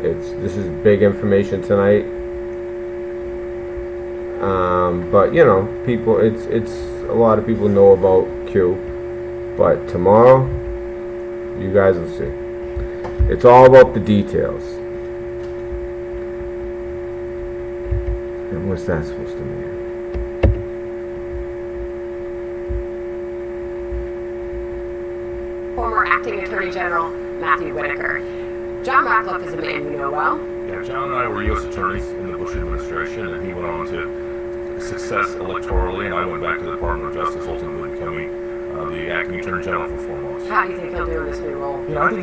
this is big information tonight. But you know, people, it's a lot of people know about Q, but tomorrow you guys will see. It's all about the details. And what's that supposed to mean? Former Acting Attorney General Matthew Whitaker. John Ratcliffe is a man you know well. Yeah, John and I were U.S. attorneys in the Bush administration, and he went on to success electorally, and I went back to the Department of Justice, ultimately becoming the Acting Attorney General for 4 months. How do you think he'll do in this new role? You know, I think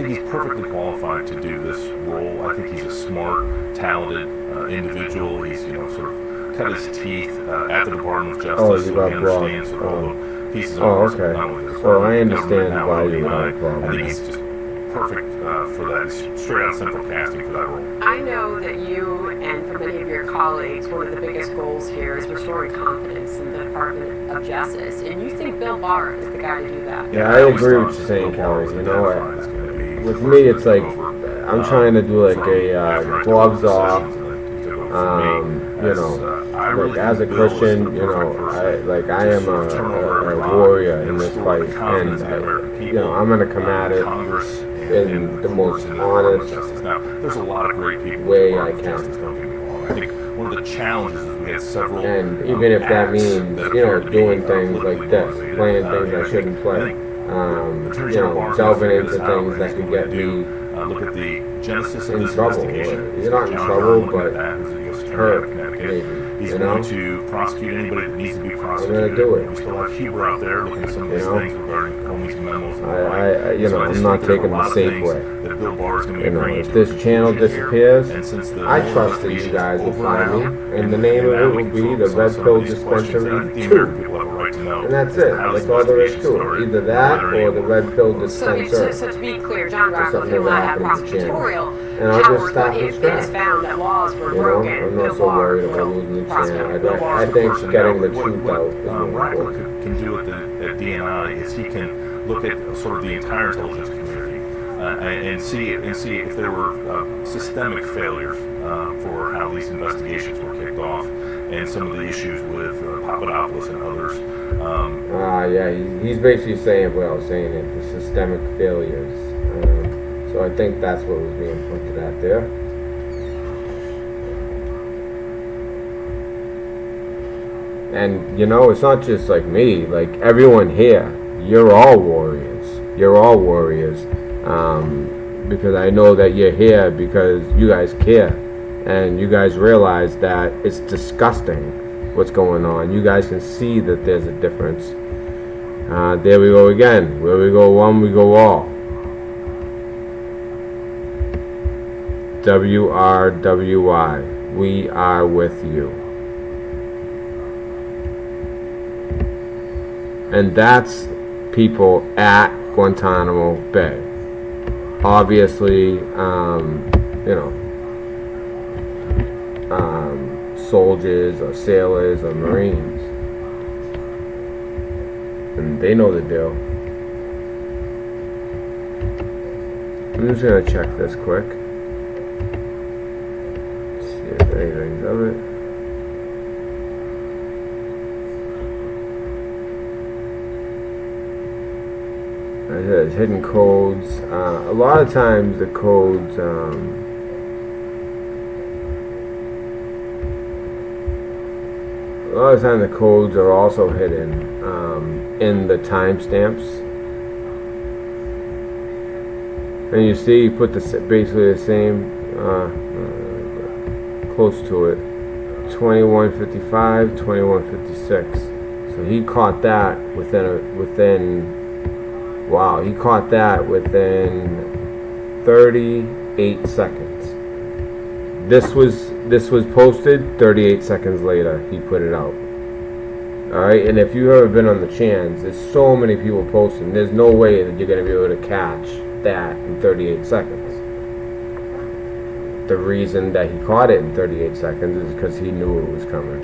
he's perfectly qualified to do this role. I think he's a smart, talented individual. He's, you know, sort of cut his teeth at the Department of Justice, so he understands all the pieces of parts of not only the So I Department, understand now why with you DNI. have a problem. I think he's just perfect for that. He's straight out central casting for that role. I know that you and for many of your colleagues, one of the biggest goals here is restoring confidence in the Department of Justice, and you think Bill Barr is the guy to do that. Yeah, I agree with you saying, Kelly. You know, with me, it's like I'm trying to do like a gloves off. You know, like as a Christian, you know, I am a warrior in this fight, and you know, I'm gonna come at it in the most honest There's a lot of great people way I can. Don't get me wrong. I think one of the challenges is we had several And even if that means, you know, doing things like this, playing things I shouldn't play, you know, delving into things that could get me look at the genesis of in this trouble. investigation. You're not in John trouble, Brown, but hurt, maybe. He's You going know? to prosecute anybody that needs to be I'm prosecuted. gonna do it. We still have Huber out there looking at some of these You know? things regarding Comey's memos. And the like. You So know, I I'm just not think there's a taking lot the of safe things way. that Bill Barr is going to be You know, bringing if to this the channel conclusion disappears, here. And since the I trust that you guys will find me, and the name of it will be the Red Pill Dispensary 2. And that's it. That's all there is to it. Either that or the Red Pill Dispenser. So to be clear, John Or Ratcliffe something will that not have happened to the channel. prosecutorial And I'll just powers, stop but from if it is scratch. found that laws were You know, broken, I'm Bill not so Barr worried about will losing the prosecute. channel. I think getting the truth out is more Ratcliffe important. can do at DNI is he can look at sort of the entire intelligence community and see if there were systemic failures for how these investigations were kicked off, and some of the issues with Papadopoulos and others. Yeah, he's basically saying what I was saying, it, the systemic failures. So I think that's what was being pointed at there. And you know, it's not just like me, like everyone here, you're all warriors. You're all warriors. Because I know that you're here because you guys care. And you guys realize that it's disgusting what's going on. You guys can see that there's a difference. There we go again. Where we go one, we go all. WRWY. We are with you. And that's people at Guantanamo Bay. Obviously, you know, soldiers or sailors or Marines. And they know the deal. I'm just gonna check this quick. See if anything's of it. It says hidden codes. A lot of times the codes, the codes are also hidden in the timestamps. And you see, you put basically the same, close to it, 2155, 2156. So he caught that wow, he caught that within 38 seconds. This was posted 38 seconds later. He put it out. All right, and if you've ever been on the chans, there's so many people posting. There's no way that you're gonna be able to catch that in 38 seconds. the reason that he caught it in 38 seconds is because he knew it was coming.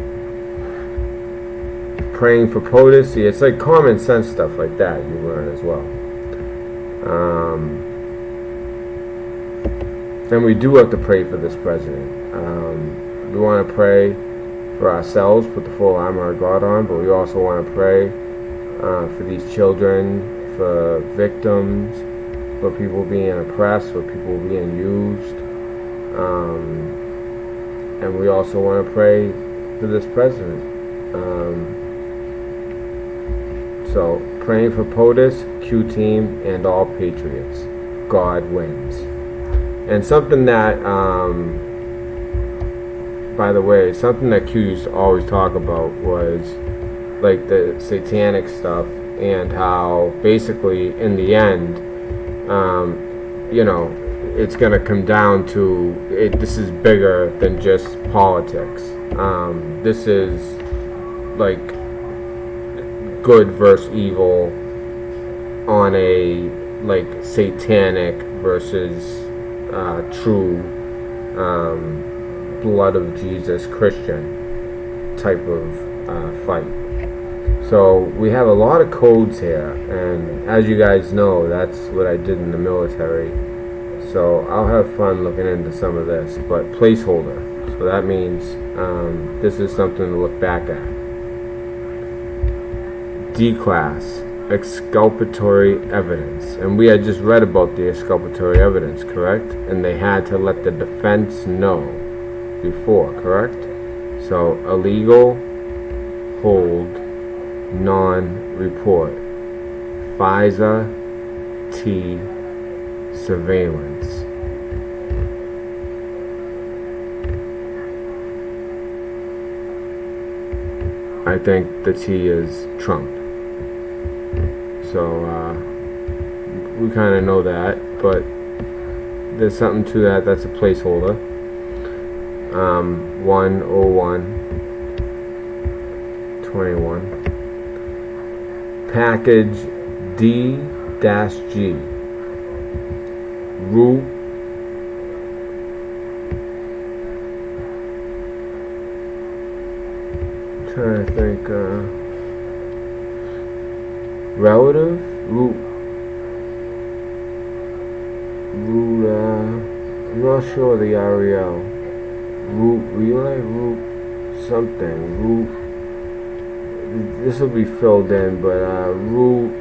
Praying for POTUS, see, it's like common sense stuff like that you learn as well. Then we do have to pray for this president. We want to pray for ourselves, put the full armor of God on, but we also want to pray for these children, for victims, for people being oppressed, for people being used. And we also want to pray for this president. So, praying for POTUS, Q-Team, and all patriots. God wins. And something that, by the way, something that Q used to always talk about was like the satanic stuff and how basically in the end, you know, it's going to come down to this is bigger than just politics. This is like good versus evil on a like satanic versus true blood of Jesus Christian type of fight. So we have a lot of codes here, and as you guys know, that's what I did in the military. So I'll have fun looking into some of this, but placeholder. So that means this is something to look back at. D-class, exculpatory evidence. And we had just read about the exculpatory evidence, correct? And they had to let the defense know before, correct? So illegal, hold, non-report. FISA, T, surveillance. I think the T is Trump. So we kind of know that, but there's something to that. That's a placeholder. 101-21. Package D-G. Root. I'm trying to think. Relative? Root. I'm not sure the REL. Root relay? Root something. Root. This will be filled in, but root.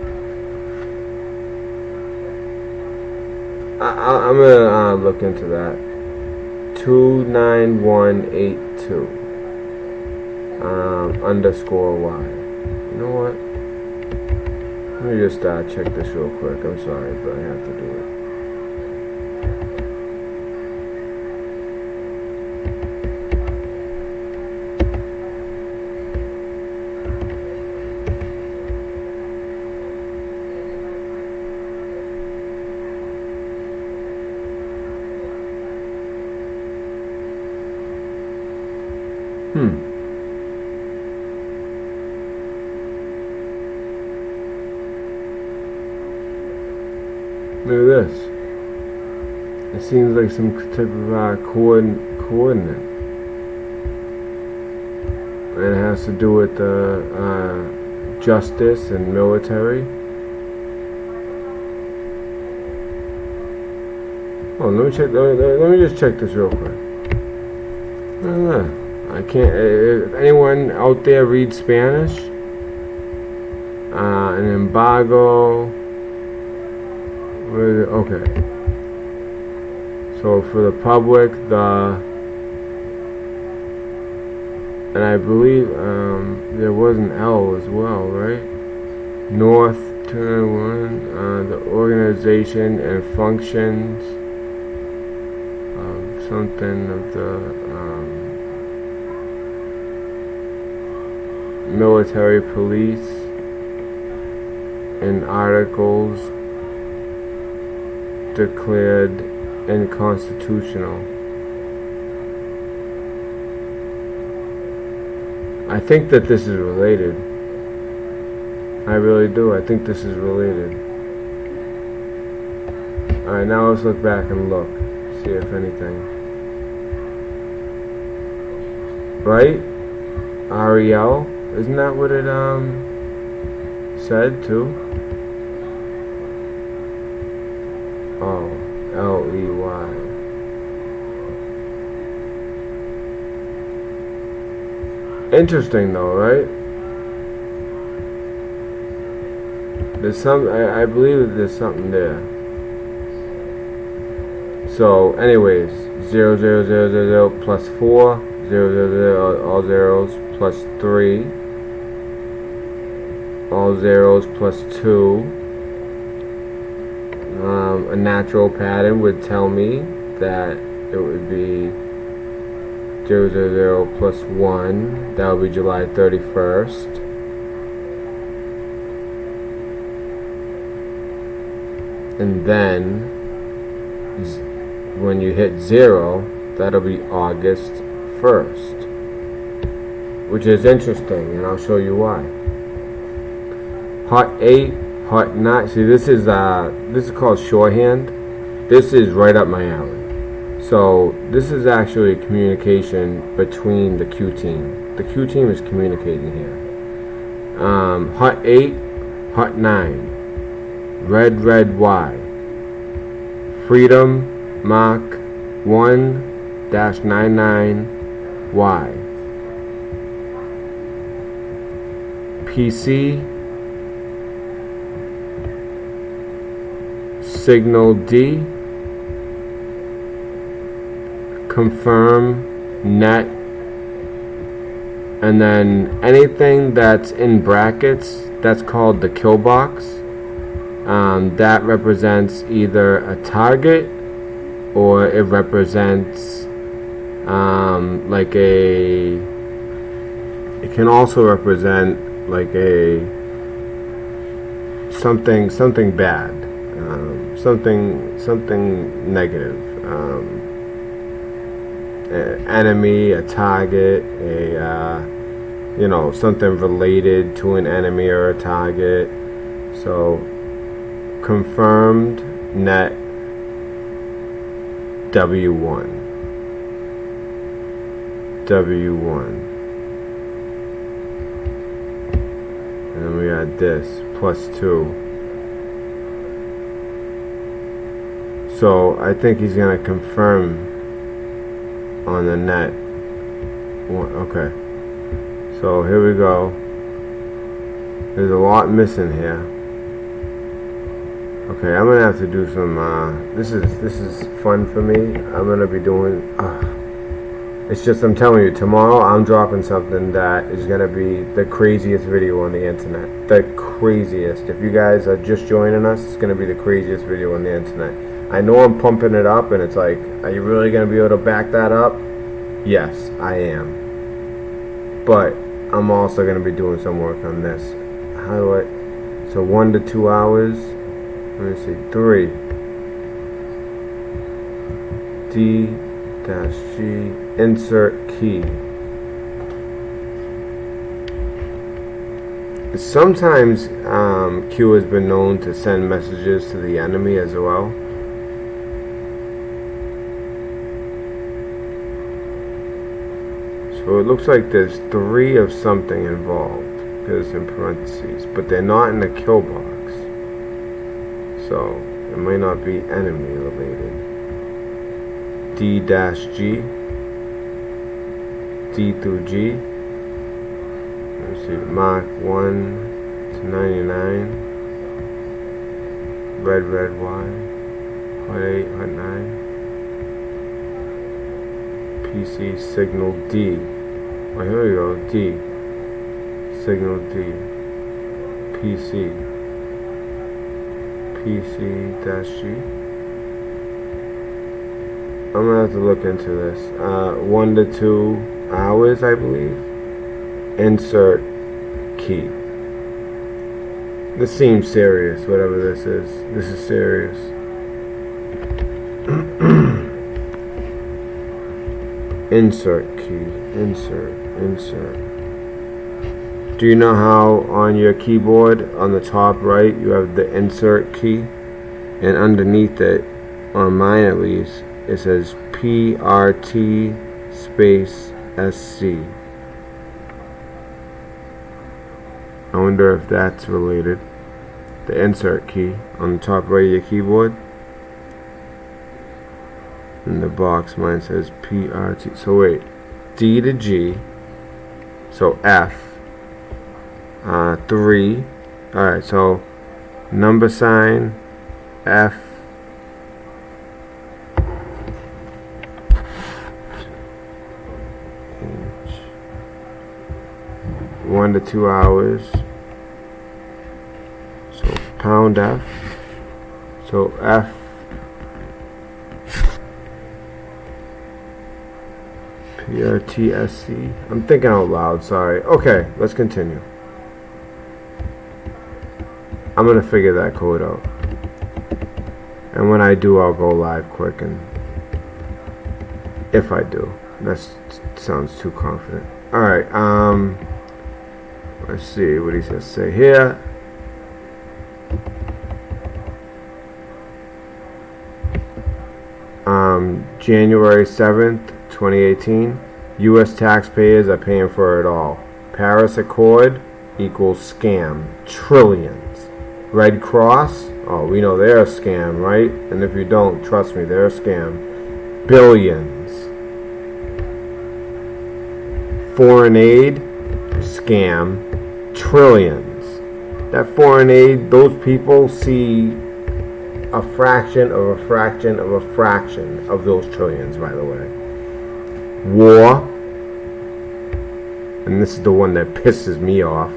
I'm gonna look into that. 29182. Underscore Y. You know what? Let me just check this real quick. I'm sorry, but I have to do it. Look at this. It seems like some type of coordinate. And it has to do with justice and military. Oh, let me check. Let me just check this real quick. I can't. If anyone out there reads Spanish? An embargo. Okay. So for the public, and I believe there was an L as well, right? North 291, the organization and functions of something of the military police and articles declared unconstitutional. I think that this is related. I really do. I think this is related. Alright, now let's look back and look. See if anything. right? REL, isn't that what it said too? Oh, LEY. Interesting though, right? There's some, I believe there's something there. So anyways, 0, 0, 0, 0, 0 plus 4, 0, 0, 0, all zeros, plus 3, all zeros, plus 2. A natural pattern would tell me that it would be 0, 0, 0 plus 1, that would be July 31st. And then when you hit 0, that'll be August 1st, which is interesting, and I'll show you why. Hot 8, Hot 9. See, this is called shorthand. This is right up my alley. So this is actually communication between the Q team. The Q team is communicating here. Hot 8, Hot 9. Red, red, Y. Freedom, Mach 1-99, Y. PC, Signal D. Confirm, Net. And then anything that's in brackets, that's called the kill box. That represents either a target or it represents like a, it can also represent like a something bad, something negative, an enemy, a target, you know, something related to an enemy or a target. So confirmed, net, W1. And then we got this, plus 2. So I think he's going to confirm on the net. Okay. So here we go. There's a lot missing here. Okay, I'm gonna have to do some. This is fun for me. I'm gonna be doing. It's just, I'm telling you, tomorrow I'm dropping something that is gonna be the craziest video on the internet. The craziest. If you guys are just joining us, it's gonna be the craziest video on the internet. I know I'm pumping it up, and it's like, are you really gonna be able to back that up? Yes, I am. But I'm also gonna be doing some work on this. How do I? So 1 to 2 hours. Let me see, 3. D-G, insert key. Sometimes Q has been known to send messages to the enemy as well. So it looks like there's 3 of something involved, because in parentheses, but they're not in the kill box. So it might not be enemy related. D-G, D through G. Let's see, Mach 1-99. Red, red, Y. Hot 8, Hot 9. PC, signal D. Oh, here we go, D. Signal D. PC. PC-G. I'm gonna have to look into this. 1 to 2 hours, I believe. Insert key. This seems serious, whatever this is. This is serious. Insert key. Insert. Do you know how on your keyboard, on the top right, you have the insert key? And underneath it, on mine at least, it says PRT space I wonder if that's related. The insert key on the top right of your keyboard. In the box, mine says PRT. So wait, D to G. So F. 3. Alright, so number sign F. H. 1 to 2 hours. So pound F. So F. PRTSC. I'm thinking out loud, sorry. Okay, let's continue. I'm gonna figure that code out. And when I do, I'll go live quick, and if I do. That sounds too confident. Alright, let's see what he says. Say here. January 7th, 2018. U.S. taxpayers are paying for it all. Paris Accord equals scam. Trillions. Red Cross? Oh, we know they're a scam, right? And if you don't, trust me, they're a scam. Billions. Foreign aid? Scam. Trillions. That foreign aid, those people see a fraction of a fraction of a fraction of those trillions, by the way. War, and this is the one that pisses me off.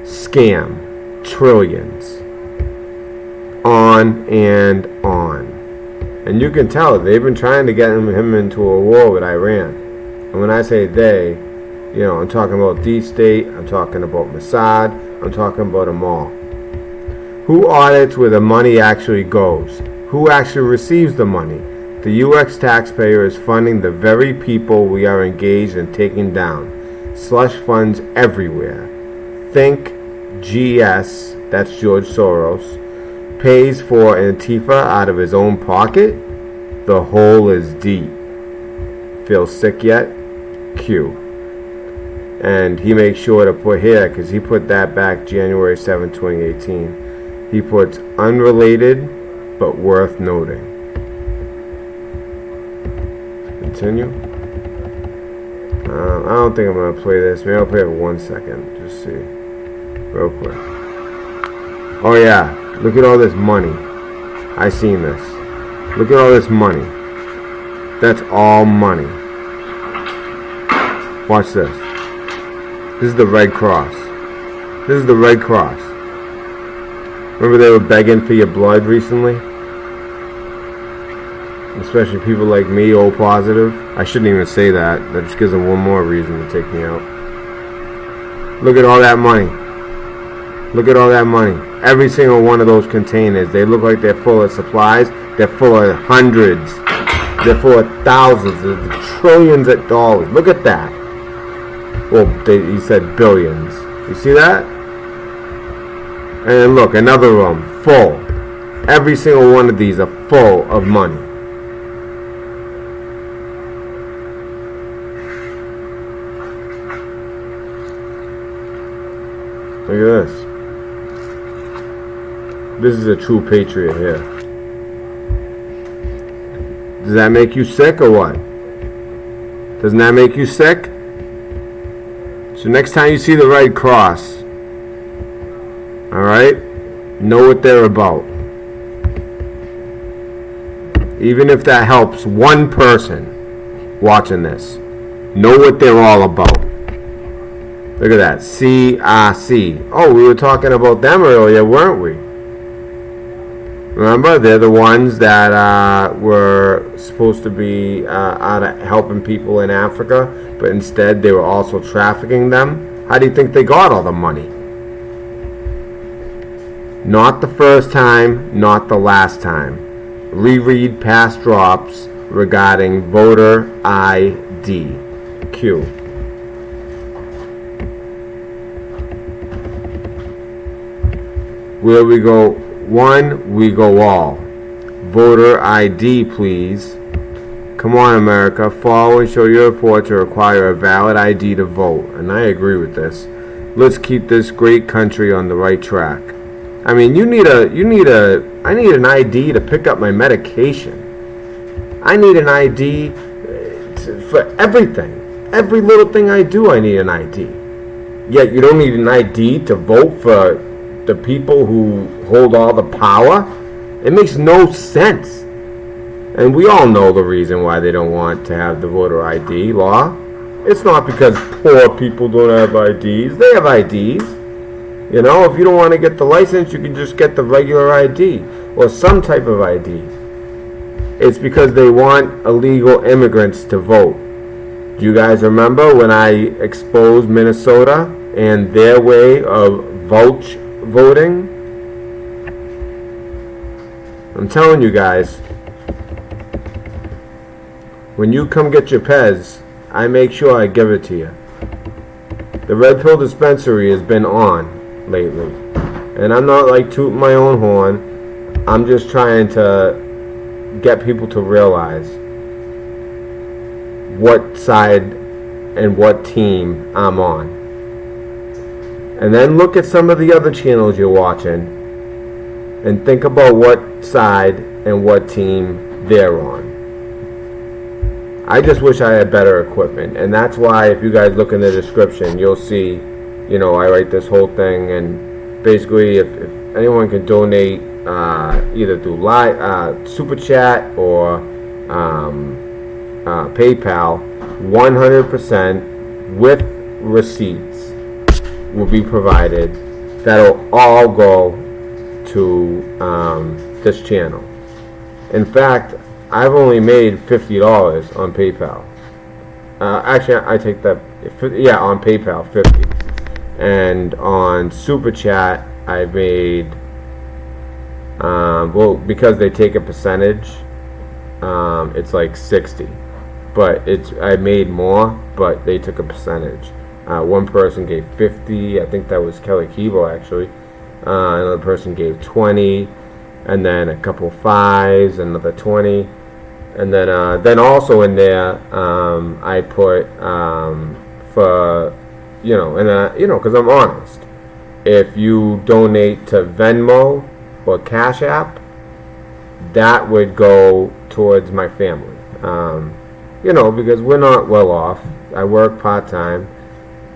Scam, trillions, on and on. And you can tell they've been trying to get him into a war with Iran. And when I say they, you know, I'm talking about D-State, I'm talking about Mossad, I'm talking about them all. Who audits where the money actually goes? Who actually receives the money? The U.S. taxpayer is funding the very people we are engaged in taking down. Slush funds everywhere. Think GS, that's George Soros, pays for Antifa out of his own pocket? The hole is deep. Feel sick yet? Q. And he makes sure to put here, because he put that back January 7, 2018. He puts unrelated, but worth noting. Continue. I don't think I'm going to play this. Maybe I'll play it 1 second. Just see. Real quick. Oh yeah. Look at all this money. I seen this. Look at all this money. That's all money. Watch this. This is the Red Cross. This is the Red Cross. Remember they were begging for your blood recently? Especially people like me, O positive. I shouldn't even say that. That just gives them one more reason to take me out. Look at all that money. Look at all that money. Every single one of those containers, they look like they're full of supplies. They're full of hundreds. They're full of thousands. They're trillions of dollars. Look at that. Well, he said billions. You see that? And then look, another room, full. Every single one of these are full of money. Look at this. This is a true patriot here. Does that make you sick or what? Doesn't that make you sick? So next time you see the Red Cross, alright, know what they're about. Even if that helps one person watching this, know what they're all about. Look at that, CRC. Oh, we were talking about them earlier, weren't we? Remember, they're the ones that were supposed to be out of helping people in Africa, but instead they were also trafficking them. How do you think they got all the money? Not the first time, not the last time. Reread past drops regarding voter ID. Q. Where we go one, we go all. Voter ID, please. Come on, America, follow and show your report to require a valid ID to vote. And I agree with this. Let's keep this great country on the right track. I mean, I need an ID to pick up my medication. I need an ID for everything. Every little thing I do, I need an ID. Yet you don't need an ID to vote for the people who hold all the power? It makes no sense. And we all know the reason why they don't want to have the voter ID law. It's not because poor people don't have IDs. They have IDs. You know, if you don't want to get the license, you can just get the regular ID or some type of ID. It's because they want illegal immigrants to vote. Do you guys remember when I exposed Minnesota and their way of voting? I'm telling you guys, when you come get your Pez, I make sure I give it to you. The Red Pill Dispensary has been on lately. And I'm not like tooting my own horn. I'm just trying to get people to realize what side and what team I'm on. And then look at some of the other channels you're watching and think about what side and what team they're on. I just wish I had better equipment, and that's why if you guys look in the description, you'll see, you know, I write this whole thing, and basically if anyone can donate either through Super Chat or PayPal, 100% with receipts will be provided. That'll all go to this channel. In fact, I've only made $50 on PayPal. Actually, I take that. Yeah, on PayPal, 50. And on Super Chat, I made. Well, because they take a percentage, it's like 60. But I made more, but they took a percentage. One person gave 50. I think that was Kelly Keeble, actually. Another person gave 20, and then a couple 5s, another 20. And then also in there, I put for, you know, and you know, because I'm honest. If you donate to Venmo or CASHAPP, that would go towards my family. You know, because we're not well off. I work part-time,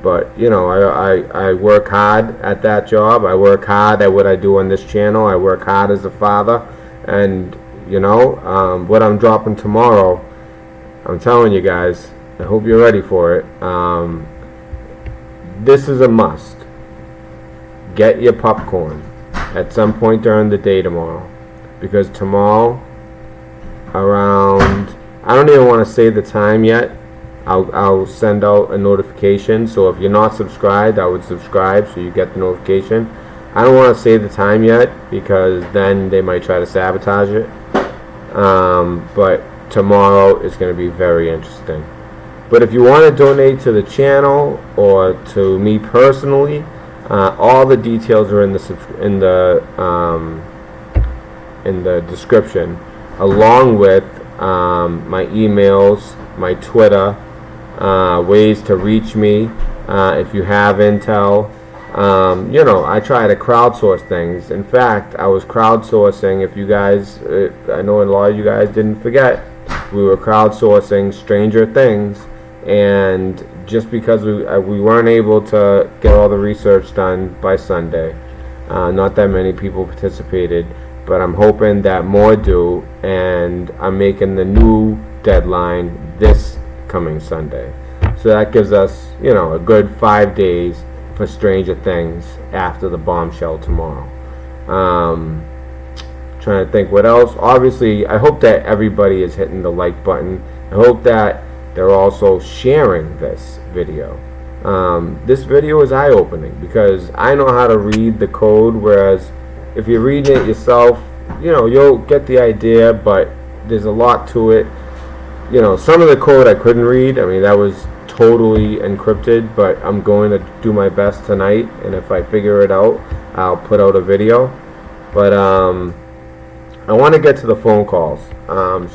but you know, I work hard at that job. I work hard at what I do on this channel. I work hard as a father, and you know, what I'm dropping tomorrow, I'm telling you guys, I hope you're ready for it. This is a must. Get your popcorn at some point during the day tomorrow. Because tomorrow, around, I don't even want to say the time yet. I'll send out a notification. So if you're not subscribed, I would subscribe so you get the notification. I don't want to say the time yet because then they might try to sabotage it. But tomorrow is going to be very interesting. But if you want to donate to the channel or to me personally, all the details are in the description, along with my emails, my Twitter, ways to reach me. If you have intel. You know, I try to crowdsource things. In fact, I was crowdsourcing, if you guys, I know a lot of you guys didn't forget, we were crowdsourcing Stranger Things, and just because we weren't able to get all the research done by Sunday, not that many people participated, but I'm hoping that more do, and I'm making the new deadline this coming Sunday. So that gives us, you know, a good 5 days for Stranger Things after the bombshell tomorrow. Trying to think what else. Obviously, I hope that everybody is hitting the like button. I hope that they're also sharing this video. This video is eye-opening because I know how to read the code, whereas if you're reading it yourself, you know, you'll get the idea, but there's a lot to it. You know, some of the code I couldn't read. I mean, that was totally encrypted, but I'm going to do my best tonight, and if I figure it out, I'll put out a video. But I want to get to the phone calls.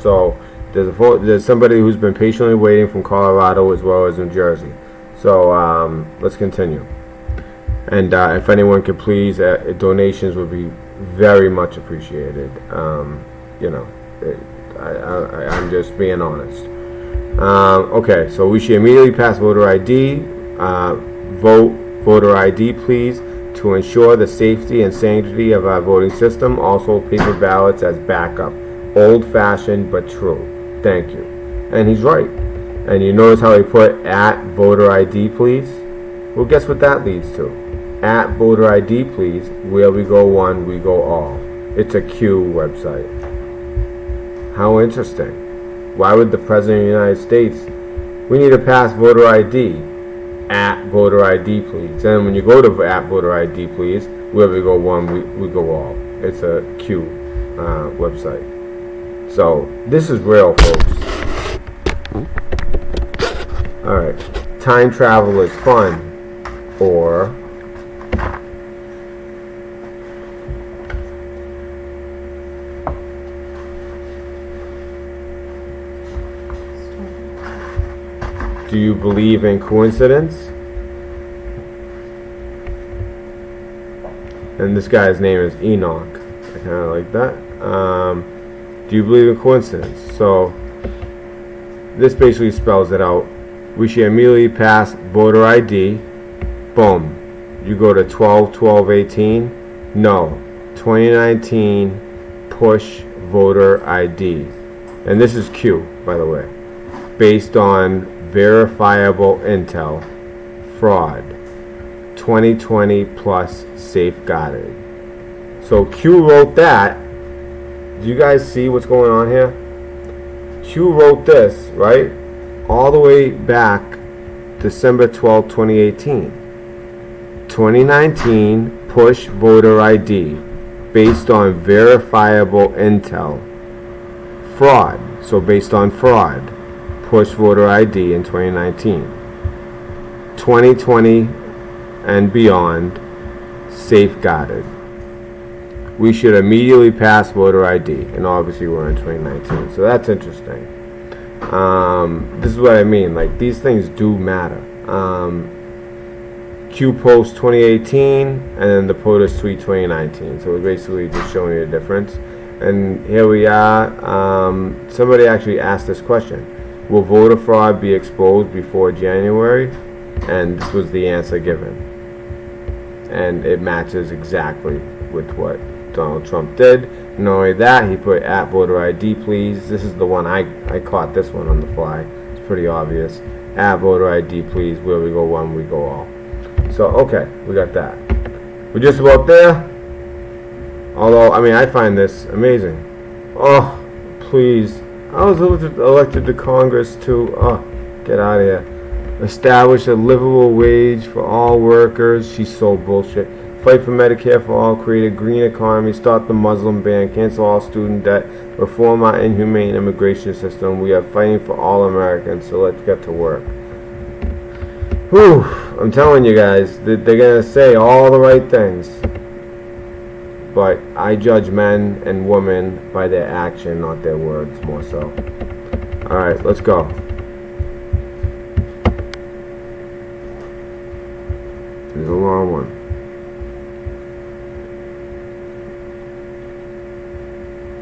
So There's somebody who's been patiently waiting from Colorado as well as New Jersey. So let's continue. And if anyone could please, donations would be very much appreciated. You know, I'm just being honest. Okay, so we should immediately pass voter ID. Vote voter ID, please, to ensure the safety and sanctity of our voting system. Also, paper ballots as backup. Old-fashioned but true. Thank you. And he's right. And you notice how he put at voter ID, please? Well, guess what that leads to? At voter ID, please. Where we go one, we go all. It's a Q website. How interesting. Why would the President of the United States, we need to pass voter ID, at voter ID, please. And when you go to at voter ID, please, where we go one, we go all. It's a Q website. So, this is real, folks. Alright. Time travel is fun. Or do you believe in coincidence? And this guy's name is Enoch. I kind of like that. Do you believe in coincidence? So this basically spells it out. We should immediately pass voter ID. Boom. You go to 12/12/18. No. 2019 push voter ID. And this is Q, by the way. Based on verifiable intel, fraud, 2020 plus safeguarded. So Q wrote that. Do you guys see what's going on here? Q wrote this, right? All the way back December 12, 2018. 2019 push voter ID based on verifiable intel, fraud. So based on fraud, push voter ID in 2019. 2020 and beyond, safeguarded. We should immediately pass voter ID, and obviously we're in 2019, so that's interesting. This is what I mean, like, these things do matter. Q post 2018, and then the POTUS tweet 2019, so we're basically just showing you the difference. And here we are. Somebody actually asked this question: will voter fraud be exposed before January? And this was the answer given. And it matches exactly with what Donald Trump did. Not only that, he put at voter ID, please. This is the one I caught this one on the fly. It's pretty obvious. At voter ID, please. Where we go one, we go all. So, okay, we got that. We're just about there. Although, I mean, I find this amazing. Oh, please. I was elected to Congress to, get out of here. Establish a livable wage for all workers. She's so bullshit. Fight for Medicare for all. Create a green economy. Start the Muslim ban. Cancel all student debt. Reform our inhumane immigration system. We are fighting for all Americans, so let's get to work. Whew. I'm telling you guys, they're going to say all the right things. But I judge men and women by their action, not their words, more so. Alright, let's go. There's a long one.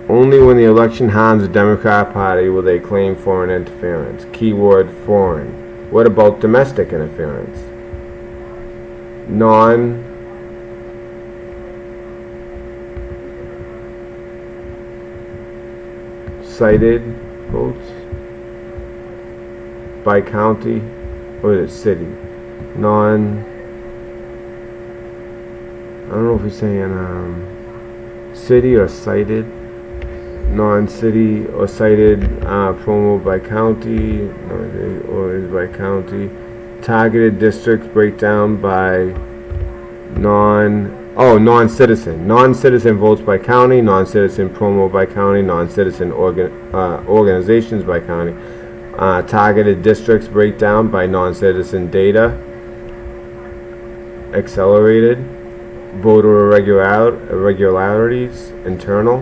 Only when the election harms the Democrat Party will they claim foreign interference. Keyword foreign. What about domestic interference? Non-cited votes by county, or is it city? I don't know if he's saying city or cited. Non-city or cited promo by county, or is by county. Targeted districts breakdown by non-citizen. Non-citizen votes by county, non-citizen promo by county, non-citizen organizations by county. Targeted districts breakdown by non-citizen data. Accelerated. Voter irregularities, internal.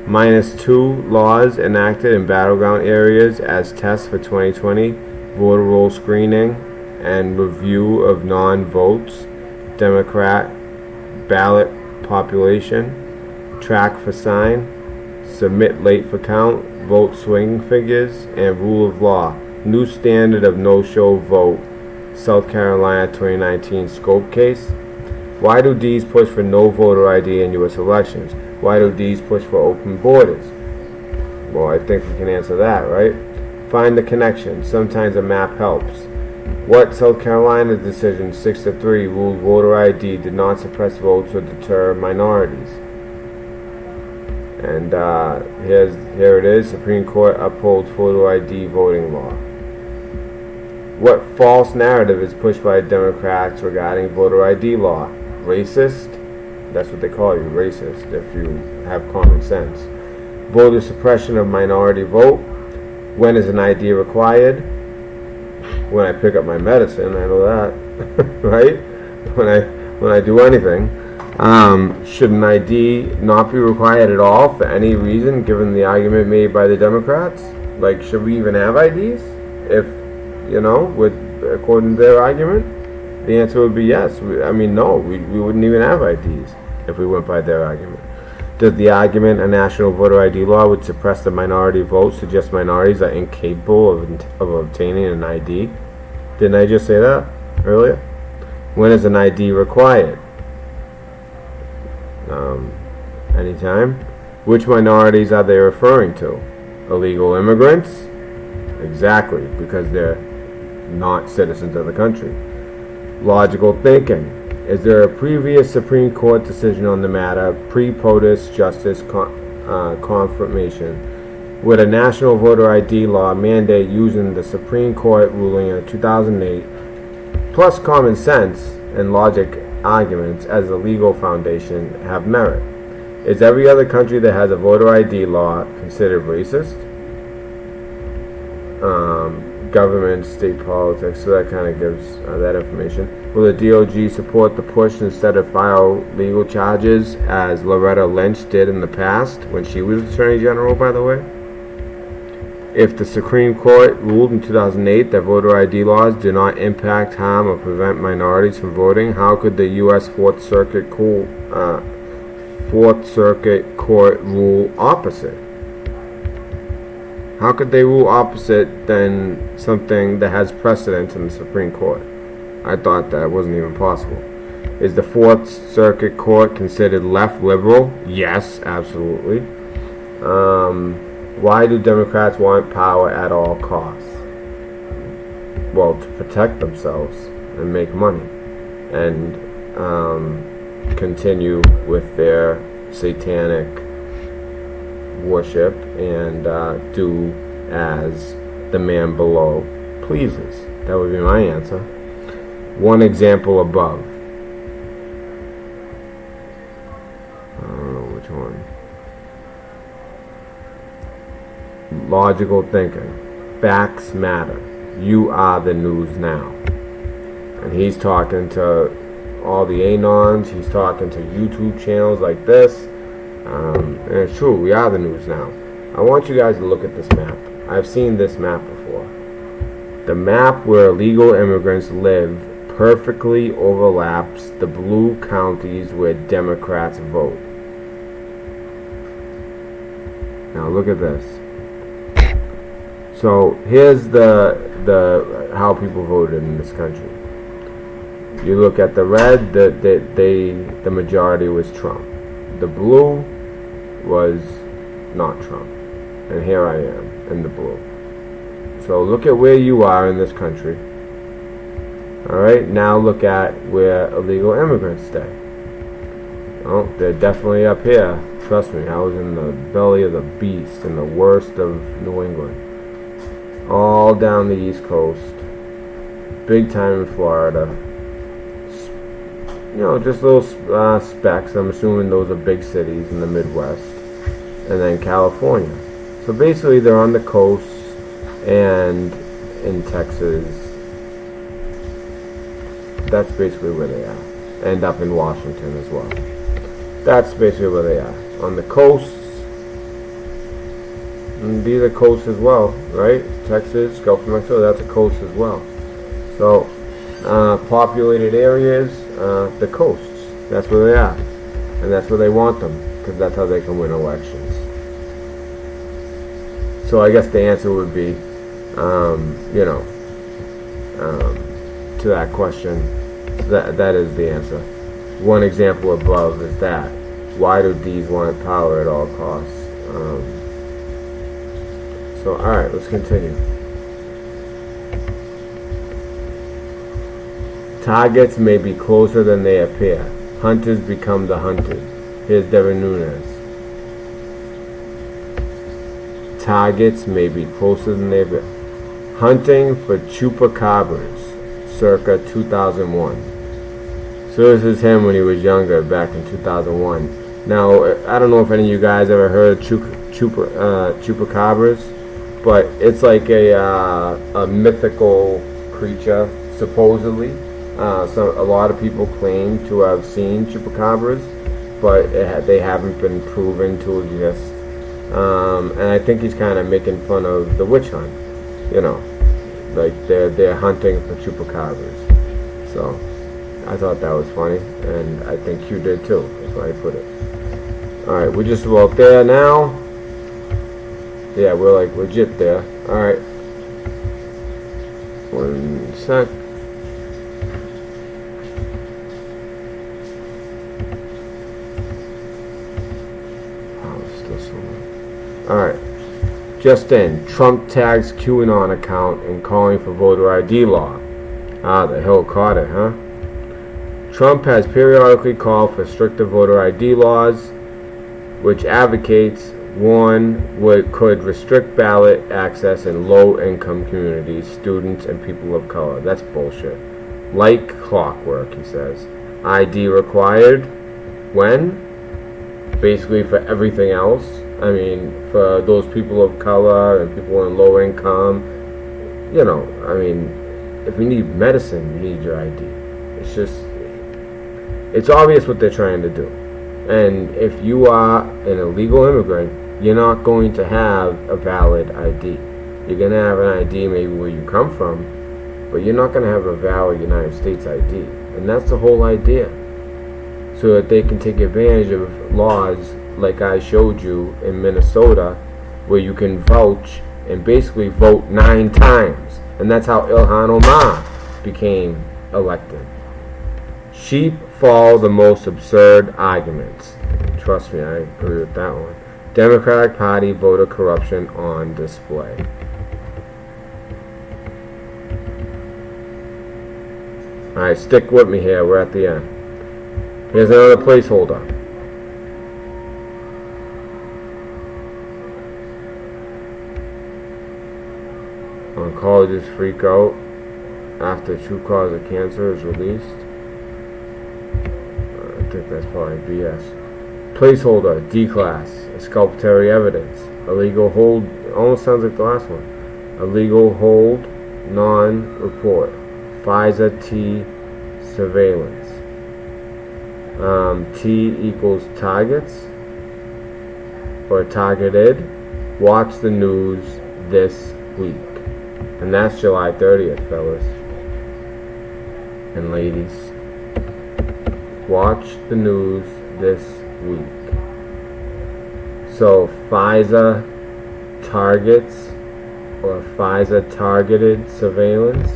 -2 laws enacted in battleground areas as tests for 2020 voter roll screening and review of non-votes, Democrat ballot population, track for sign, submit late for count, vote swing figures, and rule of law. New standard of no-show vote, South Carolina 2019 scope case. Why do D's push for no voter ID in U.S. elections? Why do D's push for open borders? Well, I think we can answer that, right? Find the connection. Sometimes a map helps. What South Carolina decision 6-3 ruled voter ID did not suppress votes or deter minorities? And here it is. Supreme Court upholds photo ID voting law. What false narrative is pushed by Democrats regarding voter ID law? Racist? That's what they call you, racist, if you have common sense. Voter suppression of minority vote. When is an ID required? When I pick up my medicine, I know that, right? When I do anything. Should an ID not be required at all for any reason, given the argument made by the Democrats? Like, should we even have IDs? If, according to their argument? The answer would be yes. No, we wouldn't even have IDs if we went by their argument. Does the argument a national voter ID law would suppress the minority vote suggest minorities are incapable of obtaining an ID? Didn't I just say that earlier? When is an ID required? Anytime. Which minorities are they referring to? Illegal immigrants? Exactly, because they're not citizens of the country. Logical thinking. Is there a previous Supreme Court decision on the matter, pre-POTUS justice confirmation? Would a national voter ID law mandate using the Supreme Court ruling in 2008, plus common sense and logic arguments as a legal foundation, have merit? Is every other country that has a voter ID law considered racist? Government, state politics, so that kind of gives that information. Will the DOJ support the push instead of file legal charges, as Loretta Lynch did in the past, when she was Attorney General, by the way? If the Supreme Court ruled in 2008 that voter ID laws do not impact, harm, or prevent minorities from voting, how could the U.S. Fourth Circuit Court rule opposite? How could they rule opposite than something that has precedence in the Supreme Court? I thought that wasn't even possible. Is the Fourth Circuit Court considered left liberal? Yes, absolutely. Why do Democrats want power at all costs? Well, to protect themselves and make money and continue with their satanic worship and do as the man below pleases. That would be my answer. One example above. I don't know which one. Logical thinking. Facts matter. You are the news now. And he's talking to all the anons. He's talking to YouTube channels like this. And it's true, we are the news now. I want you guys to look at this map. I've seen this map before. The map where illegal immigrants live perfectly overlaps the blue counties where Democrats vote. Now look at this. So here's the how people voted in this country. You look at the red, the majority was Trump. The blue was not Trump. And here I am in the blue. So look at where you are in this country. Alright, now look at where illegal immigrants stay. Oh, they're definitely up here. Trust me, I was in the belly of the beast, in the worst of New England. All down the East Coast. Big time in Florida. Just little specks. I'm assuming those are big cities in the Midwest. And then California. So basically they're on the coast and in Texas. That's basically where they are. And up in Washington as well. That's basically where they are. On the coasts And these are coasts as well, right? Texas, Gulf of Mexico, that's a coast as well. So, populated areas, the coasts, that's where they are. And that's where they want them, because that's how they can win elections. So I guess the answer would be, to that question, that is the answer. One example above is that. Why do D's want power at all costs? So, alright, let's continue. Targets may be closer than they appear. Hunters become the hunted. Here's Devin Nunes. Targets may be closer than they appear. Hunting for chupacabras, circa 2001. So this is him when he was younger, back in 2001. Now, I don't know if any of you guys ever heard of chupacabras, but it's like a mythical creature, supposedly. So a lot of people claim to have seen chupacabras, but they haven't been proven to exist. And I think he's kind of making fun of the witch hunt, like they're hunting for chupacabras. So I thought that was funny, and I think you did too. That's why I put it. Alright, we're just about there now. Yeah, we're like legit there. Alright. 1 sec. Alright. Just in, Trump tags QAnon account and calling for voter ID law. The Hill caught it, huh? Trump has periodically called for stricter voter ID laws, which advocates could restrict ballot access in low-income communities, students, and people of color. That's bullshit. Like clockwork, he says. ID required. When? Basically for everything else. I mean, for those people of color and people in low income, if you need medicine, you need your ID. It's obvious what they're trying to do. And if you are an illegal immigrant, you're not going to have a valid ID. You're going to have an ID maybe where you come from, but you're not going to have a valid United States ID. And that's the whole idea. So that they can take advantage of laws like I showed you in Minnesota, where you can vouch and basically vote 9 times. And that's how Ilhan Omar became elected. Sheep follow the most absurd arguments. Trust me, I agree with that one. Democratic Party voter corruption on display. Alright, stick with me here, we're at the end. Here's another placeholder. Oncologists freak out after true cause of cancer is released. I think that's probably BS. Placeholder, D-class, exculpatory evidence. Illegal hold, almost sounds like the last one. Illegal hold, non-report. Pfizer T surveillance. T equals targets or targeted. Watch the news this week. And that's July 30th, fellas and ladies. Watch the news this week. So Pfizer targets or Pfizer targeted surveillance.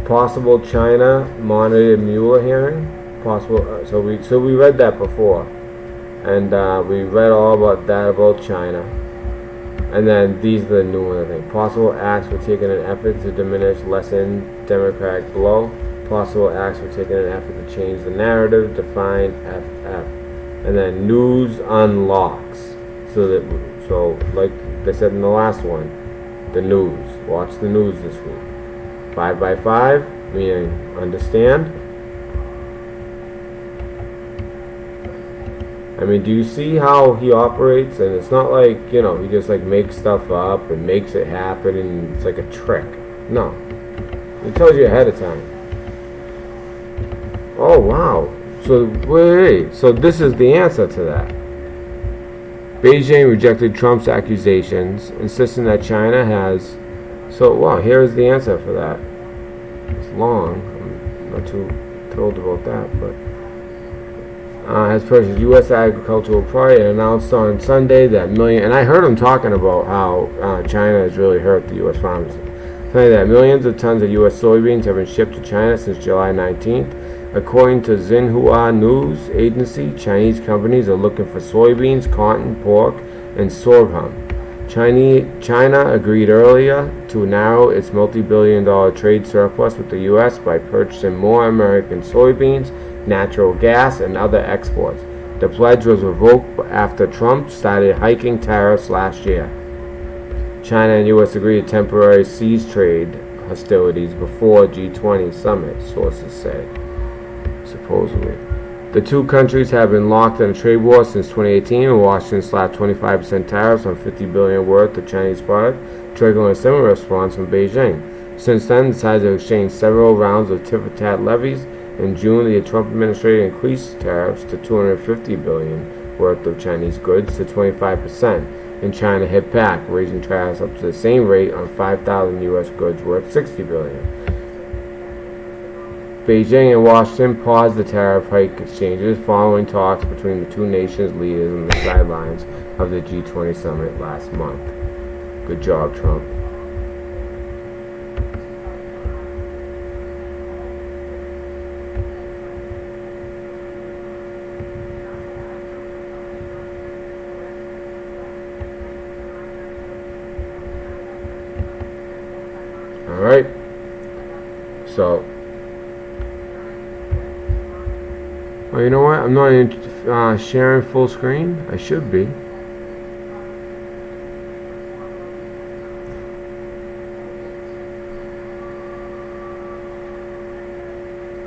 Possible China monitored Mueller hearing. Possible. So we read that before, and we read all about that about China. And then these are the new ones, I think. Possible acts were taken in an effort to diminish, lessen Democratic blow. Possible acts were taken in an effort to change the narrative, define FF. And then news unlocks. So like they said in the last one, the news. Watch the news this week. 5 by 5, meaning understand. I mean, do you see how he operates? And it's not like, he just like makes stuff up and makes it happen and it's like a trick. No. He tells you ahead of time. Oh, wow. So wait. So this is the answer to that. Beijing rejected Trump's accusations, insisting that China has. So wow, here is the answer for that. It's long. I'm not too thrilled about that, but has purchased U.S. agricultural product and announced on Sunday that and I heard him talking about how China has really hurt the U.S. farmers. Saying that millions of tons of U.S. soybeans have been shipped to China since July 19th. According to Xinhua News Agency, Chinese companies are looking for soybeans, cotton, pork, and sorghum. China agreed earlier to narrow its multi-billion-dollar trade surplus with the U.S. by purchasing more American soybeans, natural gas, and other exports. The pledge was revoked after Trump started hiking tariffs last year. China and U.S. agreed to temporarily cease trade hostilities before G20 summit, sources say. Supposedly. The two countries have been locked in a trade war since 2018, and Washington slapped 25% tariffs on $50 billion worth of Chinese product, triggering a similar response from Beijing. Since then, the sides have exchanged several rounds of tit-for-tat levies. In June, the Trump administration increased tariffs to $250 billion worth of Chinese goods to 25%, and China hit back, raising tariffs up to the same rate on 5,000 U.S. goods worth $60 billion. Beijing and Washington paused the tariff hike exchanges following talks between the two nations' leaders on the sidelines of the G20 summit last month. Good job, Trump. Alright. So. Oh, you know what? I'm not even sharing full screen. I should be.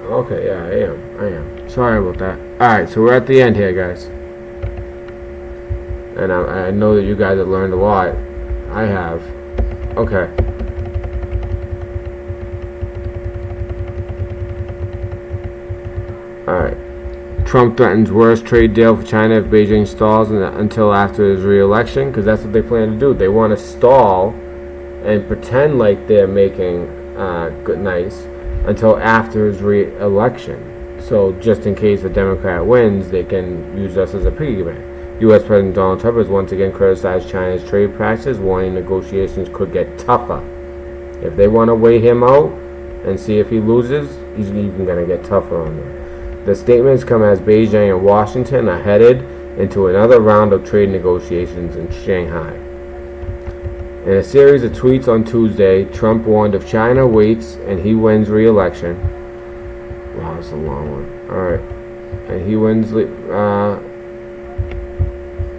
Okay, yeah, I am. Sorry about that. Alright, so we're at the end here, guys. And I know that you guys have learned a lot. I have. Okay. Alright. Trump threatens worst trade deal for China if Beijing stalls until after his re-election, because that's what they plan to do. They want to stall and pretend like they're making nice until after his re-election. So just in case a Democrat wins, they can use us as a piggy bank. U.S. President Donald Trump has once again criticized China's trade practices, warning negotiations could get tougher. If they want to weigh him out and see if he loses, he's even going to get tougher on them. The statements come as Beijing and Washington are headed into another round of trade negotiations in Shanghai. In a series of tweets on Tuesday, Trump warned if China waits and he wins re-election. Wow, that's a long one. Alright. And he wins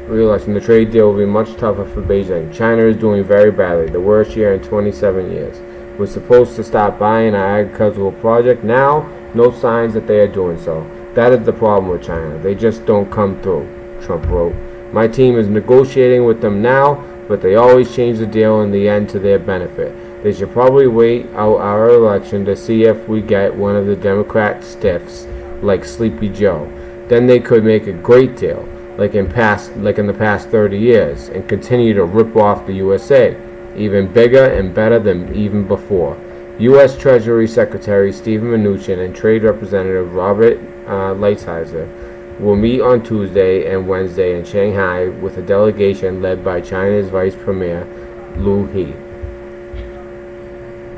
re-election, the trade deal will be much tougher for Beijing. China is doing very badly, the worst year in 27 years. We're supposed to stop buying our agricultural project now. No signs that they are doing so. That is the problem with China. They just don't come through, Trump wrote. My team is negotiating with them now, but they always change the deal in the end to their benefit. They should probably wait out our election to see if we get one of the Democrat stiffs like Sleepy Joe. Then they could make a great deal, like in the past 30 years, and continue to rip off the USA, even bigger and better than even before. U.S. Treasury Secretary Steven Mnuchin and Trade Representative Robert Lighthizer will meet on Tuesday and Wednesday in Shanghai with a delegation led by China's Vice Premier Liu He.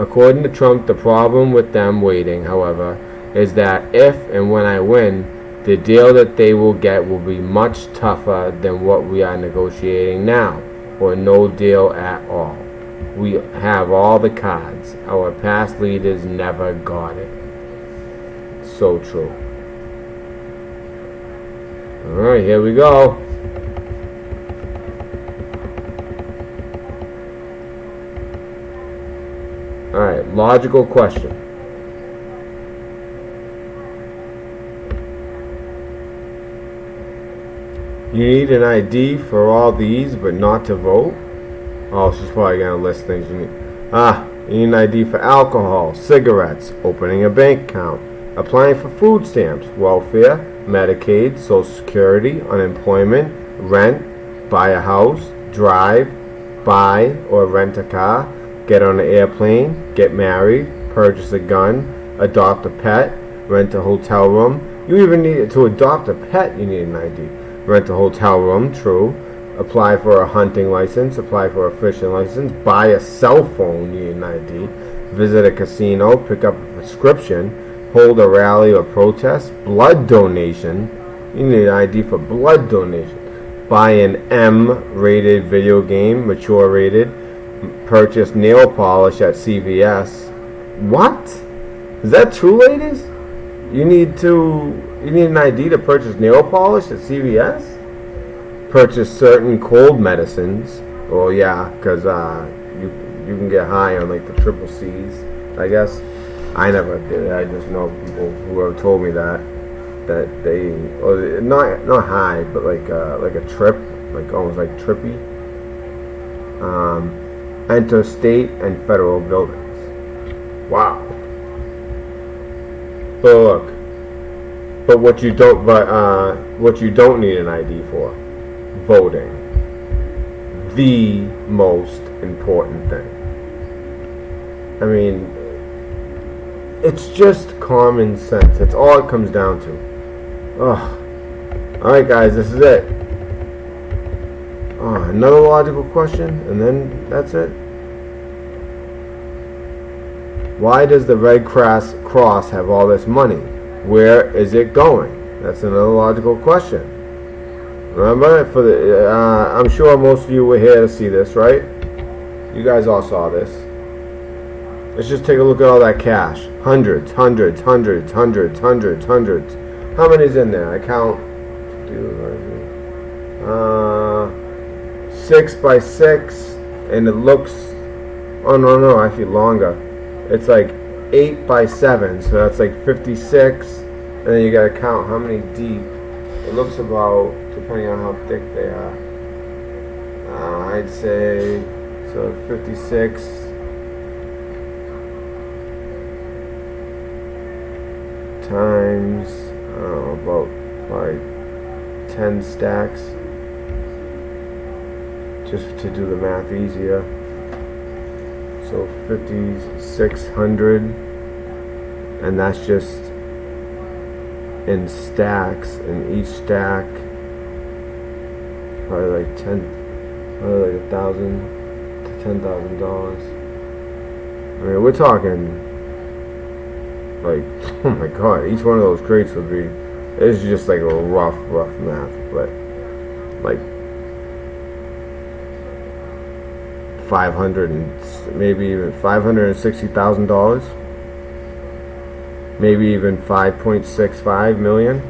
According to Trump, the problem with them waiting, however, is that if and when I win, the deal that they will get will be much tougher than what we are negotiating now, or no deal at all. We have all the cards. Our past leaders never got it. So true. Alright, here we go. Alright, logical question. You need an ID for all these, but not to vote? Oh, she's probably going to list things you need. You need an ID for alcohol, cigarettes, opening a bank account, applying for food stamps, welfare, Medicaid, Social Security, unemployment, rent, buy a house, drive, buy or rent a car, get on an airplane, get married, purchase a gun, adopt a pet, rent a hotel room. You even need to adopt a pet, you need an ID. Rent a hotel room, true. Apply for a hunting license, apply for a fishing license, buy a cell phone, you need an ID. Visit a casino, pick up a prescription, hold a rally or protest, blood donation, you need an ID for blood donation. Buy an M-rated video game, mature rated, purchase nail polish at CVS. What? Is that true, ladies? You need an ID to purchase nail polish at CVS? Purchase certain cold medicines. Oh yeah, because you can get high on like the triple C's, I guess. I never did it. I just know people who have told me that they, or not high, but like a trip, like almost like trippy. Enter state and federal buildings. Wow. But look, what you don't need an ID for, voting. The most important thing. I mean, it's just common sense. That's all it comes down to. Ugh. Alright guys, this is it. Another logical question, and then that's it. Why does the Red Cross have all this money? Where is it going? That's another logical question. Remember, I'm sure most of you were here to see this, right? You guys all saw this. Let's just take a look at all that cash. Hundreds. How many's in there? I count 6 by 6, and it looks, oh no, actually longer. It's like 8 by 7, so that's like 56, and then you gotta count how many deep. It looks about, depending on how thick they are, I'd say, so 56 times, I don't know, about like 10 stacks, just to do the math easier. So 5,600, and that's just in stacks, and each stack probably like $1,000 to $10,000. I mean, we're talking like, oh my god, each one of those crates would be, it's just like a rough math, but like 500 and maybe even $560,000, maybe even 5.65 million,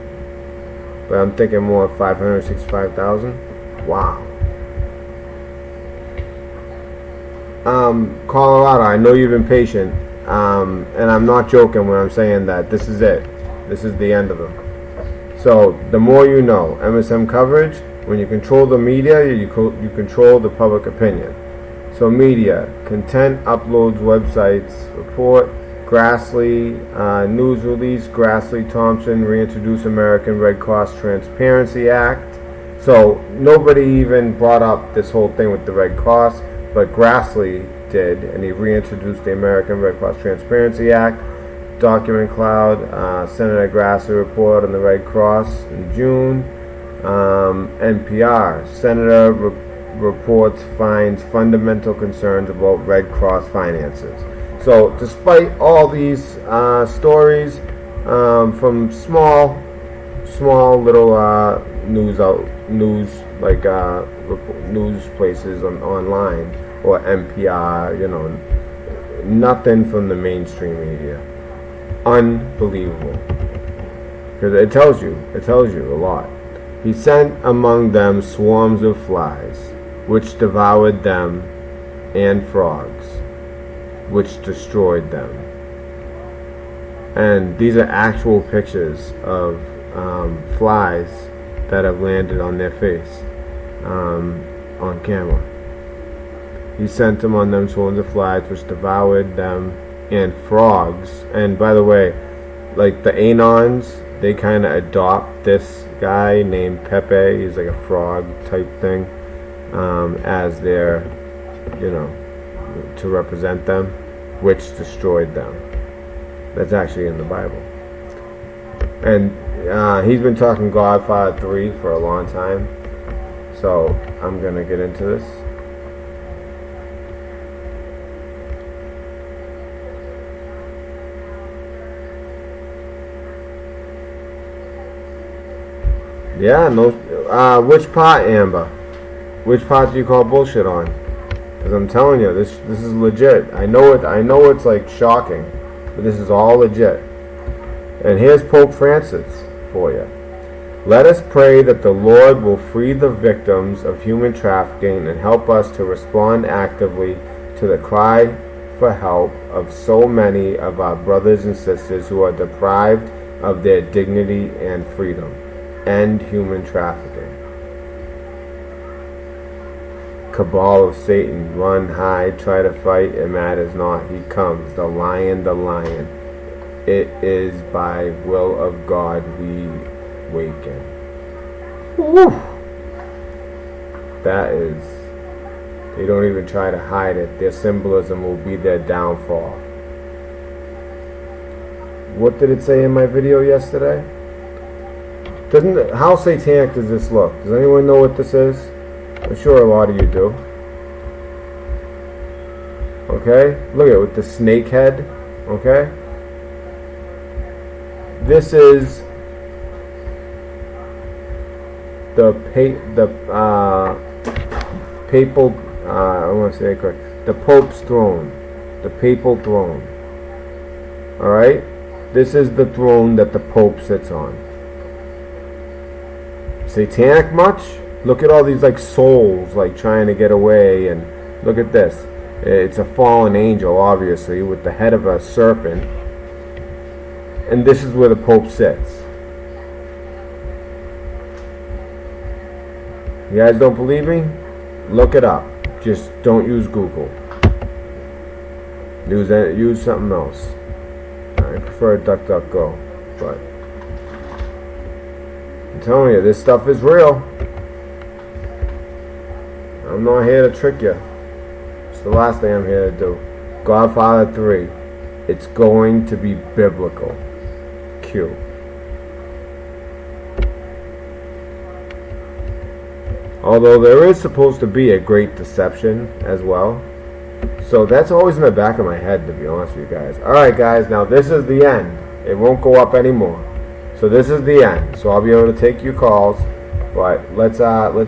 but I'm thinking more 565,000. Wow. Colorado, I know you've been patient, and I'm not joking when I'm saying that this is it. This is the end of them. So the more you know, MSM coverage. When you control the media, you control the public opinion. So media, content, uploads, websites, report, Grassley, news release, Grassley Thompson reintroduce American Red Cross Transparency Act. So nobody even brought up this whole thing with the Red Cross, but Grassley did, and he reintroduced the American Red Cross Transparency Act. Document Cloud, Senator Grassley report on the Red Cross in June. NPR, Senator reports finds fundamental concerns about Red Cross finances. So despite all these stories from small little news places online or NPR, nothing from the mainstream media. Unbelievable, because it tells you a lot. He sent among them swarms of flies, which devoured them, and frogs, which destroyed them. And these are actual pictures of flies that have landed on their face on camera. He sent among them swarms of flies, which devoured them, and frogs. And by the way, like the Anons, they kind of adopt this guy named Pepe. He's like a frog type thing, as their, you know, to represent them, which destroyed them. That's actually in the Bible. And he's been talking Godfather 3 for a long time, so I'm gonna get into this. Yeah, no. Which part, Amber? Which part do you call bullshit on? Because I'm telling you, this is legit. I know it's like shocking, but this is all legit. And here's Pope Francis for you. Let us pray that the Lord will free the victims of human trafficking and help us to respond actively to the cry for help of so many of our brothers and sisters who are deprived of their dignity and freedom. End human trafficking. Cabal of Satan, run, hide, try to fight, it matters not. He comes, the lion, the lion. It is by will of God we waken. Woo! That is, they don't even try to hide it. Their symbolism will be their downfall. What did it say in my video yesterday? How satanic does this look? Does anyone know what this is? I'm sure a lot of you do. Okay? Look at it with the snake head. Okay? This is the papal, I want to say it correct, the Pope's throne. The papal throne. Alright? This is the throne that the Pope sits on. Satanic much? Look at all these like souls like trying to get away, and look at this. It's a fallen angel, obviously, with the head of a serpent. And this is where the Pope sits. You guys don't believe me? Look it up. Just don't use Google. Use something else. I prefer DuckDuckGo, but I'm telling you, this stuff is real. I'm not here to trick you. It's the last thing I'm here to do. Godfather 3. It's going to be biblical. Q. Although there is supposed to be a great deception as well. So that's always in the back of my head, to be honest with you guys. Alright guys, now this is the end. It won't go up anymore. So this is the end. So I'll be able to take your calls. But let's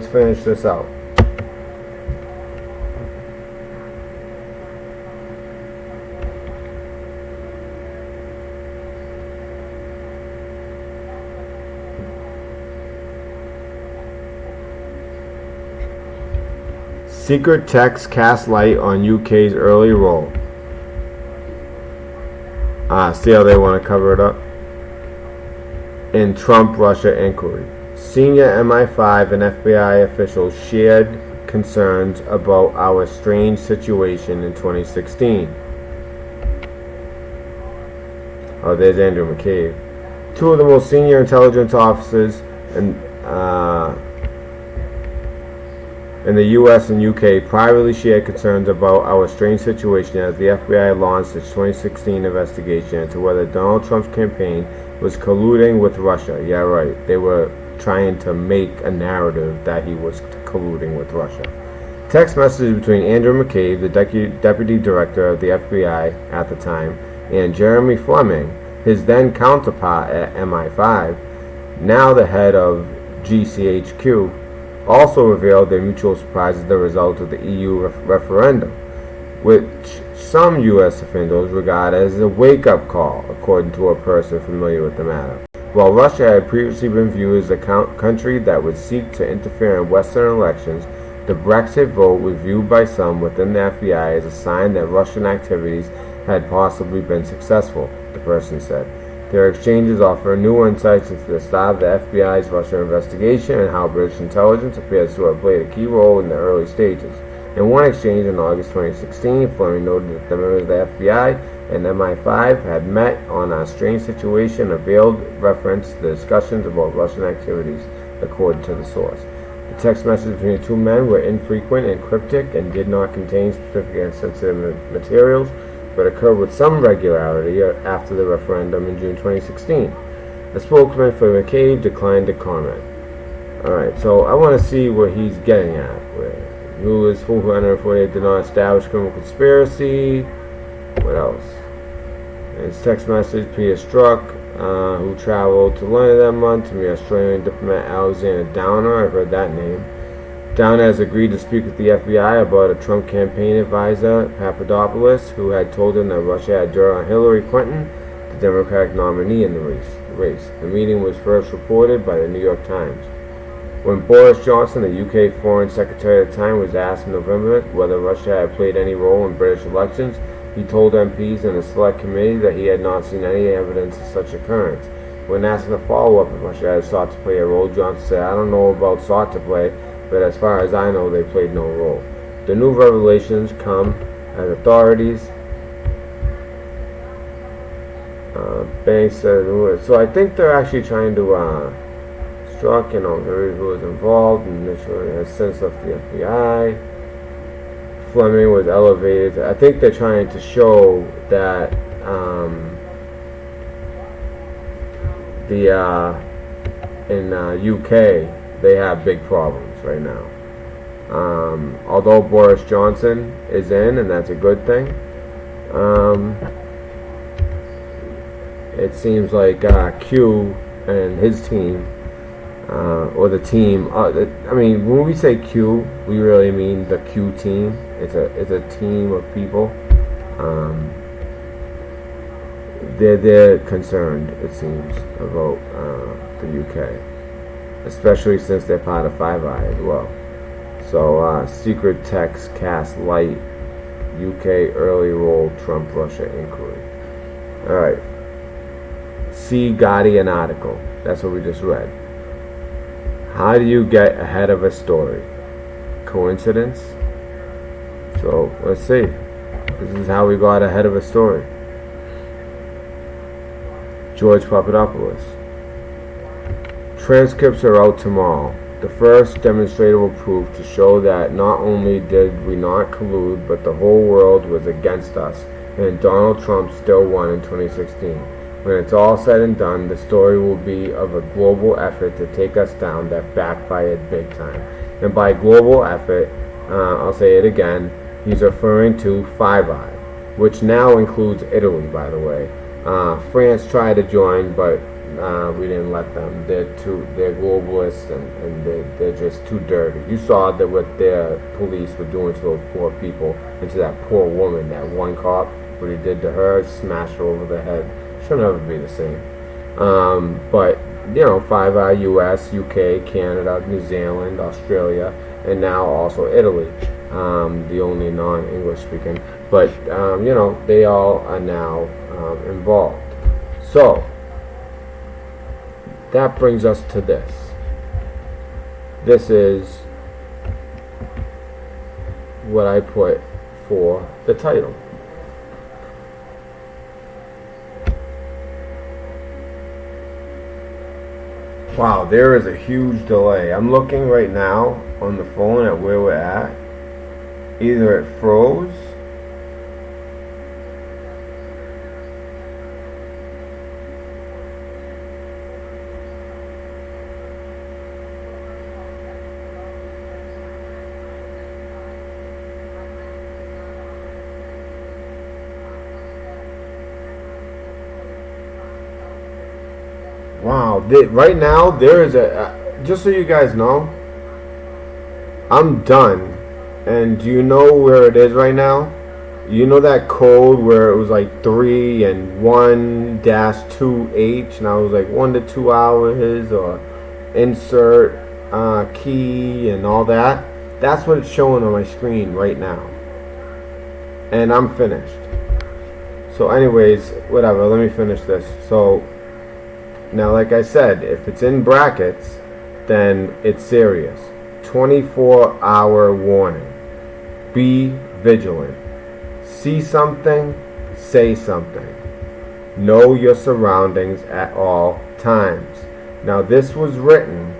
finish this out. Secret texts cast light on UK's early role. See how they want to cover it up? In Trump-Russia inquiry. Senior MI5 and FBI officials shared concerns about our strange situation in 2016. Oh, there's Andrew McCabe. Two of the most senior intelligence officers in the US and UK privately shared concerns about our strange situation as the FBI launched its 2016 investigation into whether Donald Trump's campaign was colluding with Russia. Yeah, right. They were trying to make a narrative that he was colluding with Russia. Text messages between Andrew McCabe, the deputy director of the FBI at the time, and Jeremy Fleming, his then counterpart at MI5, now the head of GCHQ, also revealed their mutual surprise at the result of the EU referendum, which some U.S. officials regard as a wake-up call, according to a person familiar with the matter. While Russia had previously been viewed as a country that would seek to interfere in Western elections, the Brexit vote was viewed by some within the FBI as a sign that Russian activities had possibly been successful, the person said. Their exchanges offer new insights into the start of the FBI's Russia investigation and how British intelligence appears to have played a key role in the early stages. In one exchange in August 2016, Fleming noted that the members of the FBI and MI5 had met on a strange situation and veiled reference to the discussions about Russian activities, according to the source. The text messages between the two men were infrequent and cryptic and did not contain specific and sensitive materials, but occurred with some regularity after the referendum in June 2016. A spokesman for McCabe declined to comment. Alright, so I want to see what he's getting at. Who is fool who 148 did not establish criminal conspiracy. What else? His text message, Peter Strzok, who traveled to London that month to meet Australian diplomat Alexander Downer. I've heard that name. Downer has agreed to speak with the FBI about a Trump campaign advisor, Papadopoulos, who had told him that Russia had dirt on Hillary Clinton, the Democratic nominee in the race. The meeting was first reported by the New York Times. When Boris Johnson, the UK Foreign Secretary at the time, was asked in November whether Russia had played any role in British elections, he told MPs in the Select Committee that he had not seen any evidence of such occurrence. When asked in a follow-up if Russia had sought to play a role, Johnson said, "I don't know about sought to play, but as far as I know, they played no role." The new revelations come as authorities banks so I think they're actually trying to Strzok, who was involved and initially has since left the FBI. Fleming was elevated. I think they're trying to show that in UK they have big problems right now. Although Boris Johnson is in, and that's a good thing, it seems like Q and his team, or the team, I mean, when we say Q, we really mean the Q team. It's a team of people. They're concerned, it seems, about the UK, especially since they're part of Five Eye as well. So, secret text cast light, UK early role Trump Russia inquiry. All right. See Guardian article. That's what we just read. How do you get ahead of a story? Coincidence? So let's see. This is how we got ahead of a story. George Papadopoulos. Transcripts are out tomorrow. The first demonstrable proof to show that not only did we not collude, but the whole world was against us, and Donald Trump still won in 2016. When it's all said and done, the story will be of a global effort to take us down that backfired big time. And by global effort, I'll say it again, he's referring to Five Eye, which now includes Italy, by the way. France tried to join, but we didn't let them. They're globalists, and they're just too dirty. You saw that what their police were doing to those poor people, and to that poor woman, that one cop, what he did to her, smashed her over the head. Should never be the same. But, Five Eye, US, UK, Canada, New Zealand, Australia, and now also Italy, the only non-English speaking. But, they all are now involved. So, that brings us to this. This is what I put for the title. Wow, there is a huge delay. I'm looking right now on the phone at where we're at. Either it froze, wow, right now there is just so you guys know, I'm done. And do you know where it is right now? You know that code where it was like 3 and 1-2H, and I was like 1 to 2 hours, or insert key and all that? That's what it's showing on my screen right now. And I'm finished. So anyways, whatever, let me finish this. So now, like I said, if it's in brackets, then it's serious. 24-hour warning. Be vigilant. See something, say something. Know your surroundings at all times. Now, this was written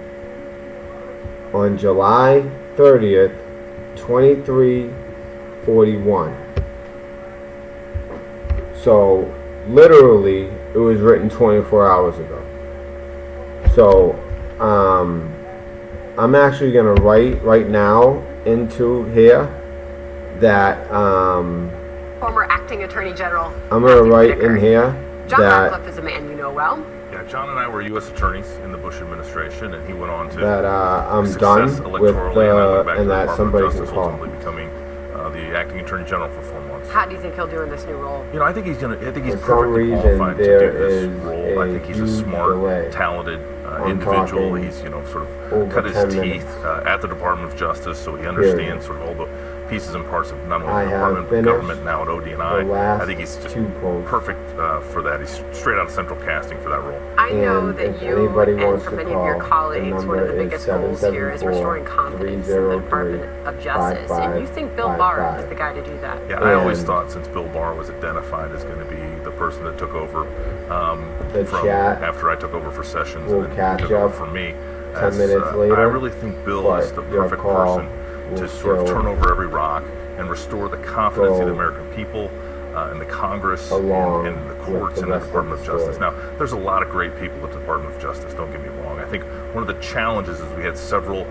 on July 30th, 2341. So, literally, it was written 24 hours ago. So, I'm actually going to write right now into here that Former acting attorney general. I'm going to write in here John that Ratcliffe is a man you know well. Yeah, John and I were U.S. attorneys in the Bush administration, and he went on to I'm done with and that somebody can call. Ultimately becoming the acting attorney general for 4 months. How do you think he'll do in this new role? You know, I think he's perfectly reason, qualified to do this role. I think he's a smart, talented individual. He's, sort of cut his teeth at the Department of Justice, so he understands sort of all the pieces and parts of not only the Department but government, now at OD&I. I think he's just perfect for that. He's straight out of central casting for that role. I know that you and for many of your colleagues, one of the biggest goals here is restoring confidence in the Department of Justice, and you think Bill Barr is the guy to do that. Yeah, I always thought, since Bill Barr was identified as going to be the person that took over after I took over for Sessions and then took over for me, 10 minutes later, I really think Bill is the perfect person to sort of turn over every rock and restore the confidence of the American people and the Congress and the courts and the Department of Justice. Now, there's a lot of great people at the Department of Justice, don't get me wrong. I think one of the challenges is we had several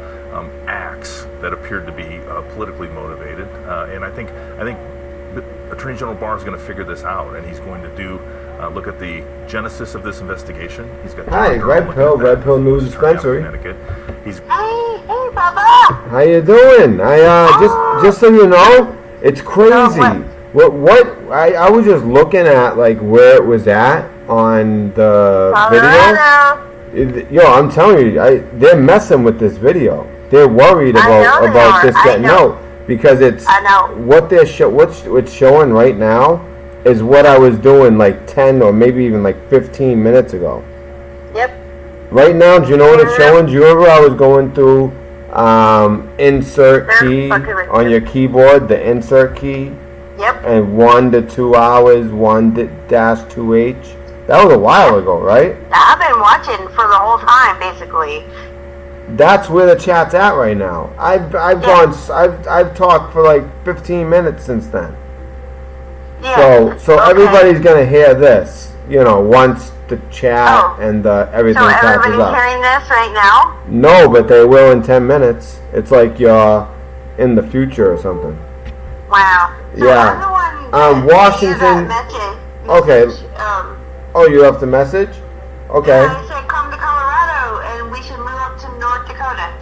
acts that appeared to be politically motivated, and I think Attorney General Barr is going to figure this out, and he's going to look at the genesis of this investigation. He's got Red Pill News Dispensary. He's Hey, Baba. How you doing? Just so you know, it's crazy. What I was just looking at like where it was at on the video. Yo, I'm telling you, they're messing with this video. They're worried about this getting out because it's what what's showing right now is what I was doing like 10 or maybe even like 15 minutes ago. Yep. Right now, do you know what it's showing? Do you remember I was going through insert key on your keyboard, the insert key? Yep. And 1 to 2 hours, 1-2H. That was a while ago, right? I've been watching for the whole time, basically. That's where the chat's at right now. I've talked for like 15 minutes since then. Yeah. So everybody's gonna hear this, once the chat and the everything catches up. So everybody's hearing this right now? No, but they will in 10 minutes. It's like you're in the future or something. Wow. So yeah. Washington. Okay. Oh, you left a message? Okay. Yeah, I said come to Colorado and we should move up to North Dakota.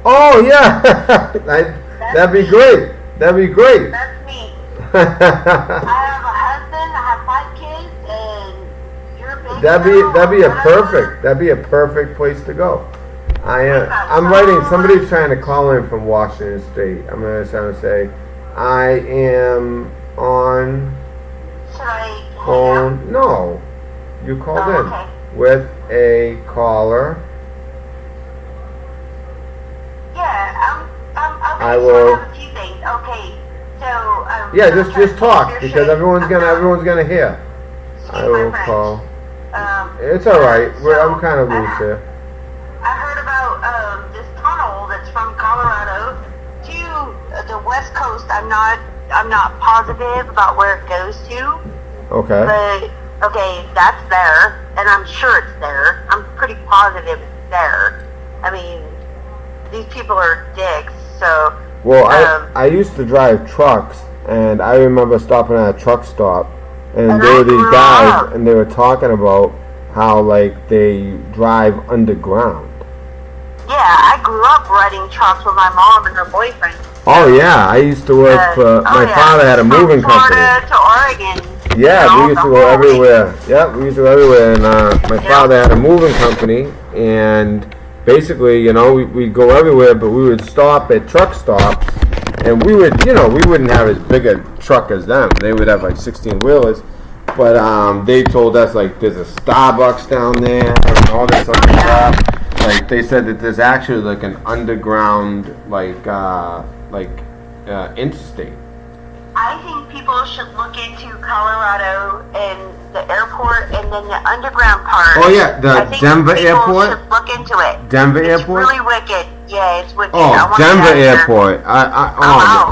Oh yeah. That'd be great. That'd be great. That's me. I have a husband, I have 5 kids, and you're big. That'd be a perfect place to go. I'm writing. Somebody's trying to call in from Washington State. I'm gonna say, I am on phone. No, you called in with a caller. Yeah, okay. I will. I have a few things. Okay. So, yeah, just talk because everyone's gonna hear. I will call. It's all right. I'm kind of loose here. I heard about this tunnel that's from Colorado to the West Coast. I'm not positive about where it goes to. Okay. But okay, that's there, and I'm sure it's there. I'm pretty positive it's there. I mean, these people are dicks, so. Well, I used to drive trucks, and I remember stopping at a truck stop, and there were these guys, and they were talking about how, like, they drive underground. Yeah, I grew up riding trucks with my mom and her boyfriend. Oh, yeah, I used to work for, my father had a moving company. Florida to Oregon. Yeah, we used to go everywhere. Yeah, we used to go everywhere, and my father had a moving company, and basically, we'd go everywhere, but we would stop at truck stops, and we would, we wouldn't have as big a truck as them. They would have like 16-wheelers, but they told us like there's a Starbucks down there and all this other stuff. Like they said that there's actually like an underground interstate. I I think people should look into Colorado and the airport and then the underground part. Oh yeah, the Denver airport. Should look into it. Denver It's airport. really wicked. Yeah, it's wicked. Oh, I wanna Denver get out of here.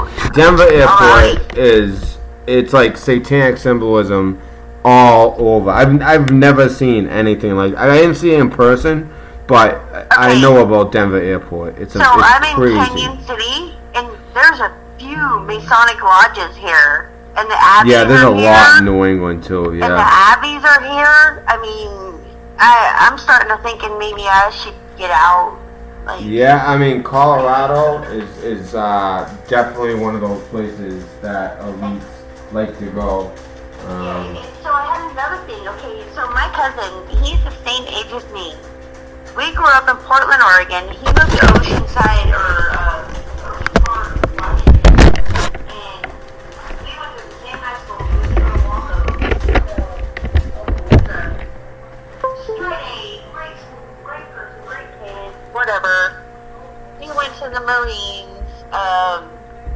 airport. Denver airport is, it's like satanic symbolism all over. I've never seen anything like. I didn't see it in person, but I know about Denver airport. It's I'm in crazy. Canyon City, and there's a few Masonic lodges here, and the Abbeys Yeah, there's a are here, lot in New England too. and the Yeah. Abbeys are here. I mean, I'm starting to thinking maybe I should get out. Like, Yeah, I mean Colorado is definitely one of those places that elites like to go. So I had another thing. Okay, so my cousin, he's the same age as me. We grew up in Portland, Oregon. He moved to Oceanside or Ocean Park, Washington, and we went to the same high school. We were in Waldo. Straight A, great person, great kid, whatever. He went to the Marines.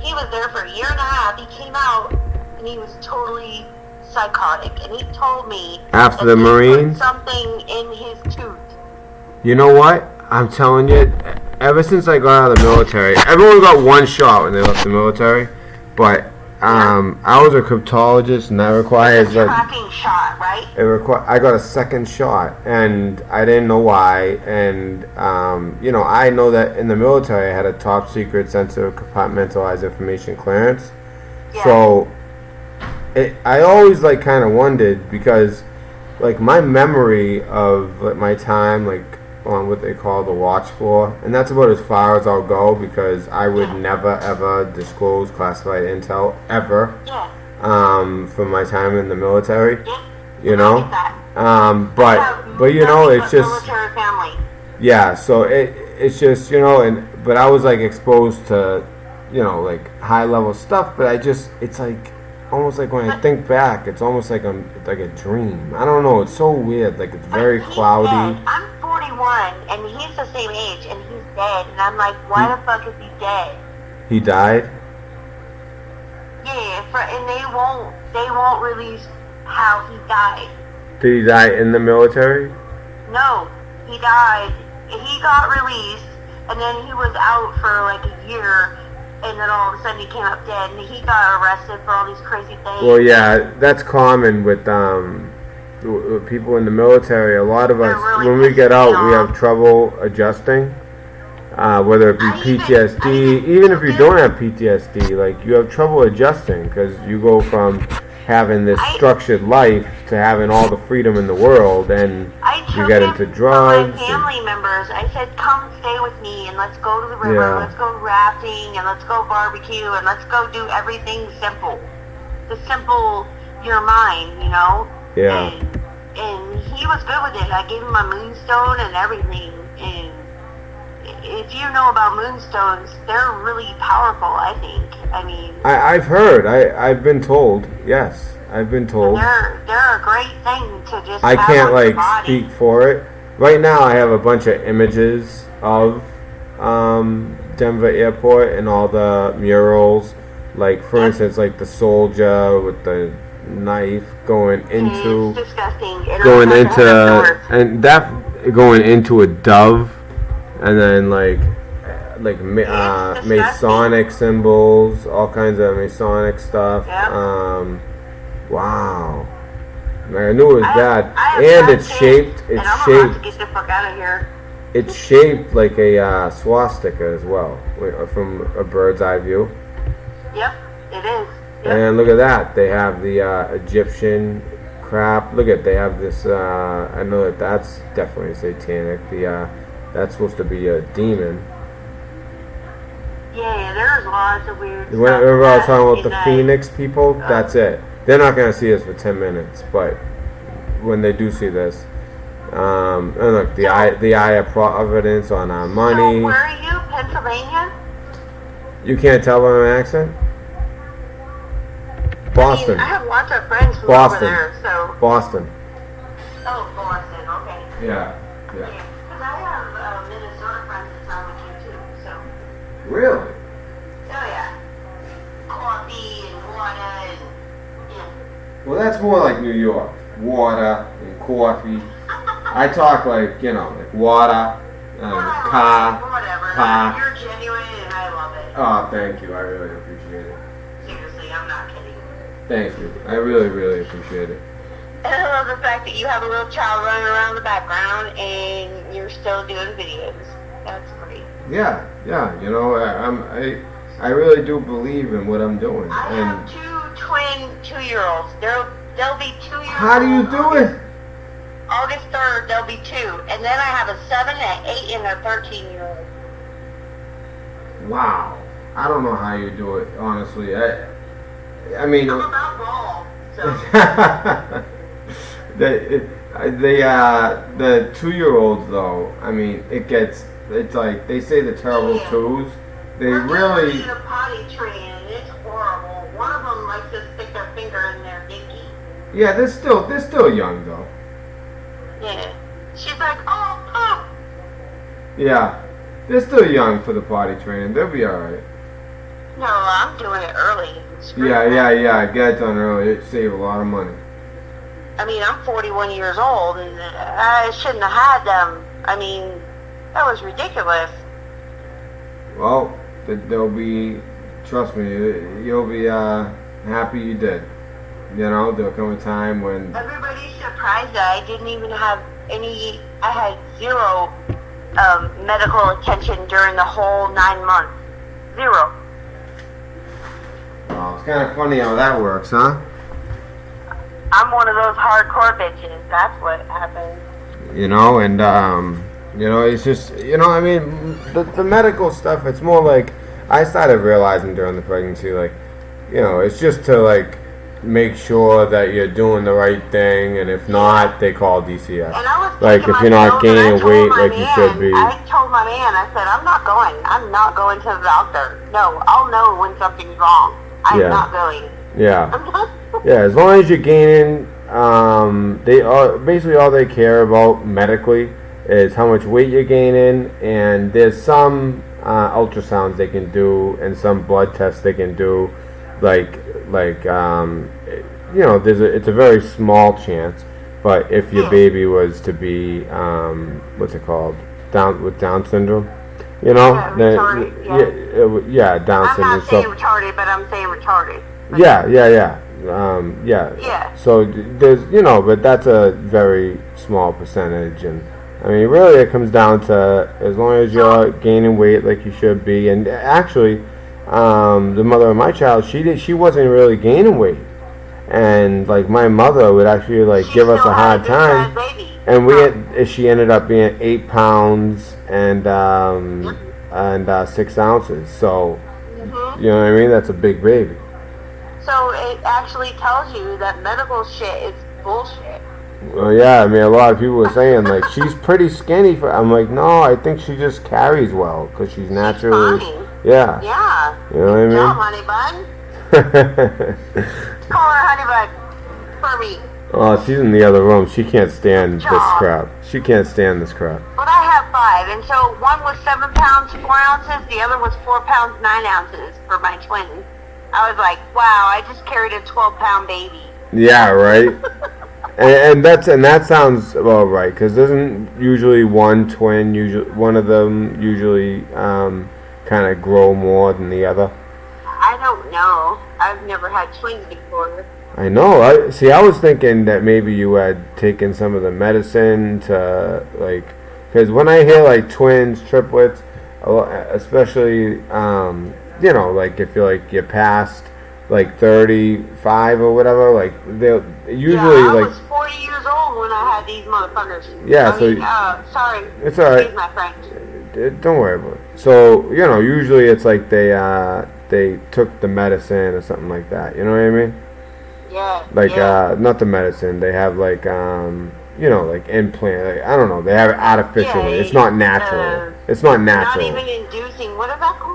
He was there for a year and a half. He came out and he was totally psychotic, and he told me After that the they put Marines? something in his tooth. You know what? I'm telling you, ever since I got out of the military, everyone got one shot when they left the military, but I was a cryptologist, and that requires like Tracking shot, right? I got a second shot, and I didn't know why. And I know that in the military, I had a top secret, sensitive, compartmentalized information clearance. So I always like kind of wondered, because like my memory of like my time like on what they call the watch floor, and that's about as far as I'll go, because I would never ever disclose classified intel ever from my time in the military, but it's just military family. so it's just but I was like exposed to like high level stuff, but it's like almost like when I think back, it's almost like it's like a dream. I don't know, it's so weird, like it's very cloudy. Dead. I'm 41 and he's the same age and he's dead, and I'm like, why the fuck is he dead? He died? Yeah, and they won't release how he died. Did he die in the military? No, he died. He got released, and then he was out for like a year, and then all of a sudden he came up dead, and he got arrested for all these crazy things. Well, yeah, that's common with people in the military. A lot of us, when we get out, we have trouble adjusting, whether it be PTSD. Even if you don't have PTSD, like you have trouble adjusting, because you go from having this structured life to having all the freedom in the world, and you get into drugs. My family members, I said, come stay with me, and let's go to the river, let's go rafting, and let's go barbecue, and let's go do everything simple. The simple, your mind, Yeah. And he was good with it. I gave him my moonstone and everything. And if you know about moonstones, they're really powerful, I think. I mean, I've heard. I've been told. Yes, I've been told. They're a great thing to just I have can't on your like body. speak for it. Right now, I have a bunch of images of Denver Airport and all the murals. Like for instance, like the soldier with the knife going into It's disgusting. going into a dove, and then like Masonic symbols, all kinds of Masonic stuff. Wow. I knew it was bad. And it's shaped. And I'm about to get the fuck out of here. It's shaped like a swastika as well, from a bird's eye view. Yep, it is. And look at that. They have the Egyptian crap. Look at, they have this. I know that's definitely satanic. That's supposed to be a demon. Yeah, there's lots of weird stuff. Remember I was talking about the Phoenix people? That's it. They're not going to see us for 10 minutes, but when they do see this, and look, the eye of providence on our money. So where are you, Pennsylvania? You can't tell by my accent? Boston. I have lots of friends from Boston. over there, so. Boston. Oh, Boston, okay. Yeah. Because I have Minnesota friends that time with you too, so. Really? Oh yeah. Coffee and water Well, that's more like New York. Water and coffee. I talk like, like water, car, park. You're genuine and I love it. Oh, thank you. I really appreciate it. Seriously, I'm not kidding. Thank you. I really, really appreciate it. And I love the fact that you have a little child running around in the background and you're still doing videos. That's great. Yeah. I really do believe in what I'm doing. I have 2 twin 2-year-olds. They'll be 2 years old. How do you do it? August 3rd, they'll be 2. And then I have a 7, an 8, and a 13-year-old. Wow. I don't know how you do it, honestly. I mean... I'm about ball, so... the 2-year-olds, though, I mean, it's like, they say the terrible twos. They really... We're a potty train, and it's horrible. One of them likes to stick their finger in their dinky. Yeah, they're still young, though. Yeah. She's like, oh, pop. Yeah. They're still young for the potty training. They'll be alright. No, I'm doing it early. Yeah. Get it done early. It save a lot of money. I mean, I'm 41 years old, and I shouldn't have had them. I mean, that was ridiculous. Well, they'll be, trust me, you'll be happy you did. There'll come a time when... Everybody's surprised that I didn't even have any... I had 0 medical attention during the whole 9 months. 0. Well, it's kind of funny how that works, huh? I'm one of those hardcore bitches. That's what happened. It's just, I mean, the medical stuff, it's more like, I started realizing during the pregnancy, like, it's just to, like, make sure that you're doing the right thing, and if not, they call DCF. Like, if you're not gaining weight like you should be. I told my man, I said, I'm not going to the doctor. No, I'll know when something's wrong. I'm not going. Yeah. Yeah, as long as you're gaining, they are basically all they care about medically is how much weight you're gaining, and there's some ultrasounds they can do and some blood tests they can do, it's a very small chance, but if your baby was to be what's it called, Down syndrome, Down syndrome. I'm not saying retarded, but I'm saying retarded. Yeah. So there's, but that's a very small percentage, and I mean, really, it comes down to as long as you're gaining weight like you should be. And actually, the mother of my child, she wasn't really gaining weight, and like my mother would actually give us a hard time, and she ended up being 8 pounds and 6 ounces. So you know what I mean? That's a big baby. So it actually tells you that medical shit is bullshit. Well, yeah, I mean, a lot of people were saying, like, she's pretty skinny. I'm like, no, I think she just carries well, because she's naturally... Yeah. Yeah. You know what I mean? Good job, honey bun. Call her honey bun for me. Oh, she's in the other room. She can't stand this crap. She can't stand this crap. But I have 5, and so one was 7 pounds, 4 ounces, the other was 4 pounds, 9 ounces for my twins. I was like, wow, I just carried a 12-pound baby. Yeah, right? and that sounds about right, because doesn't usually one of them usually kind of grow more than the other? I don't know. I've never had twins before. I know. I was thinking that maybe you had taken some of the medicine to, like, because when I hear, like, twins, triplets, especially, like, if you're past, like, 35 or whatever, like, they'll usually, I was 40 years old when I had these motherfuckers. Yeah, sorry. It's all right. Excuse my French. Don't worry about it. So, usually it's like they took the medicine or something like that. You know what I mean? Yeah. Like, not the medicine. They have, like, like implant. Like, I don't know. They have it artificially. It's not natural. It's not natural. Not even inducing. What is that called?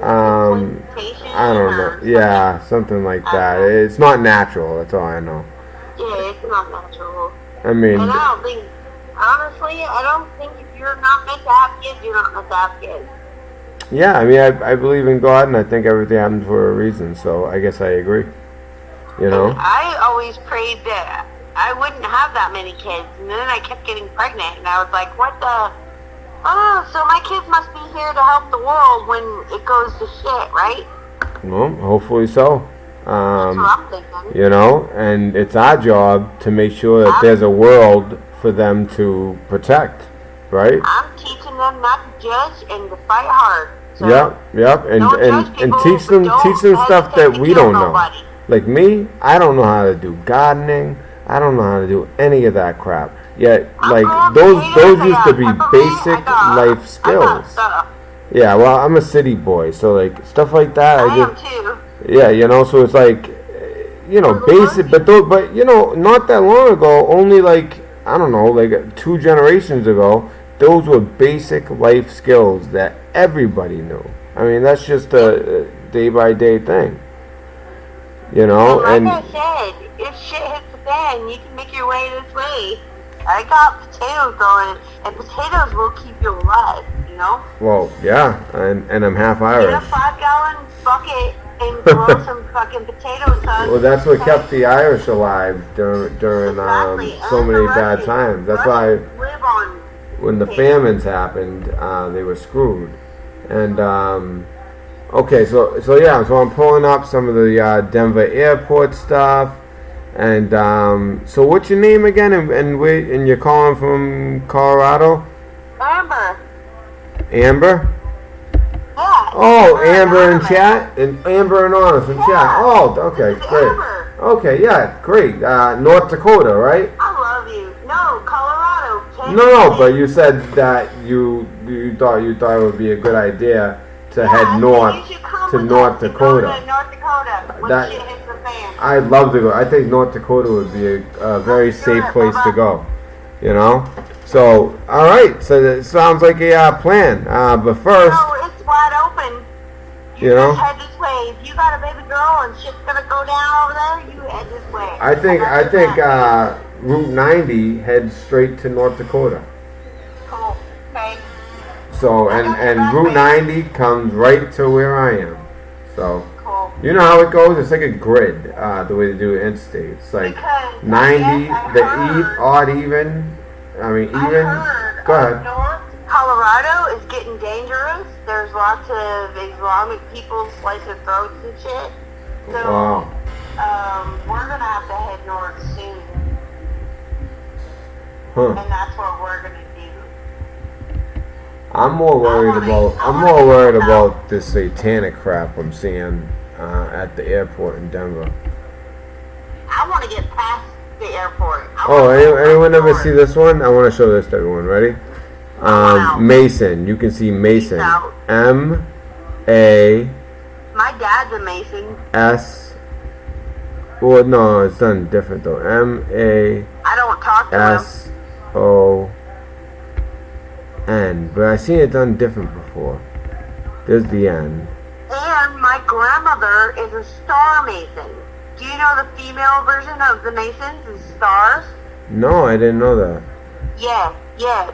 I don't know. Yeah, something like that. It's not natural. That's all I know. Yeah, it's not natural. I mean, and honestly, I don't think if you're not meant to have kids, you're not meant to have kids. Yeah, I mean, I believe in God, and I think everything happens for a reason. So I guess I agree. You know? I always prayed that I wouldn't have that many kids, and then I kept getting pregnant, and I was like, what the? Oh, so my kids must be here to help the world when it goes to shit, right? Well, hopefully so. That's what I'm thinking. You know, and it's our job to make sure that there's a world for them to protect, right? I'm teaching them not to judge and to fight hard. So Yep, and teach them stuff that we don't know. Like me, I don't know how to do gardening. I don't know how to do any of that crap. Yet, like those used to be basic life skills. Yeah, well, I'm a city boy, so like stuff like that. I am too. Yeah, you know, so it's like, you know, basic, but you know, not that long ago, only like, I don't know, like 2 generations ago, those were basic life skills that everybody knew. I mean, that's just a day-by-day thing, you know, and like I said, if shit hits the fan, you can make your way this way. I got potatoes going, and potatoes will keep you alive, you know? Well, yeah, and I'm half Irish. Get a 5-gallon bucket and throw some fucking potatoes on. Well, that's what kept the Irish alive during so many bad times. That's why when the famines happened, they were screwed. And okay, so yeah, so I'm pulling up some of the Denver airport stuff. And so what's your name again? And you're calling from Colorado? Amber. Amber? Yeah. Oh, Amber in chat? And Amber Anonymous in chat. Oh, okay, great. Amber. Okay, yeah, great. North Dakota, right? I love you. No, Colorado. No, but you said that you thought it would be a good idea to head north to North Dakota. North Dakota when shit hits the fan. I'd love to go. I think North Dakota would be a very safe place to go. You know? So, all right. So it sounds like a plan. But first, no, it's wide open. You just head this way. If you got a baby girl and shit's gonna go down over there, you head this way. I think Route 90 heads straight to North Dakota. Cool. Okay. So and Route 90 comes right to where I am. So you know how it goes. It's like a grid. The way they do interstate. It's like 90, the odd, even. I mean, even. Go ahead. North Colorado is getting dangerous. There's lots of Islamic people slice their throats and shit. So we're gonna have to head north soon. And that's what we're gonna do. I'm more worried about this satanic crap I'm seeing at the airport in Denver. I want to get past the airport. Anyone ever see this one? I want to show this to everyone. Ready? Mason. You can see Mason. M-A. My dad's a Mason. S. Well, no, it's done different though. M-A. I don't talk to him. S-O-N. But I've seen it done different before. There's the N. And my grandmother is a star Mason. Do you know the female version of the Masons is stars? No, I didn't know that. Yeah.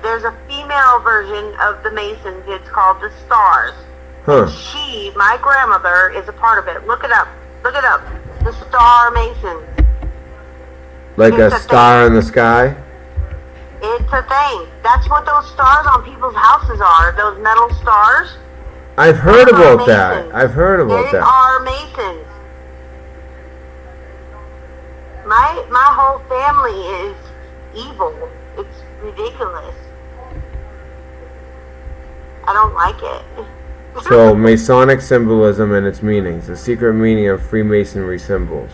There's a female version of the Masons. It's called the Stars. Huh. My grandmother, is a part of it. Look it up. The Star Masons. Like a star in the sky? It's a thing. That's what those stars on people's houses are. Those metal stars. I've heard about that. They are Masons. My whole family is evil. It's ridiculous. I don't like it. So, Masonic symbolism and its meanings. The secret meaning of Freemasonry symbols.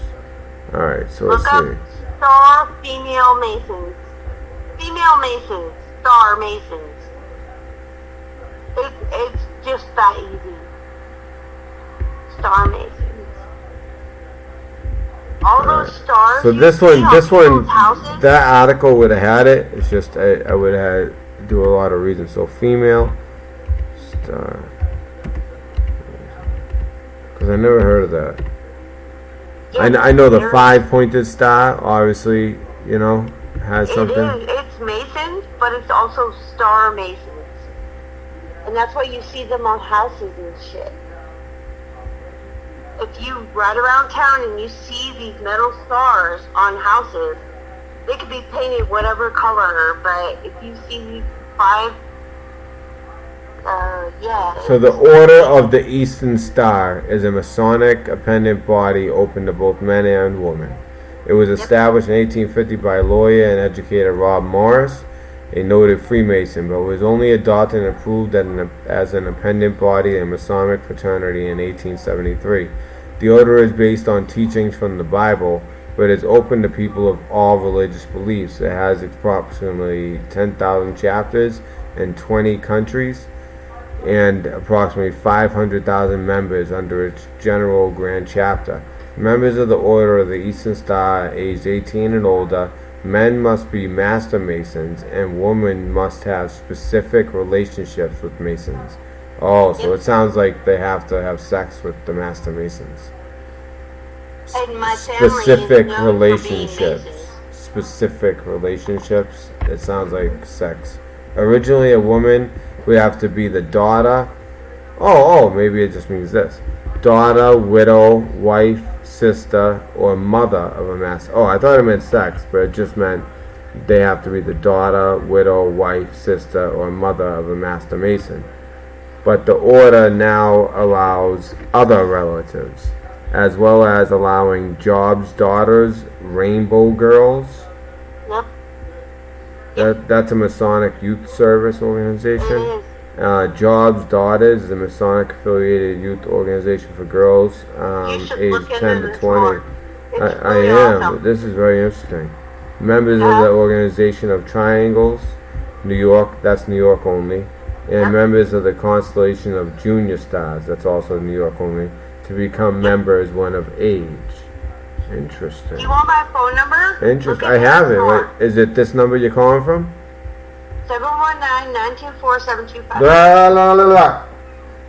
Alright, so let's see. Star female Masons. Female Masons. Star Masons. It's just that easy. Star Masons. All those stars. So this one, that article would have had it. It's just I would have do a lot of reasons. So female star, because I never heard of that. I know the 5-pointed star. Obviously, you know, has something. It is. It's Masons, but it's also Star Masons, and that's why you see them on houses and shit. if you ride around town and you see these metal stars on houses, they could be painted whatever color, but if you see these 5, yeah. So the Order of the Eastern Star is a Masonic appendant body open to both men and women. It was established in 1850 by lawyer and educator Rob Morris, a noted Freemason, but was only adopted and approved as an appendant body in Masonic fraternity in 1873. The order is based on teachings from the Bible, but is open to people of all religious beliefs. It has approximately 10,000 chapters in 20 countries and approximately 500,000 members under its general grand chapter. Members of the Order of the Eastern Star are aged 18 and older. Men must be Master Masons, and women must have specific relationships with Masons. Oh, so it sounds like they have to have sex with the Master Masons. And my family Specific is known relationships. for being Masons. Specific relationships. It sounds like sex. Originally, a woman would have to be the daughter. Oh, maybe it just means this: daughter, widow, wife, sister, or mother of a master. Oh, I thought it meant sex, but it just meant they have to be the daughter, widow, wife, sister, or mother of a Master Mason. But the order now allows other relatives, as well as allowing Job's daughters, Rainbow Girls. That's a Masonic youth service organization. Job's Daughters is a Masonic affiliated youth organization for girls aged 10 to 20. I am. awesome. This is very interesting. Members of the Organization of Triangles, New York, that's New York only, and members of the Constellation of Junior Stars, that's also New York only, to become members when of age. Interesting. You want my phone number? Interesting. I have it. Wait, is it this number you're calling from? 719-924-7255. Blah, blah, blah, blah.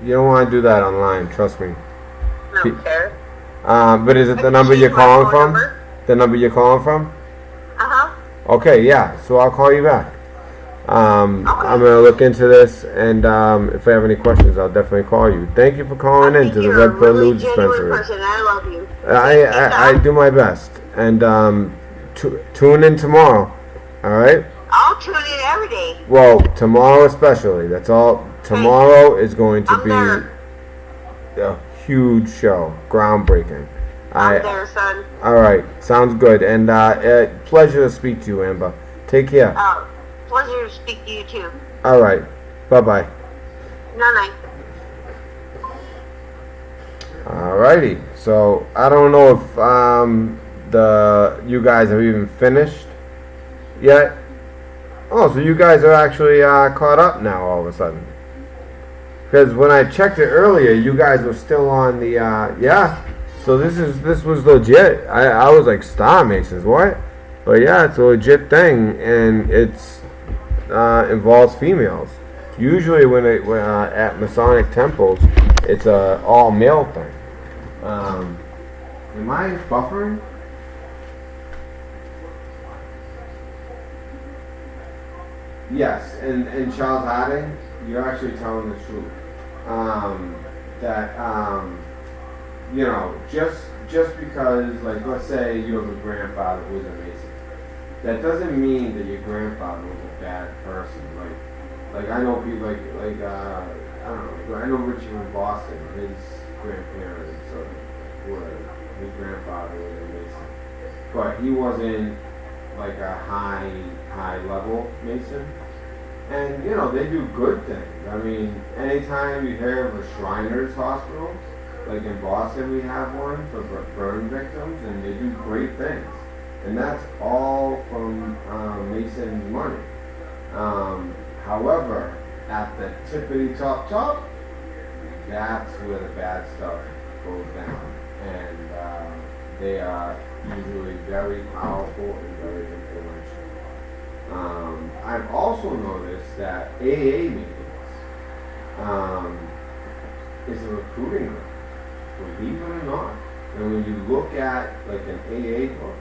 You don't want to do that online, trust me. I don't care. But is it the number you're calling from? The number you're calling from? Uh-huh. Okay, yeah. So I'll call you back. I'm gonna look into this, and if I have any questions, I'll definitely call you. Thank you for calling in to the Red Pill News Dispensary. Person. I love you. I do my best, and tune in tomorrow. All right. I'll tune in every day. Well, tomorrow especially. That's all. Tomorrow is going to be a huge show, groundbreaking. I'm there, son. All right, sounds good, and pleasure to speak to you, Amber. Take care. Pleasure to speak to you too. All right, bye bye. Night. Alrighty, so I don't know if you guys have even finished yet. Oh, so you guys are actually caught up now all of a sudden. Because when I checked it earlier, you guys were still on the yeah. So this was legit. I was like, Star Masons, what? But yeah, it's a legit thing, and it's involves females. Usually when at Masonic temples, it's a all male thing. Am I buffering? Yes, and Charles Harding, you're actually telling the truth. You know, just because, like, let's say you have a grandfather who was a Mason, that doesn't mean that your grandfather was a bad person. Like I know people I don't know. I know Richie from Boston. His grandparents his grandfather was a Mason, but he wasn't like a high level Mason. And you know, they do good things. I mean, anytime you hear of a Shriners Hospital, like in Boston we have one for burn victims, and they do great things. And that's all from Mason's money. However, at the tippity top, that's where the bad stuff goes down. And they are usually very powerful and very influential. I've also noticed that AA meetings is a recruiting group, believe it or not. And when you look at like an AA book,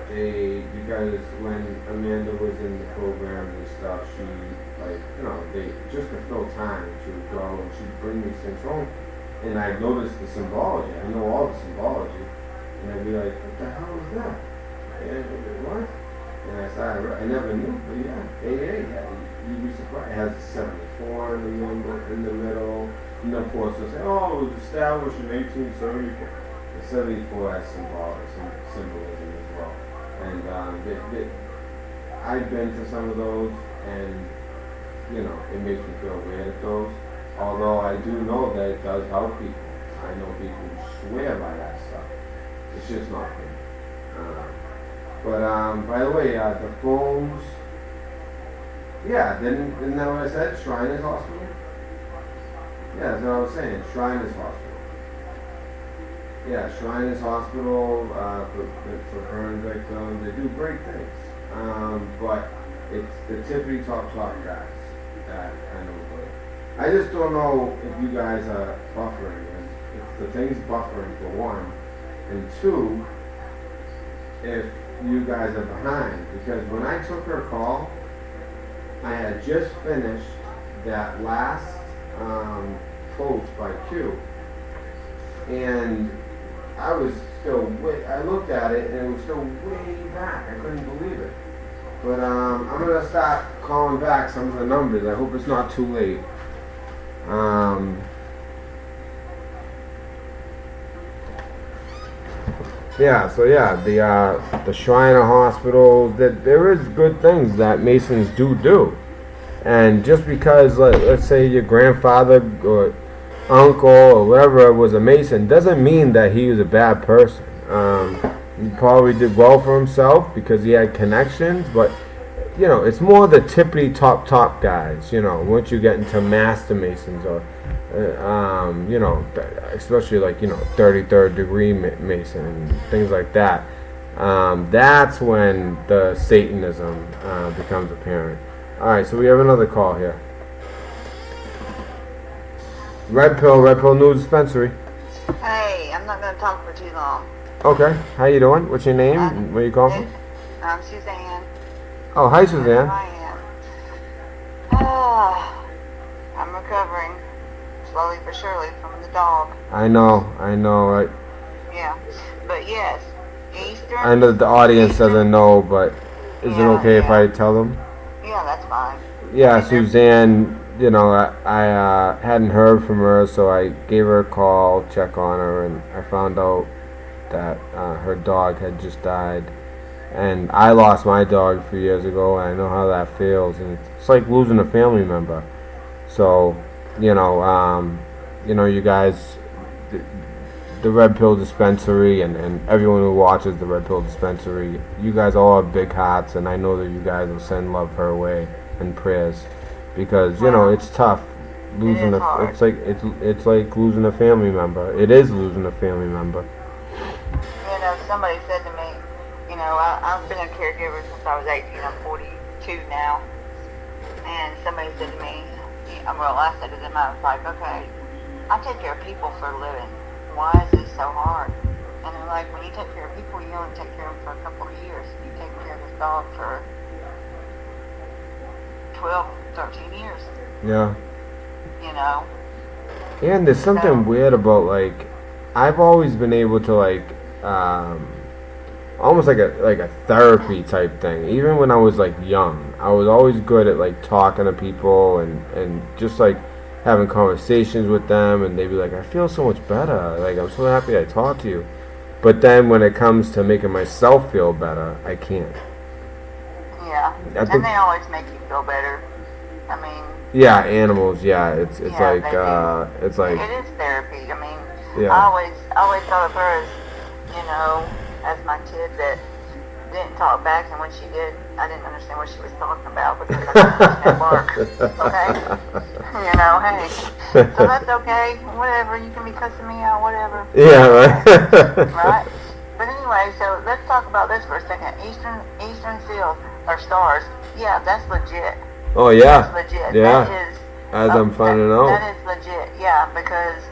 because when Amanda was in the program and stuff, she, like, you know, they, just to fill time, she would go and she'd bring these things home, and I noticed the symbology. I know all the symbology, and I'd be like, what the hell is that? And what? And I said, I never knew, but yeah, AA, yeah, you'd be surprised. It has a 74 in the middle, and of course they'll say, oh, it was established in 1874. The 74 has symbolism as well. And I've been to some of those, and you know, it makes me feel weird at those. Although I do know that it does help people. I know people who swear by that stuff. It's just not me. But by the way, the phones. Yeah, isn't that what I said? Shriners Hospital. Yeah, that's what I was saying. Shriners Hospital. Yeah, Shriners Hospital for burn victims. They do great things. But it's the tippity top guys that I know about. I just don't know if you guys are buffering. If the thing's buffering for one, and two, if you guys are behind. Because when I took her call, I had just finished that last post by Q, and I was still I looked at it and it was still way back. I couldn't believe it. But I'm gonna start calling back some of the numbers. I hope it's not too late. Yeah, so yeah, the Shriner hospitals, there is good things that Masons do. And just because, let's say your grandfather or uncle or whatever was a Mason, doesn't mean that he was a bad person. He probably did well for himself because he had connections, but you know, it's more the tippity top guys, you know, once you get into Master Masons or you know, especially like, you know, 33rd degree Mason and things like that. That's when the Satanism becomes apparent. Alright, so we have another call here. Red Pill News Dispensary. Hey, I'm not going to talk for too long. Okay, how you doing? What's your name? Where you calling from? I'm Suzanne. Oh, hi Suzanne. I am. I'm recovering slowly but surely from the dog. I know, right? Yeah, but yes, Eastern. I know the audience doesn't know, but is it okay if I tell them? Yeah, that's fine. Yeah, Suzanne, you know, I hadn't heard from her, so I gave her a call, check on her, and I found out that her dog had just died. And I lost my dog a few years ago, and I know how that feels, and it's like losing a family member. So, you know, you guys, the Red Pill Dispensary, and everyone who watches the Red Pill Dispensary, you guys all have big hearts, and I know that you guys will send love her way and prayers, because you know it's tough losing it's like losing a family member. It is losing a family member. You know, somebody said to me, you know, I've been a caregiver since I was 18. I'm 42 now, and somebody said to me, I said to them, I was like, okay, I take care of people for a living. Why is this so hard? And they're like, when you take care of people, you only take care of them for a couple of years. You take care of this dog for 12, 13 years. Yeah. You know? And there's something weird about, like, I've always been able to, like, almost like a therapy type thing. Even when I was, like, young, I was always good at, like, talking to people and just, like, having conversations with them, and they'd be like, I feel so much better. Like, I'm so happy I talked to you. But then when it comes to making myself feel better, I can't. Yeah. And they always make you feel better. I mean... Yeah, animals, yeah. It's like, it's like... It is therapy. I mean, yeah. I always thought of her as, you know, as my kid that didn't talk back, and when she did, I didn't understand what she was talking about because I couldn't understand bark. Okay? You know, hey. So that's okay. Whatever. You can be cussing me out, whatever. Yeah, right. Right? But anyway, so let's talk about this for a second. Eastern Seals or Stars. Yeah, that's legit. Oh, yeah. That's legit. Yeah. That is... As I'm finding out. That is legit, yeah, because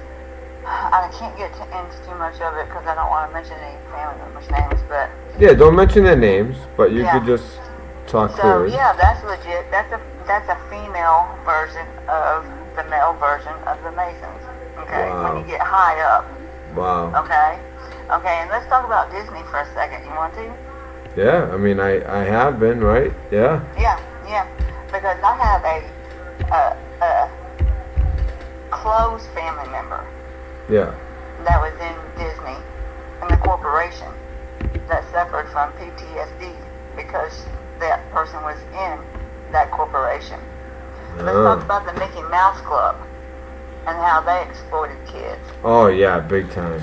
I can't get into too much of it because I don't want to mention any family members' names, but Yeah, don't mention their names, but you Yeah. could just talk so clearly. yeah, that's legit. That's a female version of the male version of the Masons. Okay, Wow. when you get high up. Wow. Okay, and let's talk about Disney for a second. You want to? Yeah, I mean, I have been, right? Yeah. Yeah, because I have a close family member Yeah. that was in Disney, in the corporation, that suffered from PTSD because that person was in that corporation. Let's talk about the Mickey Mouse Club and how they exploited kids. Oh, yeah, big time.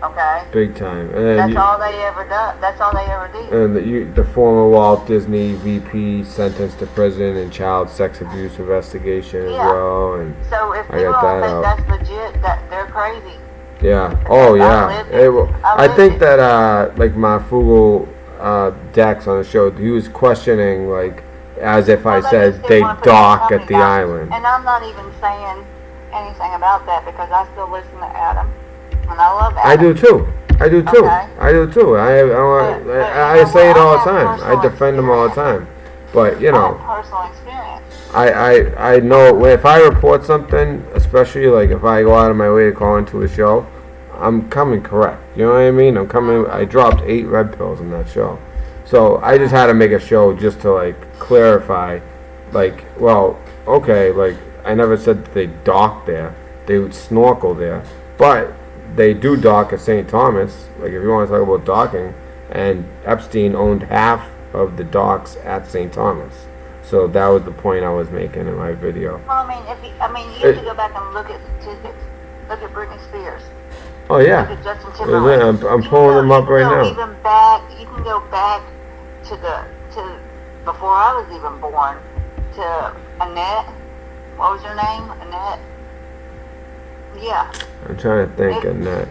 Okay? Big time. And then That's all they ever did. That's all they ever did. and the former Walt Disney VP sentenced to prison and child sex abuse investigation as Yeah. well. And So if I you got all that think out. that's legit, that they're crazy. Yeah. Oh, yeah. lived it. I think that like my Fugal Dex on the show, he was questioning like as if I said they dock at the island. And I'm not even saying anything about that because I still listen to Adam. And I love Adam. I do too. I do too. Okay. I do too. I say it all the time. I defend them all the time. But you know, Personal experience. I know if I report something, especially like if I go out of my way to call into a show, I'm coming correct. You know what I mean? I'm coming. I dropped 8 red pills in that show, so I just had to make a show just to like clarify, like, well, okay, like I never said that they dock there. They would snorkel there, but they do dock at St. Thomas. Like if you want to talk about docking, and Epstein owned half of the docks at St. Thomas. So that was the point I was making in my video. Well, you have to go back and look at statistics. Look at Britney Spears. Oh yeah. Look at Justin Timberlake. I'm pulling them up right now. Even back, you can go back to before I was even born, to Annette. What was her name? Annette. Yeah. I'm trying to think of that.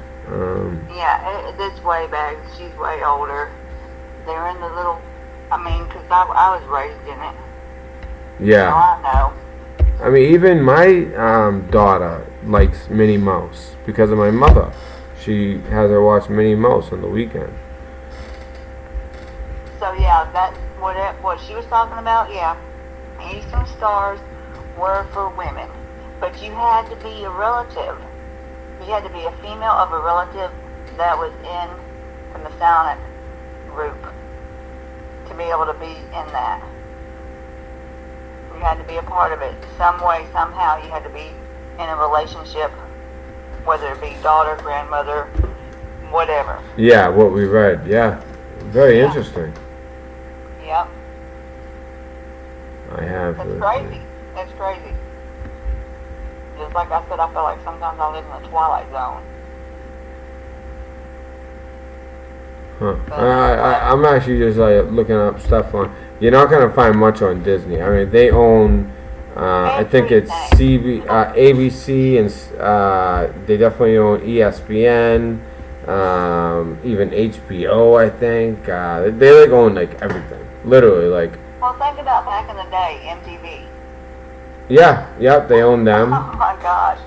Yeah, it's way back. She's way older. They're in the little. Because I was raised in it. Yeah. So I know. I mean, even my daughter likes Minnie Mouse because of my mother. She has her watch Minnie Mouse on the weekend. So yeah, that's what she was talking about. Yeah, Eastern Stars were for women, but you had to be a relative. You had to be a female of a relative that was in the Masonic group to be able to be in that. You had to be a part of it some way, somehow. You had to be in a relationship, whether it be daughter, grandmother, whatever. Yeah, what we read. Yeah, very interesting. Yep. I have. That's crazy. That's crazy. Just like I said, I feel like sometimes I live in the Twilight Zone. Huh. I'm actually just like looking up stuff on. You're not gonna find much on Disney. I mean, they own. I think it's ABC, and they definitely own ESPN, even HBO. I think they like own like everything, literally like. Well, think about back in the day, MTV. Yeah, they own them. Oh my gosh.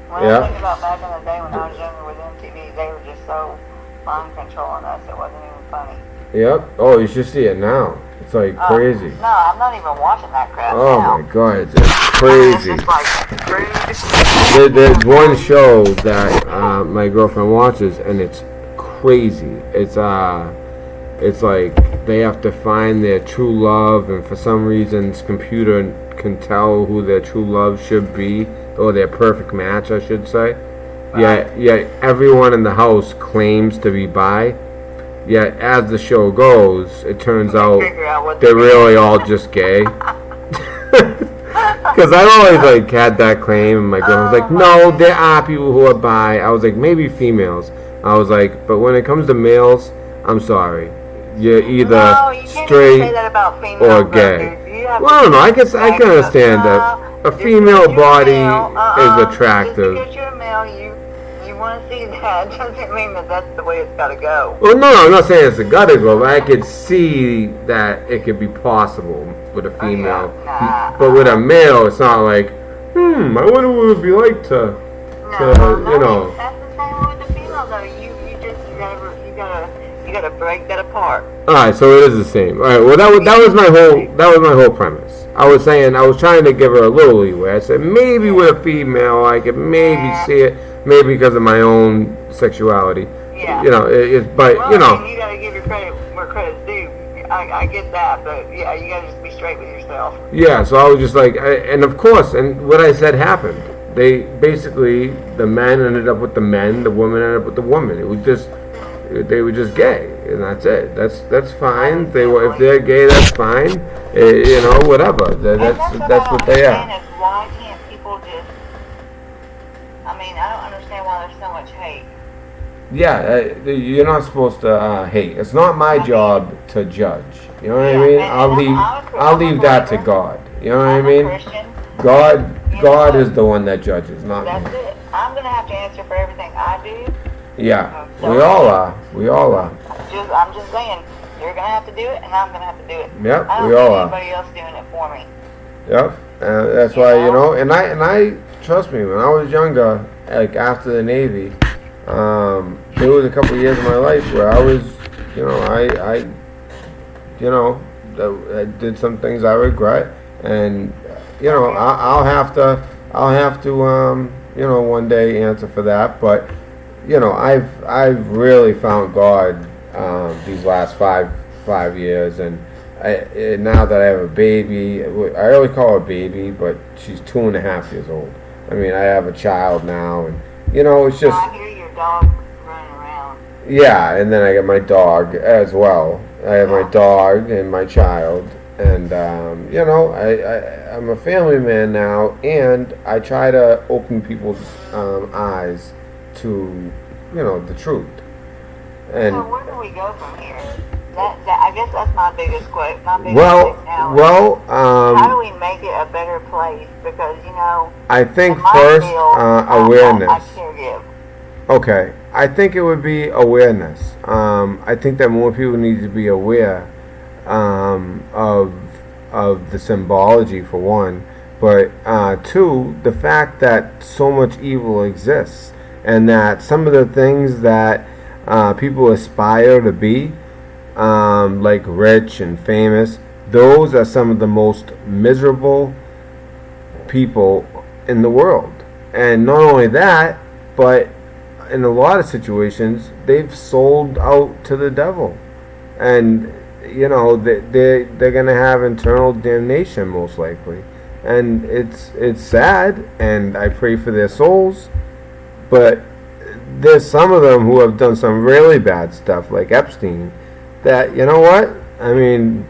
When Yeah. I think about back in the day when I was younger with MTV, they were just so mind controlling us, it wasn't even funny. Yep. Oh, you should see it now. It's like crazy. No, I'm not even watching that crap Oh now. my god, it's crazy. It's like There's one show that my girlfriend watches, and it's crazy. It's like they have to find their true love, and for some reason, this computer can tell who their true love should be, or their perfect match, I should say. Yet everyone in the house claims to be bi. Yet as the show goes, it turns out they're really all just gay. Because I always like had that claim, and my girl was like, "No, there are people who are bi." I was like, "Maybe females." I was like, "But when it comes to males, I'm sorry, you're either straight or gay." Well, I don't know. I guess I can understand that a female body is attractive. Just because you're a male, you want to see that doesn't mean that that's the way it's got to go. Well, no, I'm not saying it's a gotta go, but I could see that it could be possible with a female. But with a male, it's not like, I wonder what it would be like to you know. That's the same with the female though. You gotta break that apart. All right, so it is the same. All right, well that was my whole premise. I was trying to give her a little leeway. I said maybe with a female I could maybe see it, maybe because of my own sexuality. Yeah. You know, but well, you know. I mean, you gotta give your credit where credit's due. I get that, but yeah, you gotta just be straight with yourself. Yeah, so I was just like, and of course, and what I said happened. They basically, the men ended up with the men, the women ended up with the woman. It was just, they were just gay, and that's it. That's fine. If they're gay, that's fine. You know, whatever. That's what they are. Is why can't people just? I mean, I don't understand why there's so much hate. Yeah, you're not supposed to hate. It's not my job to judge. You know what I mean? I'll leave that to God. You know what I mean? God is the one that judges, not me. That's it. I'm gonna have to answer for everything I do. Yeah, we all are. We all are. I'm just saying, you're gonna have to do it, and I'm gonna have to do it. Yep, I don't we all need are. anybody else doing it for me. Yep, that's why and I trust me. When I was younger, like after the Navy, there was a couple of years of my life where I was, I did some things I regret, and I'll have to one day answer for that. But I've really found God these last five years, and now that I have a baby, I always call her a baby, but she's 2.5 years old. I mean, I have a child now, and it's just. I hear your dog running around. Yeah, and then I get my dog as well. I have my dog and my child, and I'm a family man now, and I try to open people's eyes to the truth. And so where do we go from here? I guess that's my biggest question. My biggest thing now how do we make it a better place? Because I think in my first field, awareness. I caregive. Okay, I think it would be awareness. I think that more people need to be aware of the symbology for one, but two, the fact that so much evil exists, and that some of the things that people aspire to be, like rich and famous, those are some of the most miserable people in the world. And not only that, but in a lot of situations, they've sold out to the devil, and they're gonna have eternal damnation most likely, and it's sad, and I pray for their souls, but there's some of them who have done some really bad stuff, like Epstein, that I mean,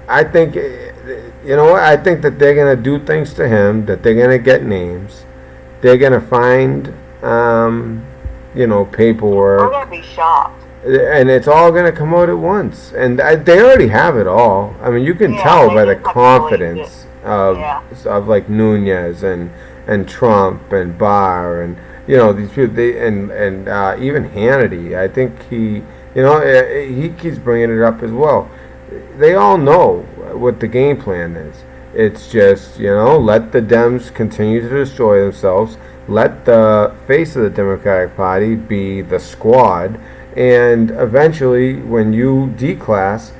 I think I think that they're gonna do things to him, that they're gonna get names, they're gonna find paperwork. We're gonna be shocked. And it's all going to come out at once. And they already have it all. I mean, you can tell by the confidence of like Nunez and Trump and Barr and these people. And even Hannity. I think he keeps bringing it up as well. They all know what the game plan is. It's just let the Dems continue to destroy themselves. Let the face of the Democratic Party be the squad. And eventually, when you declass,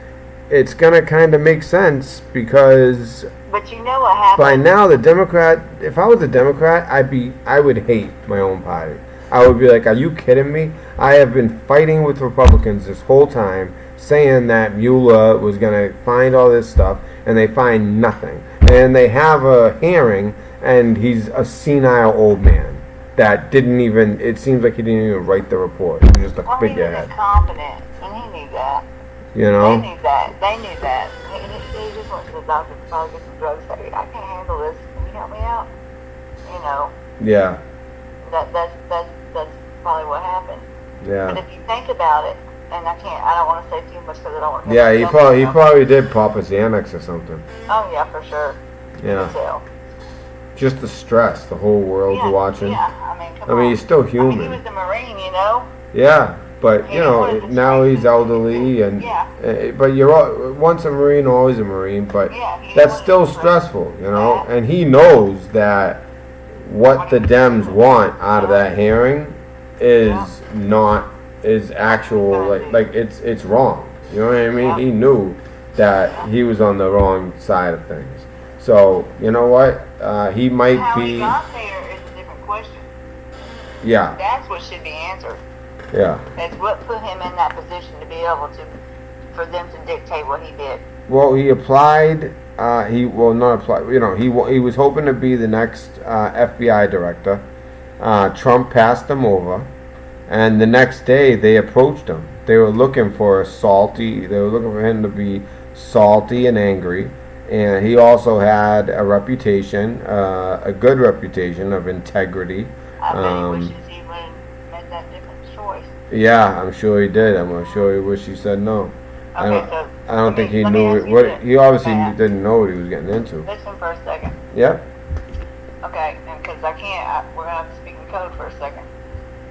it's going to kind of make sense, because but you know what happens? By now, if I was a Democrat, I would hate my own party. I would be like, are you kidding me? I have been fighting with Republicans this whole time, saying that Mueller was going to find all this stuff, and they find nothing. And they have a hearing, and he's a senile old man that didn't even, it seems like he didn't even write the report. He was just a figurehead. He was incompetent, and he knew that. You know? They knew that. They knew that. He just went to the doctor to probably get some drugs. Say, I can't handle this. Can you help me out? Yeah. That's probably what happened. Yeah. But if you think about it, and I don't want to say too much because I don't want to. Yeah, he probably did pop a Xanax or something. Oh yeah, for sure. Yeah. Just the stress, the whole world's watching. Yeah, I mean, he's still human. he was the Marine, Yeah, but now he's elderly, and but once a Marine, always a Marine. But that's still stressful, and he knows that what the Dems want out of that hearing is actual, like it's wrong. You know what I mean? He knew that he was on the wrong side of things. So, you know what? He might How be... he got there is a different question. Yeah. That's what should be answered. Yeah. It's what put him in that position to be able to, for them to dictate what he did. Well, he applied... not applied. You know, he was hoping to be the next FBI director. Trump passed him over. And the next day, they approached him. They were looking for they were looking for him to be salty and angry. And he also had a reputation, a good reputation of integrity. I bet he wishes he would have made that different choice. Yeah, I'm sure he did. I'm sure he wished he said no. Okay, I don't think he knew he obviously didn't know what he was getting into. Listen for a second. Yep. Okay, because we're going to have to speak in code for a second.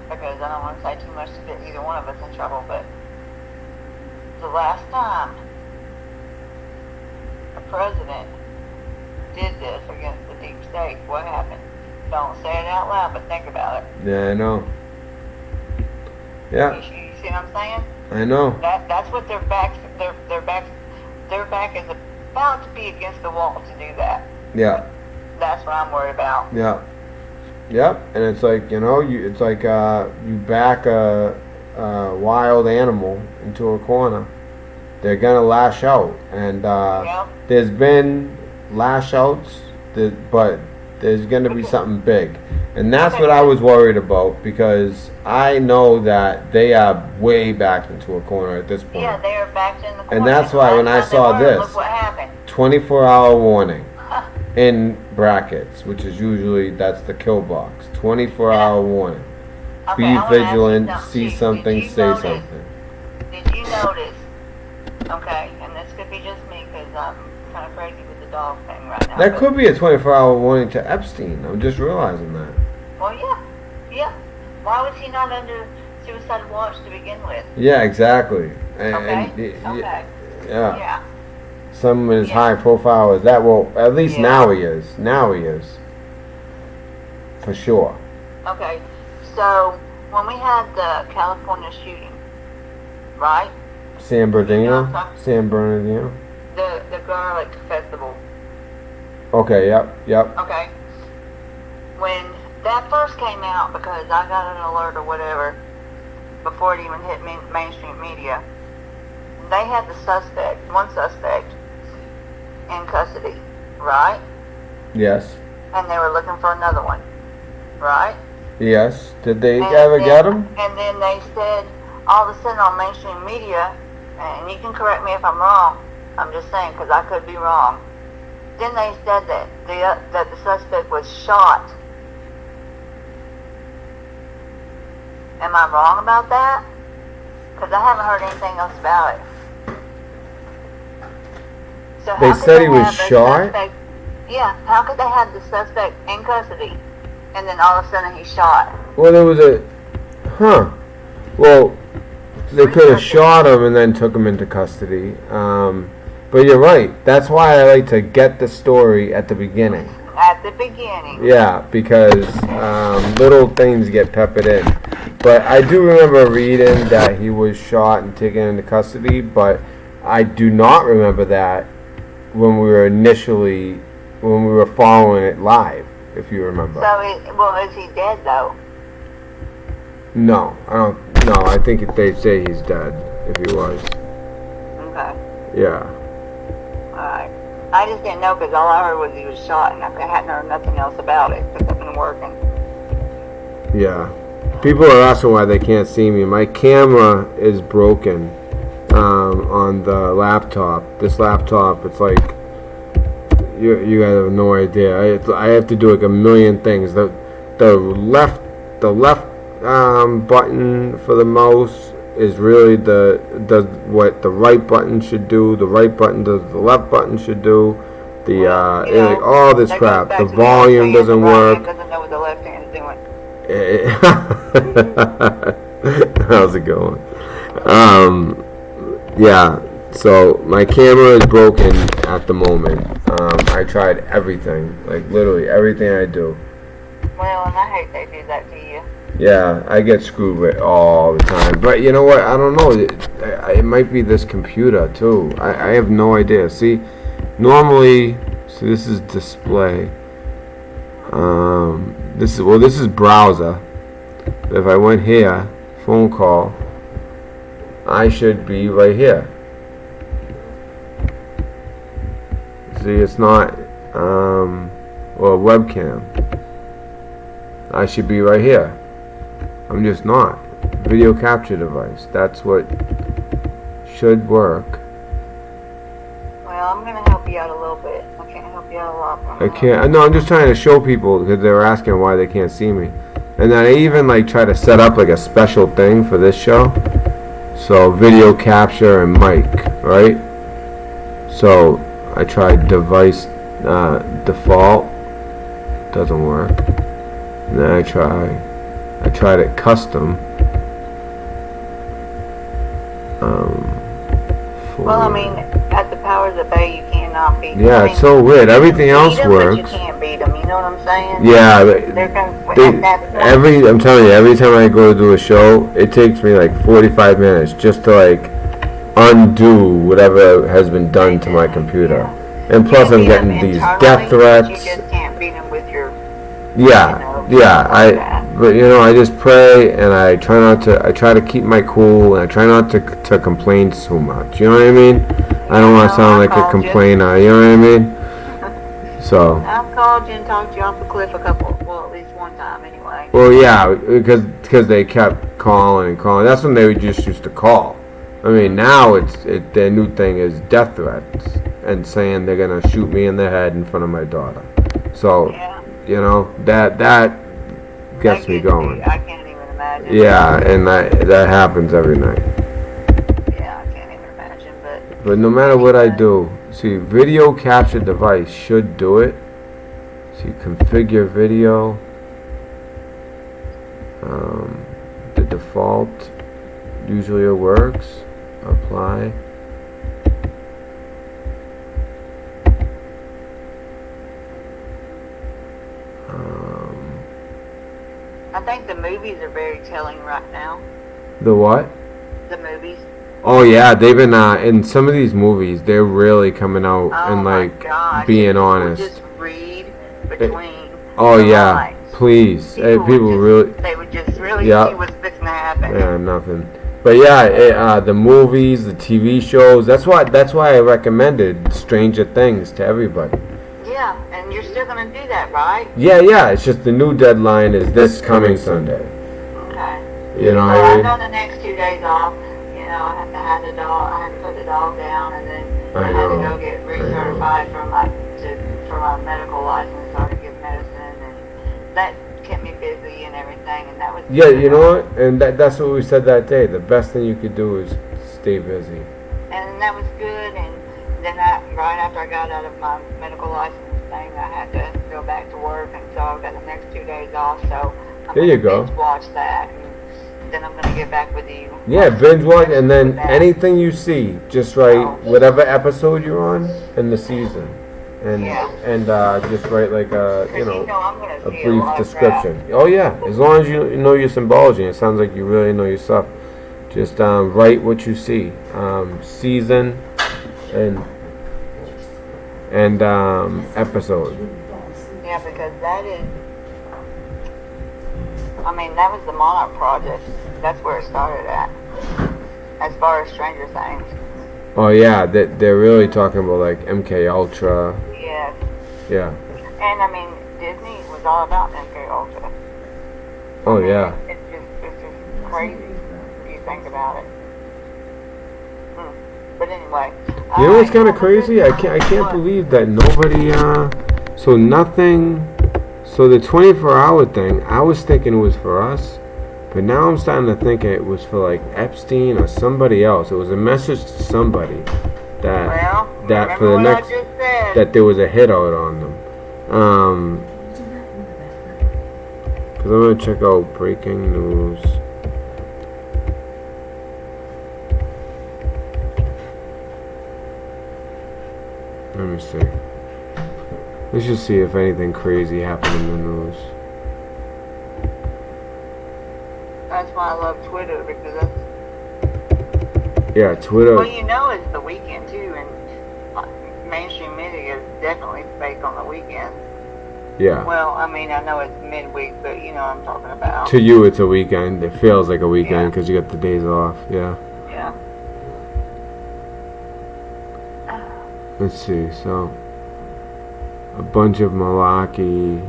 Because I don't want to say too much to get either one of us in trouble, but the last time a president did this against the deep state, what happened? Don't say it out loud, but think about it. Yeah, I know. Yeah. You see what I'm saying? I know. That's what their back is about to be against the wall to do that. Yeah. That's what I'm worried about. Yeah. Yep. And it's like, you know, it's like you back a wild animal into a corner. They're gonna lash out, and there's been lash outs, but there's gonna be something big, and that's what I was worried about, because I know that they are way backed into a corner at this point. Yeah, they are backed in the corner. And that's why when I saw this, look what happened. 24-hour warning in brackets, which is usually that's the kill box. 24-hour warning. Okay, Be vigilant. See something. Say something. Did you notice? Okay, and this could be just me because I'm kind of crazy with the dog thing right now. That could be a 24-hour warning to Epstein. I'm just realizing that. Well, yeah. Why was he not under suicide watch to begin with? Yeah, exactly. Okay. Yeah. Someone as high profile as that. Well, at least now he is. Now he is. For sure. Okay. So when we had the California shooting, right? San Bernardino. The garlic festival. Okay. Yep. Okay. When that first came out, because I got an alert or whatever before it even hit mainstream media, they had one suspect in custody, right? Yes. And they were looking for another one, right? Yes. Did they ever get him? And then they said, all of a sudden on mainstream media, and you can correct me if I'm wrong, I'm just saying because I could be wrong, then they said that the suspect was shot. Am I wrong about that? Because I haven't heard anything else about it. So They said he was shot? Yeah, how could they have the suspect in custody and then all of a sudden he's shot? Well, there was well, they could have shot him and then took him into custody. But you're right. That's why I like to get the story at the beginning. At the beginning. Yeah, because little things get peppered in. But I do remember reading that he was shot and taken into custody, but I do not remember that when we were following it live, if you remember. So, is he dead though? No, I don't. No, I think they say he's dead, if he was. Okay. Yeah. Alright. I just didn't know because all I heard was he was shot and I hadn't heard nothing else about it because I've been working. Yeah. People are asking why they can't see me. My camera is broken on the laptop. This laptop, it's like, you guys have no idea. I have to do like a million things. The left button for the mouse is really does what the right button should do. The right button does the left button should do. Like all this crap. The volume doesn't work. Doesn't know what the left hand is doing. How's it going? Yeah. So my camera is broken at the moment. I tried everything, like literally everything I do. Well, and I hate they do that to you. Yeah, I get screwed with all the time. But you know what? I don't know. It might be this computer too. I have no idea. See, normally, so this is display. This is browser. If I went here, phone call, I should be right here. See, it's not, or webcam. I should be right here. I'm just not. Video capture device. That's what should work. Well, I'm gonna help you out a little bit. I can't help you out a lot. I can't. No, I'm just trying to show people because they were asking why they can't see me. And then I even like try to set up like a special thing for this show. So video capture and mic, right? So I tried device default, doesn't work. And then I tried it custom. Well, I mean, at the powers that be, you cannot beat them. Yeah, I mean, it's so weird. Everything else them, works. But you can't beat them. You know what I'm saying? Yeah, They're gonna, I'm telling you, every time I go to do a show, it takes me like 45 minutes just to like undo whatever has been done to my computer. And plus, I'm getting these death threats. You just can't beat them with your. Yeah, but you know, I just pray and I try to keep my cool and I try not to complain so much. You know what I mean? I don't want to sound like a complainer. You know what I mean? So. I've called you and talked you off the cliff at least one time anyway. Well, yeah, because they kept calling and calling. That's when they just used to call. I mean, now their new thing is death threats and saying they're gonna shoot me in the head in front of my daughter. So, you know, that gets me going. I can't even imagine. Yeah, and that happens every night. Yeah, I can't even imagine, But no matter what I do, see, video capture device should do it. See, configure video. The default usually it works. Apply. I think the movies are very telling right now. The what? The movies. Oh yeah, they've been in some of these movies. They're really coming out and like being honest. Just read between. Oh yeah, lines. Please. People really. They would just really see what's fixing to happen. Yeah, nothing. But yeah, the movies, the TV shows. That's why I recommended Stranger Things to everybody. Yeah, and you're still gonna do that, right? Yeah. It's just the new deadline is this coming Sunday. Okay. You know what I I mean? mean? I've done the next 2 days off. You know, I had the dog. I had to put the dog down, and then I had to go get recertified for my medical license, so I could give medicine, and that kept me busy and everything, and that was. Yeah, you know what? And that's what we said that day. The best thing you could do is stay busy. And that was good, and then right after I got out of my medical license thing, I had to go back to work, and so I've got the next 2 days off, so I'm there you go. binge watch that, and then I'm going to get back with you. Yeah, binge watch, and then anything you see, just write whatever episode you're on in the season. And just write like a brief description. Oh yeah, as long as you know your symbology, it sounds like you really know your stuff. Just write what you see, season, and episode. Yeah, because that is. I mean, that was the Monarch Project. That's where it started at. As far as Stranger Things. Oh yeah, they're really talking about like MK Ultra. Yes. Yeah. And I mean, Disney was all about MK Ultra. Oh yeah. It's just crazy if you think about it. But anyway. You know what's kind of crazy? I can't believe that nobody. So the 24-hour thing, I was thinking it was for us, but now I'm starting to think it was for like Epstein or somebody else. It was a message to somebody that for the next that there was a hit out on them. Because I'm gonna check out breaking news. Let me see. Let's just see if anything crazy happened in the news. That's why I love Twitter, because that's... Yeah, Twitter. Well, you know it's the weekend, too, and mainstream media is definitely fake on the weekends. Yeah. Well, I mean, I know it's midweek, but you know what I'm talking about. To you, it's a weekend. It feels like a weekend because you got the days off. Yeah. Yeah. Let's see. So, a bunch of malarkey.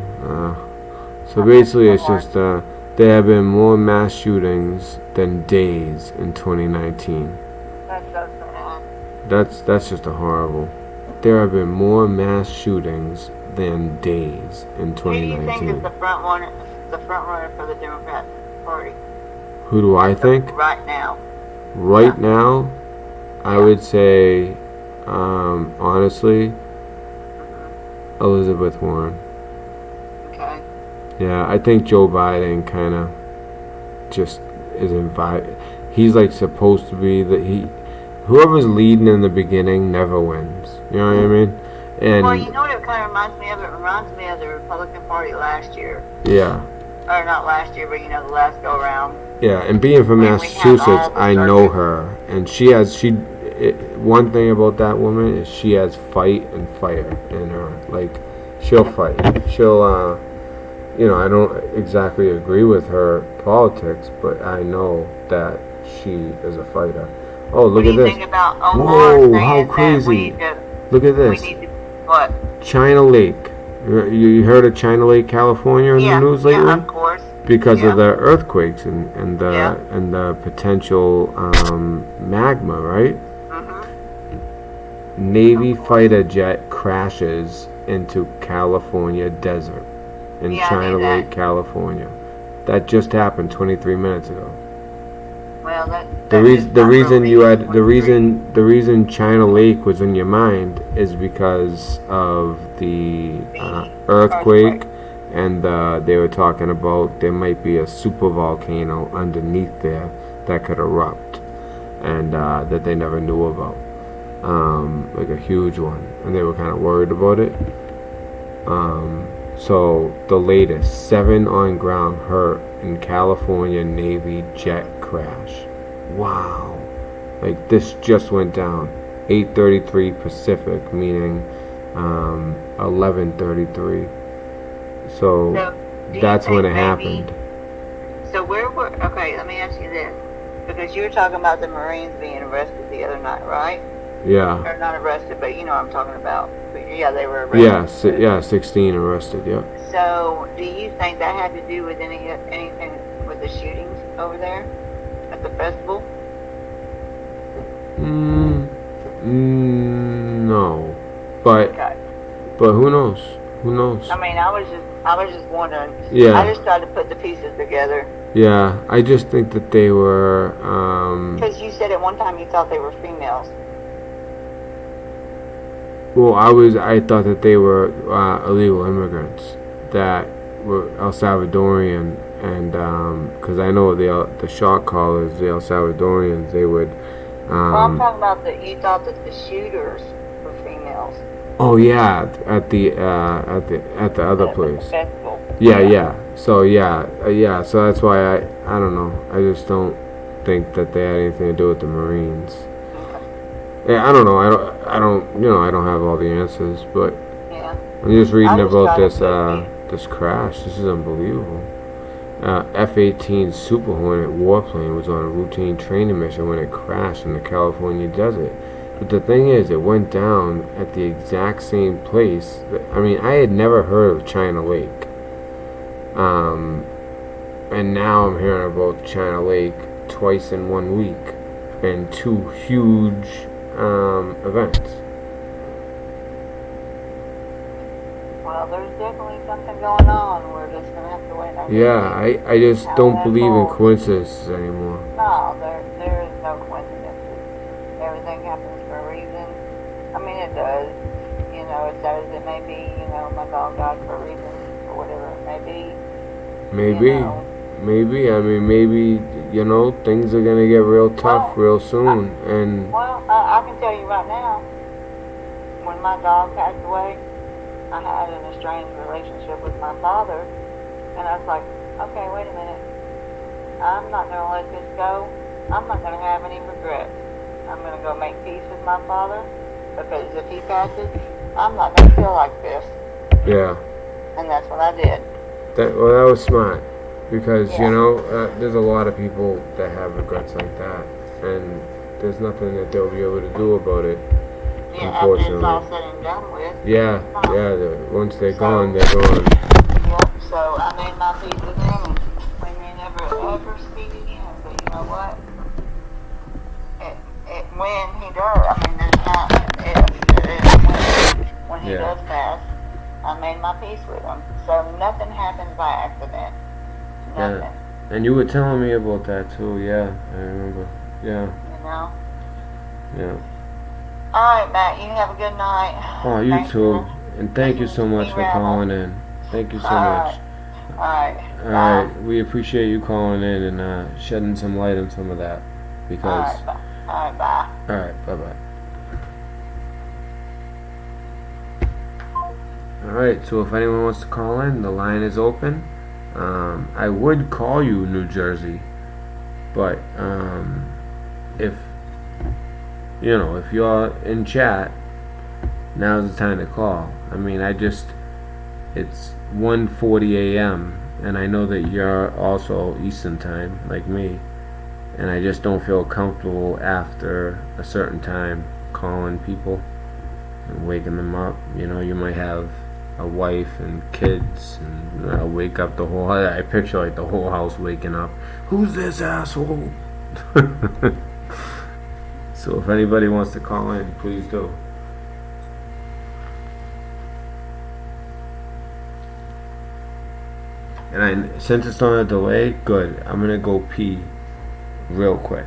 So basically, it's just there have been more mass shootings than days in 2019. That does sound. That's just a horrible. There have been more mass shootings than days in Who do you think 2019. is the front runner for the Democratic Party Who do I think? right now? Right now, I would say, honestly, Elizabeth Warren. Okay. Yeah, I think Joe Biden kind of just is invited. He's like supposed to be whoever's leading in the beginning never wins. You know what I mean? And Well, you know what it kind of reminds me of? It reminds me of the Republican Party last year. yeah, Or not last year, but you know, the last go around. yeah. And being from When we had Massachusetts, all the I know her, and one thing about that woman is she has fight and fire in her. Like, she'll fight. She'll, you know, I don't exactly agree with her politics, but I know that she is a fighter. Oh, look What do at you this. think about Omar Whoa, saying how that crazy. we need Look at we this. need to, what? China Lake. You heard of China Lake, California in the news lately? Yeah, of course. Because of the earthquakes and the potential magma, right? Navy fighter jet crashes into California desert in Yeah, I China knew that. Lake, California. That just happened 23 minutes ago. Well, The reason China Lake was in your mind is because of the earthquake, and they were talking about there might be a super volcano underneath there that could erupt, and that they never knew about, like a huge one, and they were kind of worried about it. So the latest, 7 on ground hurt in California Navy jet crash. Wow. Like, this just went down. 8:33 Pacific, meaning 11:33. So do you that's when think it happened. So okay, let me ask you this. Because you were talking about the Marines being arrested the other night, right? Yeah. Or not arrested, but you know what I'm talking about. But yeah, they were arrested. Yeah, 16 arrested, yeah. So, do you think that had to do with anything with the shootings over there at the festival? No. But who knows? Who knows? I mean, I was just wondering. Yeah. I just tried to put the pieces together. Yeah, I just think that they were Because you said at one time you thought they were females. well, I thought that they were illegal immigrants that were El Salvadorian, and because I know the shot callers, the El Salvadorians, they would. Well, I'm talking about that you thought that the shooters were females. Oh yeah, at the other place. The festival. Yeah. So so that's why I don't know. I just don't think that they had anything to do with the Marines. Yeah, I don't know. I don't have all the answers, but I'm just reading about this crash. This is unbelievable. F-18 Super Hornet warplane was on a routine training mission when it crashed in the California desert. But the thing is, it went down at the exact same place. I mean, I had never heard of China Lake. And now I'm hearing about China Lake twice in 1 week, and 2 huge events. Well, there's definitely something going on. We're just gonna have to wait. I just don't believe in coincidences anymore. No, there is no coincidences. Everything happens for a reason. I mean, it does. You know, as sad as it may be, you know, my dog died for a reason, or whatever it may be. Maybe. I mean, maybe, you know, things are gonna get real tough real soon, and Well, I can tell you right now, when my dog passed away, I had an estranged relationship with my father, and I was like, okay, wait a minute. I'm not going to let this go. I'm not going to have any regrets. I'm going to go make peace with my father, because if he passes, I'm not going to feel like this. Yeah. And that's what I did. That was smart, because you know there's a lot of people that have regrets like that, and there's nothing that they'll be able to do about it. Yeah, Unfortunately. after it's all said and done with. Yeah. Once they're gone, they're gone. Yep. So I made my peace with him, and we may never ever speak again. But you know what? When he does, I mean, there's not an if, there is when he does pass. I made my peace with him. So nothing happens by accident. Nothing. Yeah. And you were telling me about that too. Yeah, I remember. Yeah. You know? Yeah. Alright, Matt, you have a good night. Oh, you too. And thank you so much for calling in. Thank you so much. Alright, we appreciate you calling in and shedding some light on some of that. Because. Alright, bye. Alright, bye-bye. Alright, so if anyone wants to call in, the line is open. I would call you New Jersey, but if if you're in chat, now's the time to call. I mean, it's 1:40 a.m. and I know that you're also Eastern time, like me, and I just don't feel comfortable after a certain time calling people and waking them up. You know, you might have a wife and kids, and I wake up I picture like the whole house waking up. Who's this asshole? So if anybody wants to call in, please do. And since it's on a delay, good. I'm gonna go pee real quick.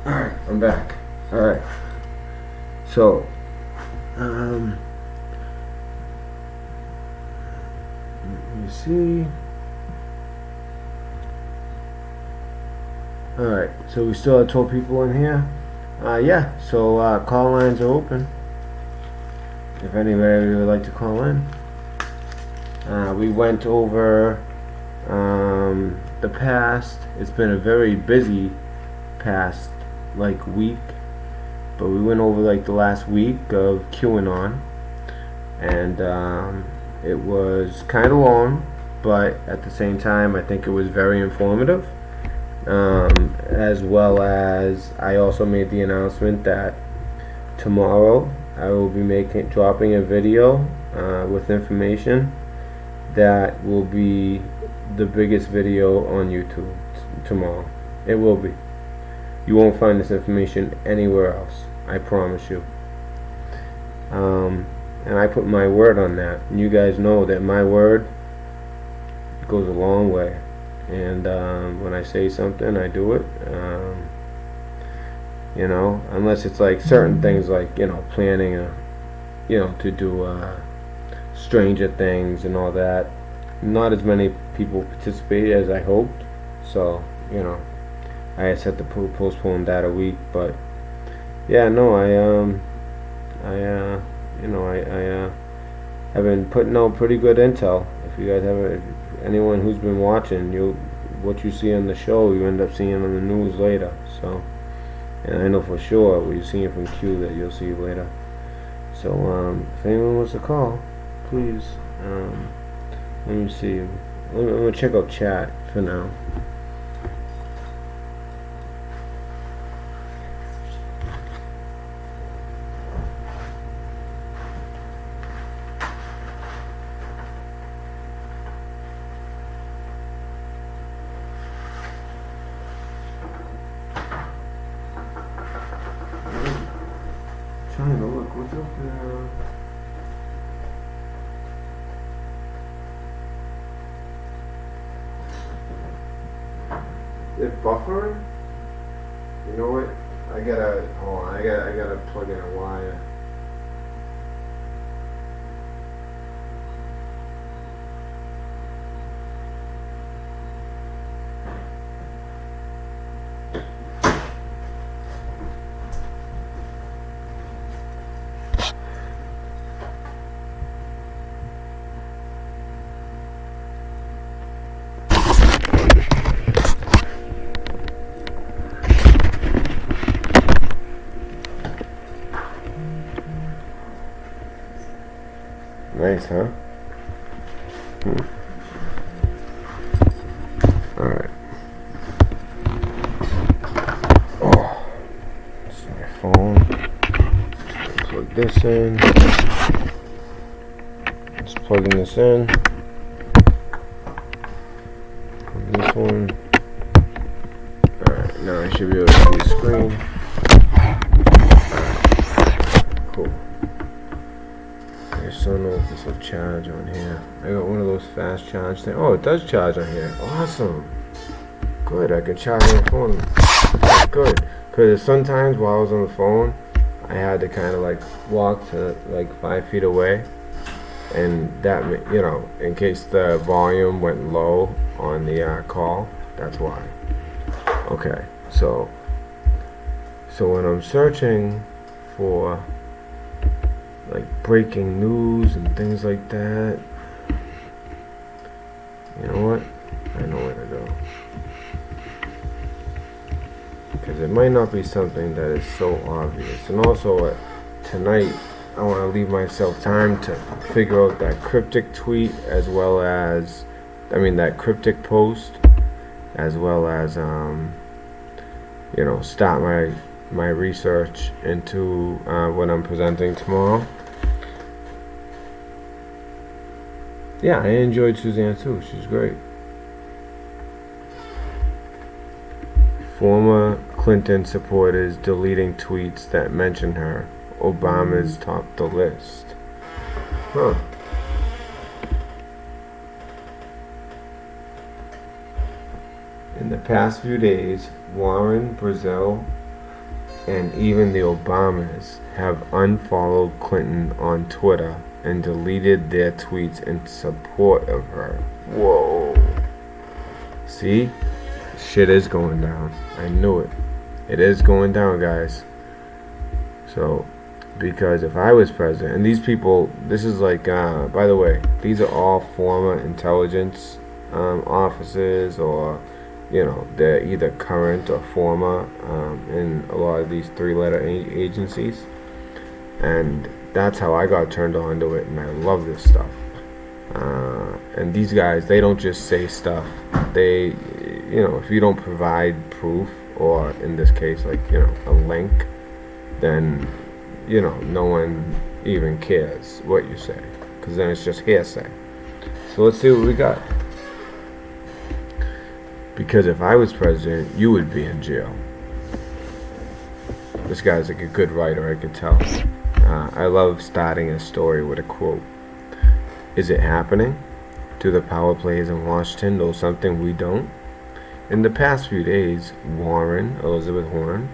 Alright, I'm back. Alright. So, let me see. Alright, so we still have 12 people in here. Yeah, so call lines are open. If anybody would like to call in. We went over the past. It's been a very busy past week, but we went over the last week of QAnon, and it was kind of long, but at the same time I think it was very informative, as well as I also made the announcement that tomorrow I will be dropping a video with information that will be the biggest video on YouTube tomorrow. It will be. You won't find this information anywhere else, I promise you. And I put my word on that. And you guys know that my word goes a long way. And when I say something, I do it. Unless it's certain things planning to do Stranger Things and all that. Not as many people participated as I hoped. So, I had set to postpone that a week, but yeah, no, have been putting out pretty good intel. If you guys haven't, anyone who's been watching, what you see on the show, you end up seeing on the news later. So, and I know for sure what you're seeing from Q that you'll see later. So, if anyone wants to call, please, let me see. I'm gonna check out chat for now. Trying to look, what's up there? It buffering? You know what? Hold on, I gotta plug in a wire. Nice, huh? Alright. Oh, this is my phone. Plug this in. Just plugging this in. This one. Alright, now I should be able to see the screen. Cool. I just don't know if this will charge on here. I got one of those fast charge things. Oh, it does charge on here. Awesome. Good, I can charge my phone. Good. Because sometimes while I was on the phone, I had to kind of like walk to like 5 feet away. And that, you know, in case the volume went low on the call, that's why. Okay, so when I'm searching for like breaking news and things like that, you know what? I know where to go. Because it might not be something that is so obvious. And also, tonight, I want to leave myself time to figure out that cryptic tweet as well as, that cryptic post, as well as, you know, start my research into what I'm presenting tomorrow. Yeah, I enjoyed Suzanne too. She's great. Former Clinton supporters deleting tweets that mention her. Obama's topped the list. Huh. In the past few days, Warren, Brazil, and even the Obamas have unfollowed Clinton on Twitter and deleted their tweets in support of her. Whoa. See? Shit is going down. I knew it. It is going down, guys. So, because if I was president, and these people, this is like, by the way, these are all former intelligence officers, or, you know, they're either current or former in a lot of these three-letter agencies. And that's how I got turned on to it, and I love this stuff. And these guys, they don't just say stuff. They, you know, if you don't provide proof, or in this case, like, you know, a link, then, you know, no one even cares what you say, because then it's just hearsay. So let's see what we got. Because if I was president, you would be in jail. This guy's like a good writer, I could tell. I love starting a story with a quote. Is it happening? Do the power players in Washington know something we don't? In the past few days, Warren, Elizabeth Warren,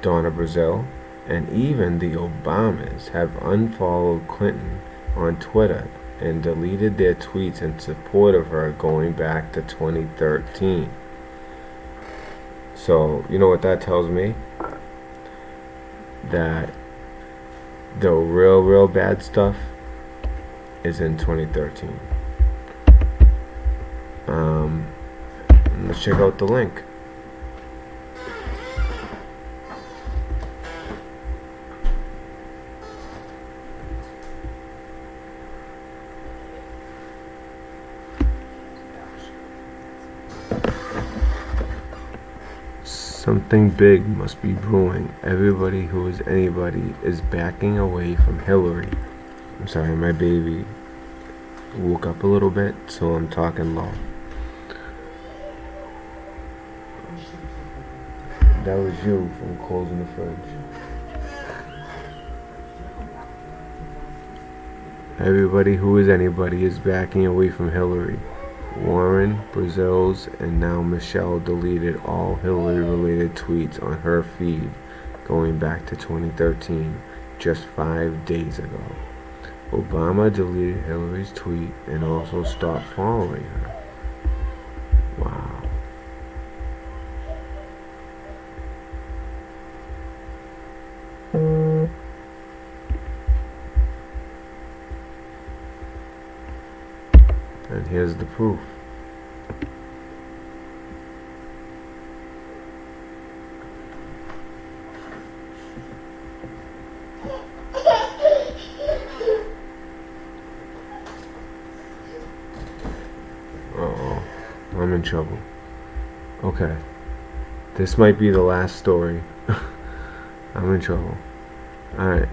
Donna Brazile, and even the Obamas have unfollowed Clinton on Twitter and deleted their tweets in support of her going back to 2013. So, you know what that tells me? that the real bad stuff is in 2013. Let's check out the link. Something big must be brewing. Everybody who is anybody is backing away from Hillary. I'm sorry, my baby woke up a little bit, so I'm talking low. That was you from closing the fridge. Everybody who is anybody is backing away from Hillary. Warren, Brazil's, and now Michelle deleted all Hillary-related tweets on her feed going back to 2013, just 5 days ago. Obama deleted Hillary's tweet and also stopped following her. Wow. And here's the proof. Uh-oh, I'm in trouble. Okay, this might be the last story. I'm in trouble. Alright.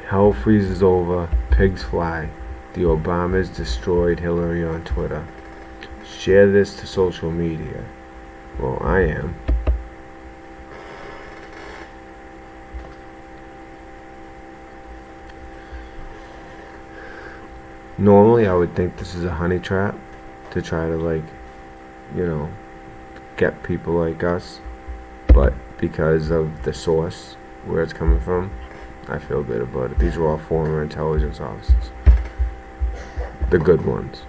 Hell freezes over, pigs fly. The Obamas destroyed Hillary on Twitter. Share this to social media. Well, I am. Normally, I would think this is a honey trap to try to, like, you know, get people like us. But because of the source, where it's coming from, I feel good about it. These are all former intelligence officers. The good ones.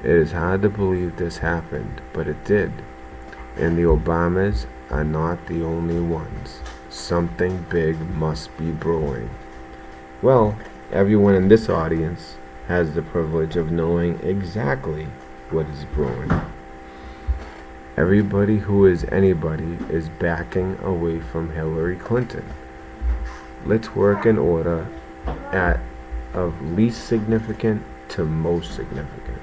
It is hard to believe this happened, but it did. And the Obamas are not the only ones. Something big must be brewing. Well, everyone in this audience has the privilege of knowing exactly what is brewing. Everybody who is anybody is backing away from Hillary Clinton. Let's work in order of least significant to most significant.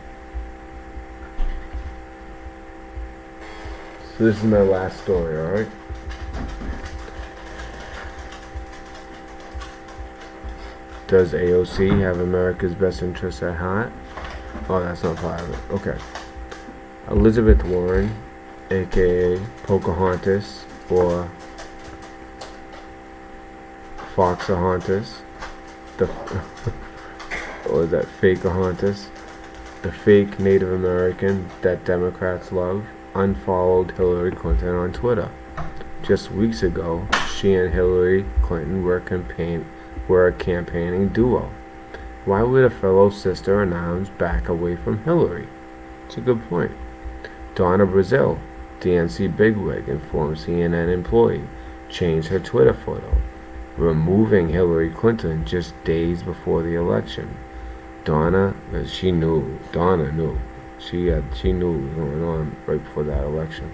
So this is my last story, alright? Does AOC have America's best interests at heart? Oh, that's not part of it. Okay. Elizabeth Warren, aka Pocahontas, or Foxahontas, or is that Fakeahontas, the fake Native American that Democrats love, unfollowed Hillary Clinton on Twitter. Just weeks ago, she and Hillary Clinton were a campaigning duo. Why would a fellow sister in arms back away from Hillary? It's a good point. Donna Brazile, DNC bigwig and former CNN employee, changed her Twitter photo, removing Hillary Clinton just days before the election. Donna knew. She knew what was going on right before that election.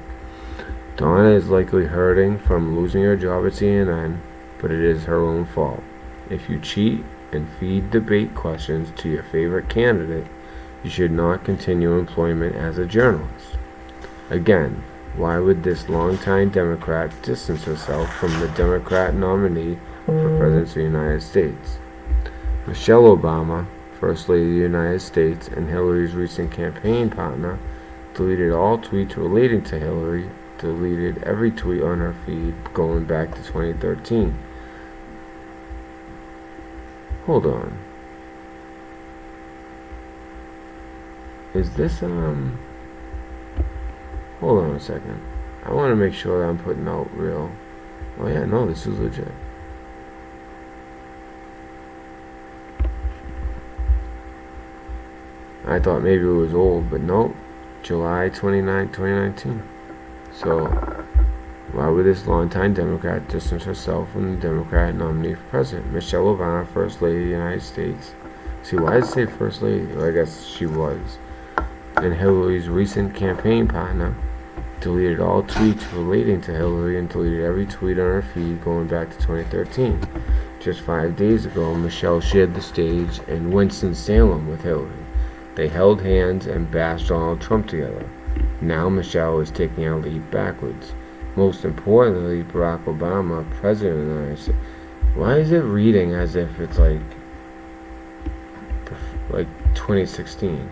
Donna is likely hurting from losing her job at CNN, but it is her own fault. If you cheat and feed debate questions to your favorite candidate, you should not continue employment as a journalist. Again, why would this longtime Democrat distance herself from the Democrat nominee for President of the United States? Michelle Obama, First Lady of the United States and Hillary's recent campaign partner, deleted all tweets relating to Hillary, deleted every tweet on her feed going back to 2013. Hold on. Is this, hold on a second. I want to make sure that I'm putting out real. Oh yeah, no, this is legit. I thought maybe it was old, but nope. July 29, 2019. So, Why would this longtime Democrat distance herself from the Democrat nominee for president? Michelle Obama, First Lady of the United States. See, why does it say First Lady? Well, I guess she was. And Hillary's recent campaign partner deleted all tweets relating to Hillary and deleted every tweet on her feed going back to 2013. Just 5 days ago, Michelle shared the stage in Winston-Salem with Hillary. They held hands and bashed Donald Trump together. Now Michelle is taking a leap backwards. Most importantly, Barack Obama, President of the United States. Why is it reading as if it's like 2016?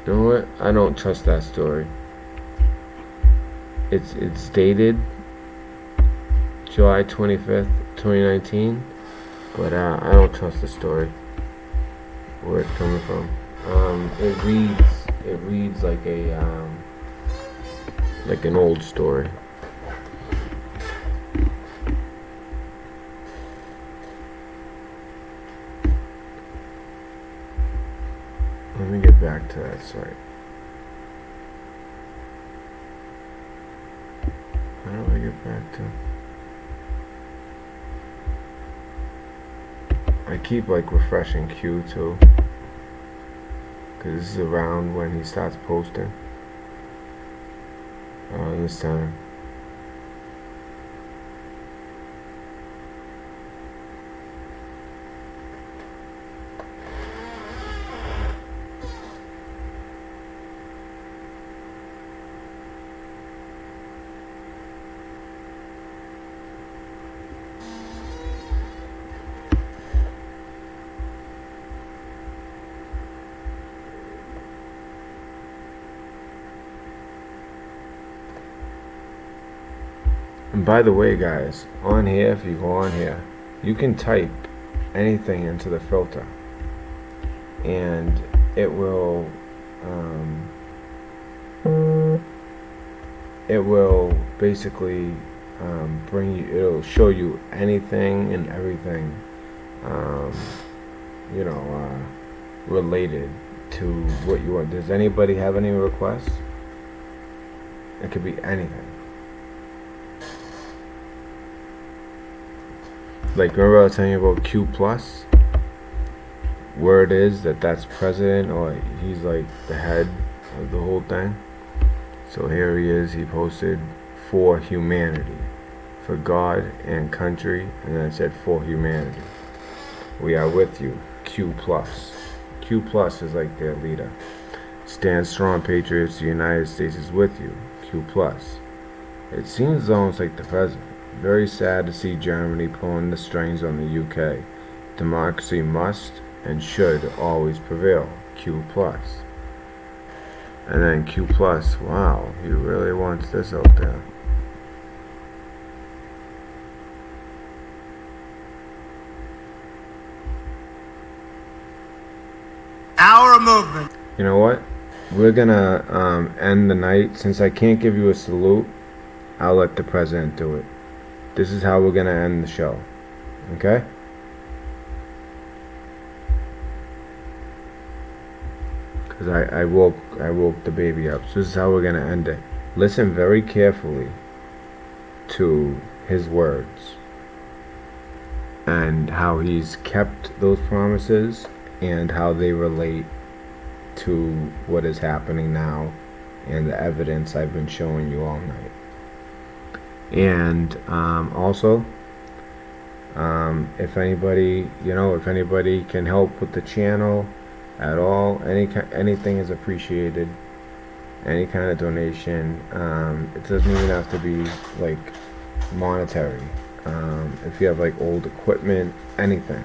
You know what? I don't trust that story. It's dated July 25th, 2019, but I don't trust the story. Where it's coming from. It reads like an old story. Let me get back to that site. How do I get back to? I keep like refreshing Q too, because this is around when he starts posting. This time. And by the way, guys, on here, if you go on here, you can type anything into the filter, and it will basically bring you. It'll show you anything and everything, related to what you want. Does anybody have any requests? It could be anything. Like, remember I was telling you about Q+? Where it is that's president, or he's like the head of the whole thing. So here he is, he posted for humanity, for God and country, and then it said for humanity. We are with you, Q+. Q+ is like their leader. Stand strong, patriots, the United States is with you, Q+. It seems almost like the president. Very sad to see Germany pulling the strings on the UK. Democracy must and should always prevail. Q+. And then Q+. Wow, he really wants this out there. Our movement. You know what? We're gonna end the night. Since I can't give you a salute, I'll let the president do it. This is how we're gonna end the show. Okay? Because I woke the baby up. So this is how we're gonna end it. Listen very carefully to his words and how he's kept those promises and how they relate to what is happening now and the evidence I've been showing you all night. And also, if anybody can help with the channel at all, anything is appreciated. Any kind of donation. It doesn't even have to be like monetary. If you have like old equipment, anything.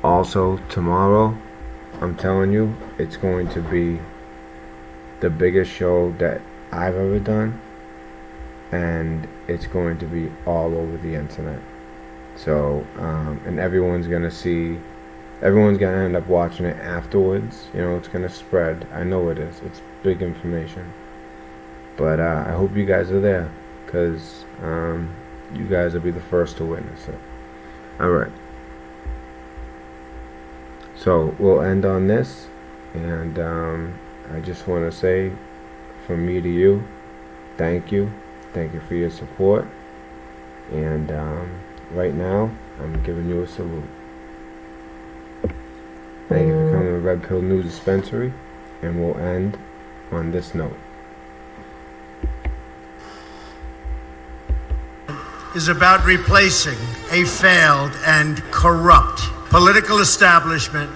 Also, tomorrow, I'm telling you, it's going to be the biggest show that I've ever done, and it's going to be all over the internet. So, and everyone's gonna end up watching it afterwards. You know, it's gonna spread. I know it is. It's big information. But I hope you guys are there, because you guys will be the first to witness it. Alright. So we'll end on this, and I just want to say from me to you, thank you for your support, and right now I'm giving you a salute. Thank you for coming to Red Pill News Dispensary, and we'll end on this note. Is about replacing a failed and corrupt political establishment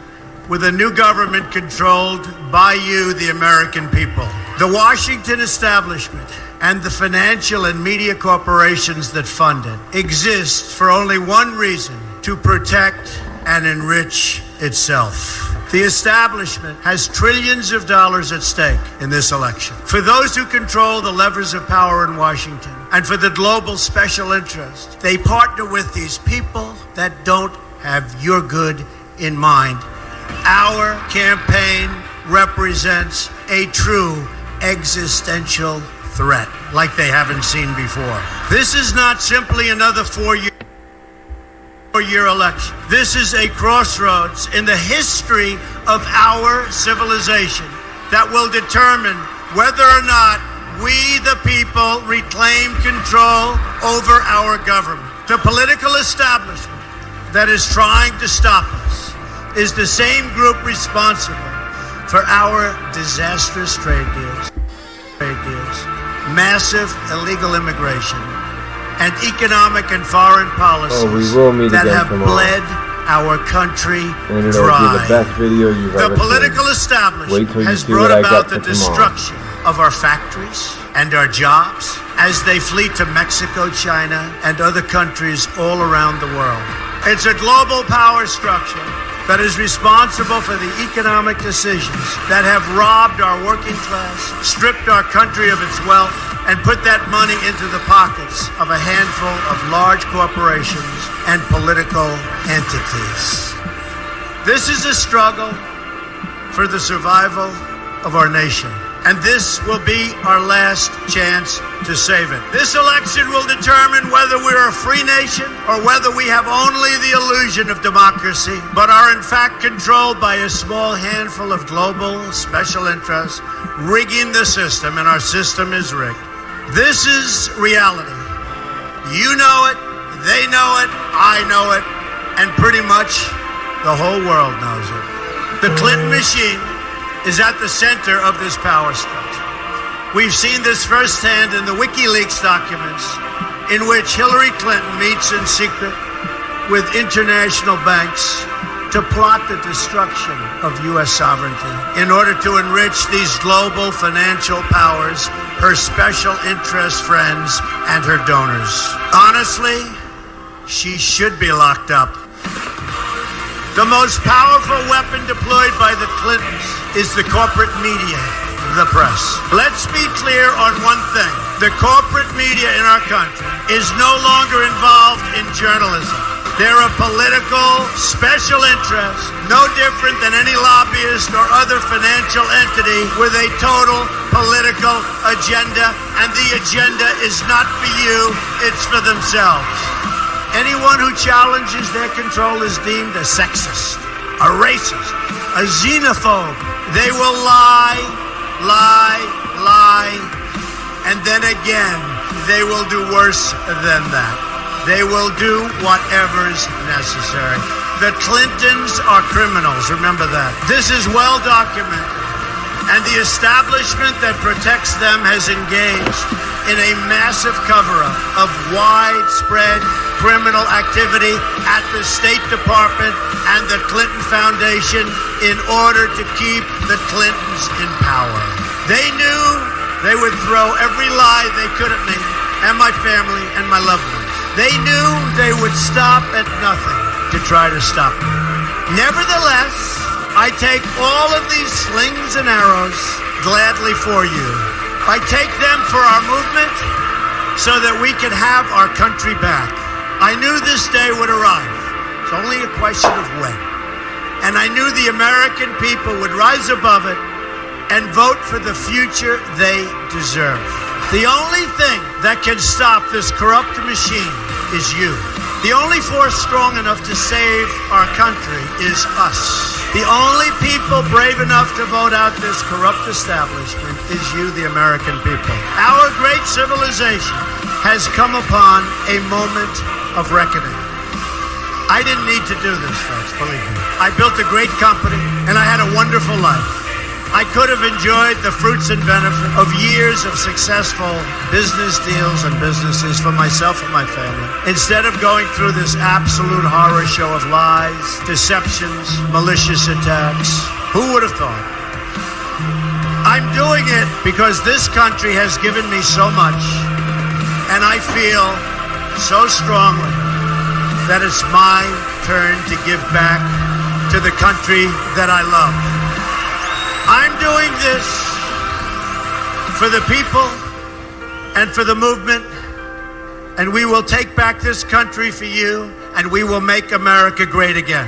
with a new government controlled by you, the American people. The Washington establishment and the financial and media corporations that fund it exist for only one reason: to protect and enrich itself. The establishment has trillions of dollars at stake in this election. For those who control the levers of power in Washington, and for the global special interest, they partner with these people that don't have your good in mind. Our campaign represents a true existential threat like they haven't seen before. This is not simply another four-year election. This is a crossroads in the history of our civilization that will determine whether or not we, the people, reclaim control over our government. The political establishment that is trying to stop us is the same group responsible for our disastrous trade deals, massive illegal immigration, and economic and foreign policies that have bled our country dry. The best video you've ever The political establishment has brought about the destruction of our factories and our jobs as they flee to Mexico, China, and other countries all around the world. It's a global power structure that is responsible for the economic decisions that have robbed our working class, stripped our country of its wealth, and put that money into the pockets of a handful of large corporations and political entities. This is a struggle for the survival of our nation, and this will be our last chance to save it. This election will determine whether we're a free nation or whether we have only the illusion of democracy, but are in fact controlled by a small handful of global special interests rigging the system, and our system is rigged. This is reality. You know it, they know it, I know it, and pretty much the whole world knows it. The Clinton machine is at the center of this power structure. We've seen this firsthand in the WikiLeaks documents, in which Hillary Clinton meets in secret with international banks to plot the destruction of U.S. sovereignty in order to enrich these global financial powers, her special interest friends, and her donors. Honestly, she should be locked up. The most powerful weapon deployed by the Clintons is the corporate media, the press. Let's be clear on one thing. The corporate media in our country is no longer involved in journalism. They're a political special interest, no different than any lobbyist or other financial entity with a total political agenda, and the agenda is not for you, it's for themselves. Anyone who challenges their control is deemed a sexist, a racist, a xenophobe. They will lie, and then again, they will do worse than that. They will do whatever's necessary. The Clintons are criminals, remember that. This is well documented, and the establishment that protects them has engaged in a massive cover-up of widespread criminal activity at the State Department and the Clinton Foundation in order to keep the Clintons in power. They knew they would throw every lie they could at me and my family and my loved ones. They knew they would stop at nothing to try to stop me. Nevertheless, I take all of these slings and arrows gladly for you. I take them for our movement so that we can have our country back. I knew this day would arrive. It's only a question of when. And I knew the American people would rise above it and vote for the future they deserve. The only thing that can stop this corrupt machine is you. The only force strong enough to save our country is us. The only people brave enough to vote out this corrupt establishment is you, the American people. Our great civilization has come upon a moment of reckoning. I didn't need to do this, folks, believe me. I built a great company, and I had a wonderful life. I could have enjoyed the fruits and benefits of years of successful business deals and businesses for myself and my family, instead of going through this absolute horror show of lies, deceptions, malicious attacks. Who would have thought? I'm doing it because this country has given me so much, and I feel so strongly that it's my turn to give back to the country that I love. I'm doing this for the people and for the movement, and we will take back this country for you, and we will make America great again.